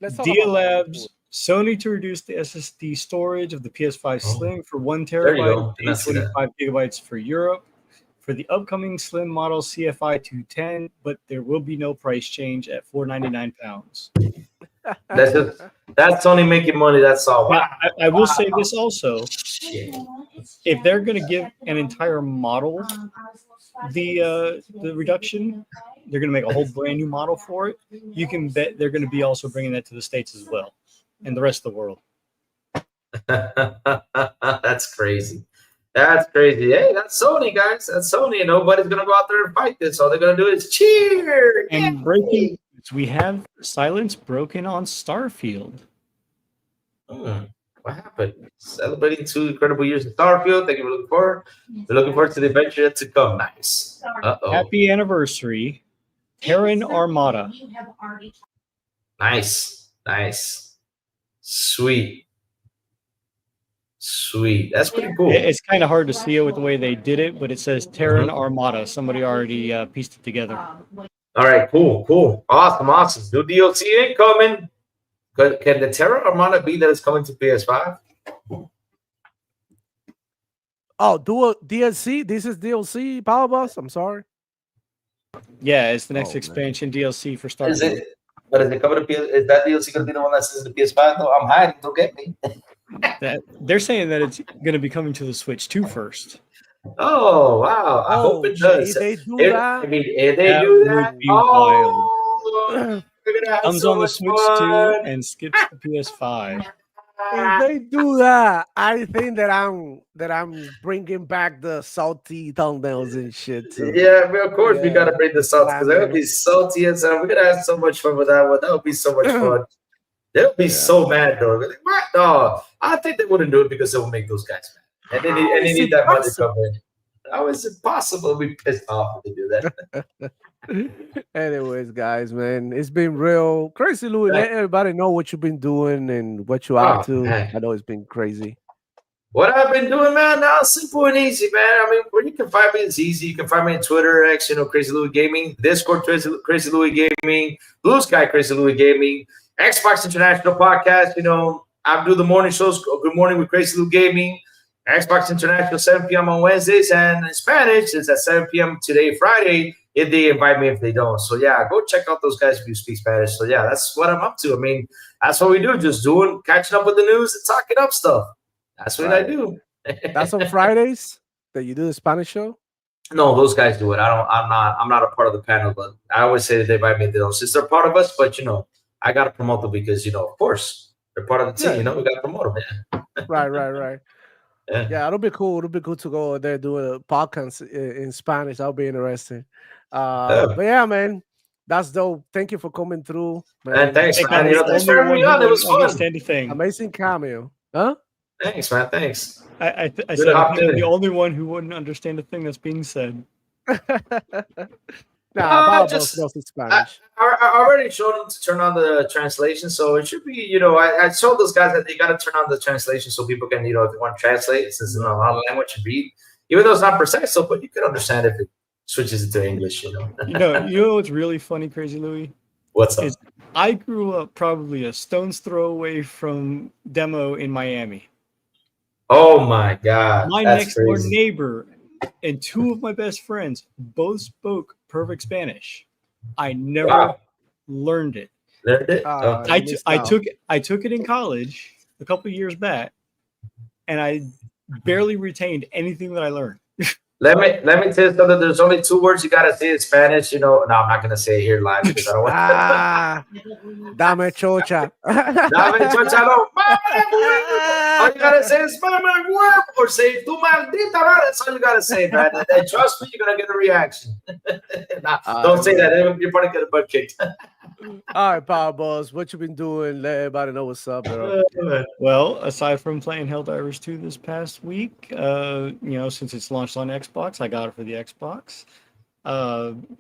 C: Let's talk
B: Dia
C: about that.
B: Labs, Sony to reduce the SSD storage of the PS5
D: Oh,
B: Slim for 1
D: there you
B: terabyte
D: go. Did not
B: and
D: see that.
B: 25 gigabytes for Europe. For the upcoming Slim model CFI 210, but there will be no price change at £499.
D: That's only making money. That's all.
B: Now,
D: Wow.
B: I will say this also:
D: Shit.
B: if they're going to give an entire model the reduction, they're going to make a whole brand new model for it. You can bet they're going to be also bringing that to the States as well, and the rest of the world.
D: That's crazy. That's crazy. Hey, that's Sony, guys. That's Sony. Nobody's gonna go out there and fight this. All they're gonna do is cheer.
B: And breaking news, we have silence broken on Starfield.
D: What happened? Celebrating 2 incredible years in Starfield. Thank you for looking forward. We're looking forward to the adventure to come. Nice. Uh-oh.
B: Happy anniversary, Terran Armada.
D: Nice. Nice. Sweet. Sweet. That's pretty cool.
B: It's kind of hard to see it with the way they did it, but it says Terran Armada. Somebody already pieced it together.
D: All right, cool. Awesome. New DLC incoming. Can the Terra Armada be that it's coming to PS5?
C: Oh, dual DLC. This is DLC, Power Boss. I'm sorry.
B: Yeah, it's the next
C: man.
B: expansion DLC for
D: Is
B: Starfield.
D: it? But is it coming to PS? Is that DLC going to be the one that's in the PS5? No, I'm hiding. Don't get me.
B: That they're saying that it's going to be coming to the Switch 2 first.
D: Oh wow! I hope it
C: shit,
D: does.
C: if they do
D: If-
C: that,
D: I mean, if they
B: That
D: do
B: would
D: that,
B: be wild.
D: we're gonna have
B: Comes
D: so
B: on the
D: much
B: Switch
D: fun.
B: 2 and skips the PS5.
C: if they do that, I think that I'm bringing back the salty thumbnails and shit too.
D: Yeah, of course we
C: Yeah.
D: gotta bring the salt because they're gonna be
C: Lemons.
D: salty and stuff. We're gonna have so much fun with that one. That would be so much fun. They'll be so mad though. They're like, what? No, I think they wouldn't do it because it will make those guys mad. And they need that money to come in. How is it possible to be pissed off if they do that?
C: Anyways, guys, man, it's been real crazy, Louis. Let everybody know what you've been doing and what you're up to.
D: Man.
C: I know it's been crazy.
D: What I've been doing, man, now it's simple and easy, man. I mean, where you can find me, it's easy. You can find me on Twitter, X, Crazy Louis Gaming, Discord, Crazy Louis Gaming, Blue Sky, Crazy Louis Gaming, Xbox International Podcast. I do the morning shows, Good Morning with Crazy Louis Gaming, Xbox International, 7 p.m. on Wednesdays, and in Spanish, it's at 7 p.m. today, Friday, if they invite me, if they don't. So, yeah, go check out those guys if you speak Spanish. So, yeah, that's what I'm up to. I mean, that's what we do, just catching up with the news and talking up stuff. That's what I do.
C: That's on Fridays that you do the Spanish show.
D: No, those guys do it. I'm not a part of the panel, but I always say that they invite me. They don't, since they're part of us. But I gotta promote them because of course they're part of the team.
C: Yeah.
D: We gotta promote them. Yeah.
C: Right. Yeah, it'll be cool. It'll be cool to go there do a podcast in Spanish. That'll be interesting. But yeah, man, that's dope. Thank you for coming through, man.
D: And thanks,
B: Hey,
D: man.
B: guys,
D: Thanks
B: the
D: for
B: only
D: having me
B: one
D: on.
B: who
D: It was
B: wouldn't
D: fun.
B: understand a thing.
C: Amazing cameo, huh?
D: Thanks, man. Thanks.
B: I
D: Good
B: said I'm
D: opportunity.
B: the only one who wouldn't understand a thing that's being said.
C: Power
D: just-
C: Boss knows Spanish.
D: I already showed them to turn on the translation, so it should be. I showed those guys that they got to turn on the translation so people can, if they want to translate, since it's in another language and read, even though it's not precise. So, but you can understand if it switches into English.
B: You know what's really funny, Crazy Louis?
D: What's up?
B: Is I grew up probably a stone's throw away from Demo in Miami.
D: Oh my God!
B: My
D: That's
B: next door
D: crazy.
B: neighbor and two of my best friends both spoke perfect Spanish. I never
D: Wow.
B: learned it.
D: Learned it?
C: Ah,
D: Oh.
C: you missed out.
B: I took it in college a couple years back, and I barely retained anything that I learned.
D: Let me tell you something. There's only two words you gotta say in Spanish. No, I'm not gonna say it here live because I don't want.
C: Ah, dame chocha.
D: Dame chochalo. Mama huevo. All you gotta say is mama huevo or say tu maldita madre. That's all you gotta say, man. And trust me, you're gonna get a reaction. Nah,
C: All
D: don't
C: right,
D: say
C: man.
D: that. You're probably gonna get a butt kicked.
C: All right, Power Boss, what you been doing? Let everybody know what's up, bro.
B: Well, aside from playing Helldivers 2 this past week, since it's launched on Xbox, I got it for the Xbox.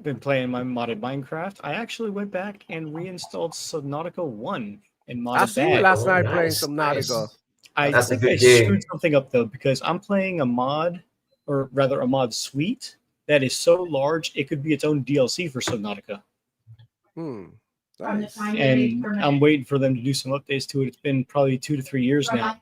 B: Been playing my modded Minecraft. I actually went back and reinstalled Subnautica 1 and
C: I
B: modded
C: see you
B: that.
C: last
D: Oh,
C: night playing
D: nice,
C: some Nautical.
D: nice.
B: I
C: That's
D: That's a
B: think
C: cool.
B: I
D: good game.
B: screwed something up though because I'm playing a mod, or rather a mod suite that is so large it could be its own DLC for Subnautica.
C: Hmm. Nice.
B: And I'm waiting for them to do some updates to it. It's been probably 2 to 3 years now,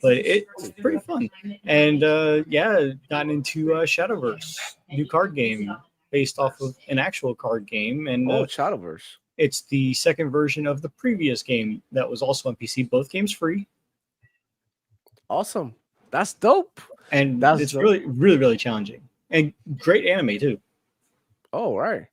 B: but it's pretty fun. And yeah, gotten into Shadowverse, new card game based off of an actual card game, and
C: Oh, Shadowverse.
B: it's the second version of the previous game that was also on PC. Both games free,
C: Awesome. That's dope.
B: and
C: That's
B: it's
C: dope.
B: really challenging and great anime too.
C: Oh, right.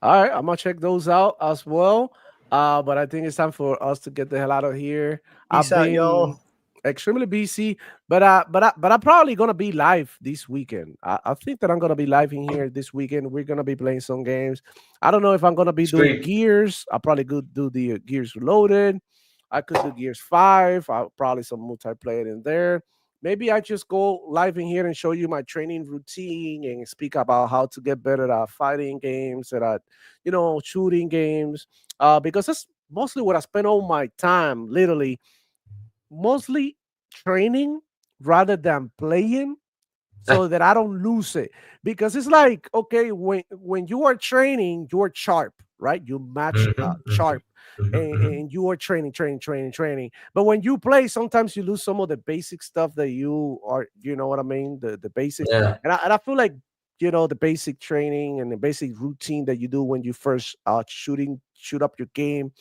C: All right. I'm gonna check those out as well. But I think it's time for us to get the hell out of here. I've
B: Peace out,
C: been
B: y'all.
C: extremely busy, but I'm probably gonna be live this weekend. I think that I'm gonna be live in here this weekend. We're gonna be playing some games. I don't know if I'm gonna be doing
D: Sweet.
C: Gears. I'll probably go do the Gears Reloaded. I could do Gears 5. I'll probably some multiplayer in there. Maybe I just go live in here and show you my training routine and speak about how to get better at fighting games and at shooting games. Because that's mostly what I spend all my time, literally, mostly training rather than playing so that I don't lose it. Because it's like, okay, when you are training, you're sharp, right? You match
D: Mhm, mhm,
C: sharp,
D: mhm,
C: and,
D: mhm.
C: and you are training. But when you play, sometimes you lose some of the basic stuff that you are, you know what I mean? The basics.
D: Yeah.
C: And I feel like, the basic training and the basic routine that you do when you first shoot up your game,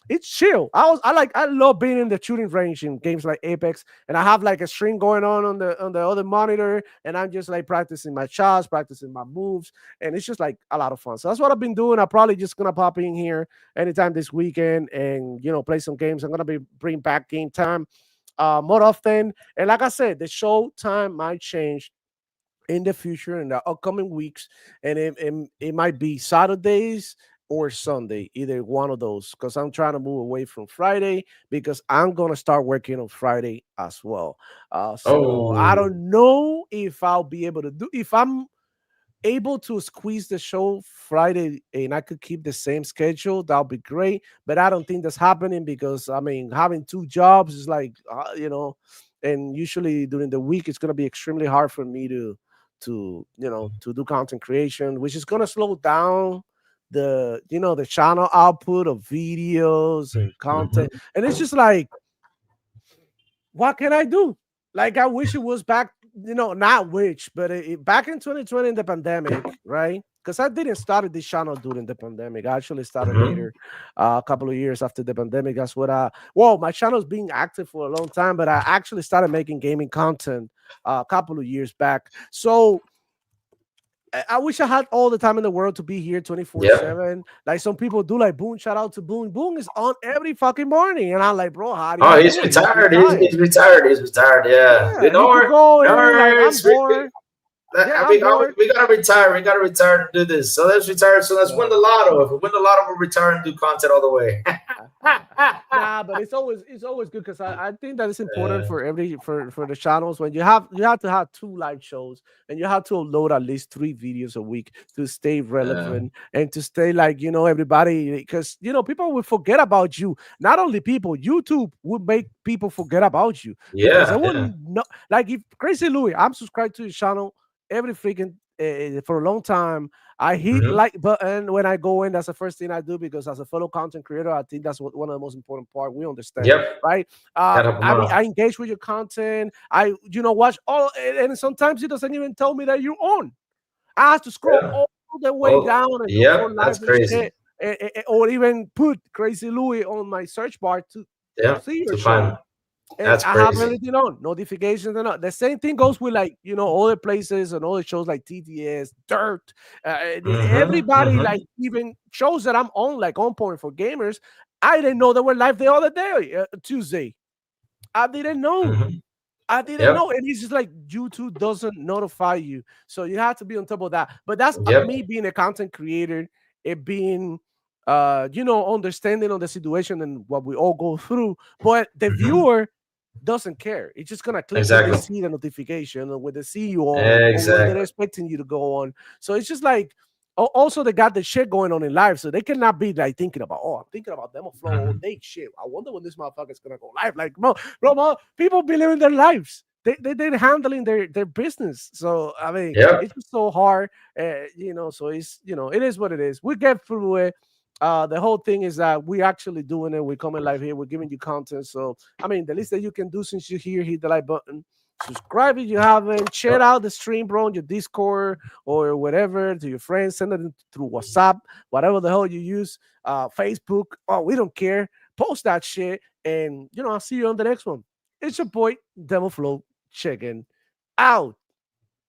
C: it's chill. I love being in the shooting range in games like Apex, and I have like a stream going on the other monitor, and I'm just like practicing my shots, practicing my moves, and it's just like a lot of fun. So that's what I've been doing. I'm probably just gonna pop in here anytime this weekend and play some games. I'm gonna be bring back game time more often, and like I said, the show time might change in the future in the upcoming weeks, and it might be Saturdays or Sunday, either one of those, because I'm trying to move away from Friday because I'm gonna start working on Friday as well. So I
D: Oh,
C: don't know if I'll be able to do if I'm able to squeeze the show Friday and I could keep the same schedule, that'll be great. But I don't think that's happening because I mean, having two jobs is like, and usually during the week, it's gonna be extremely hard for me to do content creation, which is gonna slow down the channel output of videos and
D: mhm.
C: content. And it's just like, what can I do? Like, I wish it was back, not which, but back in 2020 in the pandemic, right? Because I didn't start this channel during the pandemic. I actually started
D: Mhm.
C: later, a couple of years after the pandemic. That's what well, my channel's been active for a long time, but I actually started making gaming content a couple of years back. So I wish I had all the time in the world to be here
D: Yep.
C: 24/7. Like some people do, like Boone. Shout out to Boone. Boone is on every fucking morning, and I'm like, bro, how do
D: Oh,
C: you
D: he's
C: do it? He's
D: retired.
C: retired.
D: He's retired. He's retired. Yeah.
C: Yeah, he
D: Don't
C: could
D: worry.
C: go
D: Don't
C: in like,
D: worry.
C: I'm bored. Yeah,
D: I
C: I'm
D: mean,
C: bored.
D: we gotta retire. We gotta retire and do this. So let's retire. So let's win the
C: No.
D: lotto. If we win the lotto, we'll retire and do content all the way.
C: Nah, but it's always good because I think that it's important
D: Uh,
C: for for the channels when you have to have two live shows and you have to upload at least 3 videos a week to stay
D: uh,
C: relevant and to stay like everybody, because people will forget about you. Not only people, YouTube would make people forget about you because they
D: yeah, yeah.
C: wouldn't know. Like if Crazy Louis, I'm subscribed to his channel every freaking for a long time. I hit
D: Mhm.
C: like button when I go in. That's the first thing I do because as a fellow content creator, I think that's one of the most important part. We understand,
D: Yep.
C: right?
D: Gotta help 'em
C: I mean, I
D: out.
C: engage with your content. I watch all, and sometimes it doesn't even tell me that you're on. I have to scroll
D: Yeah.
C: all the way
D: Oh,
C: down and look for
D: yep.
C: live
D: That's
C: and
D: crazy.
C: shit, or even put Crazy Louis on my search bar to
D: Yeah.
C: see your
D: To
C: show.
D: find.
C: And
D: That's
C: I have
D: crazy.
C: everything on, notifications and all. The same thing goes with like other places and other shows like TTS, Dirt.
D: Mm-hmm.
C: Everybody
D: Mm-hmm.
C: like even shows that I'm on, like On Point for Gamers. I didn't know they were live the other day, Tuesday. I didn't know.
D: Mm-hmm.
C: I didn't
D: Yep.
C: know. And it's just like YouTube doesn't notify you. So you have to be on top of that. But that's
D: Yep.
C: me being a content creator, it being understanding of the situation and what we all go through. But the
D: Mm-hmm.
C: viewer doesn't care. It's just gonna click when they
D: Exactly.
C: see the notification or when they see you on or when they're
D: Exactly.
C: expecting you to go on. So it's just like also they got the shit going on in live, so they cannot be like thinking about, oh, I'm thinking about demo flow all
D: Mm-hmm.
C: day. Shit, I wonder when this motherfucker's gonna go live. Like, bro, people be living their lives. They're handling their business. So I mean,
D: Yep.
C: it's just so hard, So it's it is what it is. We get through it. The whole thing is that we actually doing it. We're coming live here. We're giving you content. So I mean, the least that you can do since you're here, hit the like button. Subscribe if you haven't. Share out the stream, bro, on your Discord or whatever to your friends. Send it through WhatsApp, whatever the hell you use. Facebook. Oh, we don't care. Post that shit, and I'll see you on the next one. It's your boy Demo Flow. Chicken out.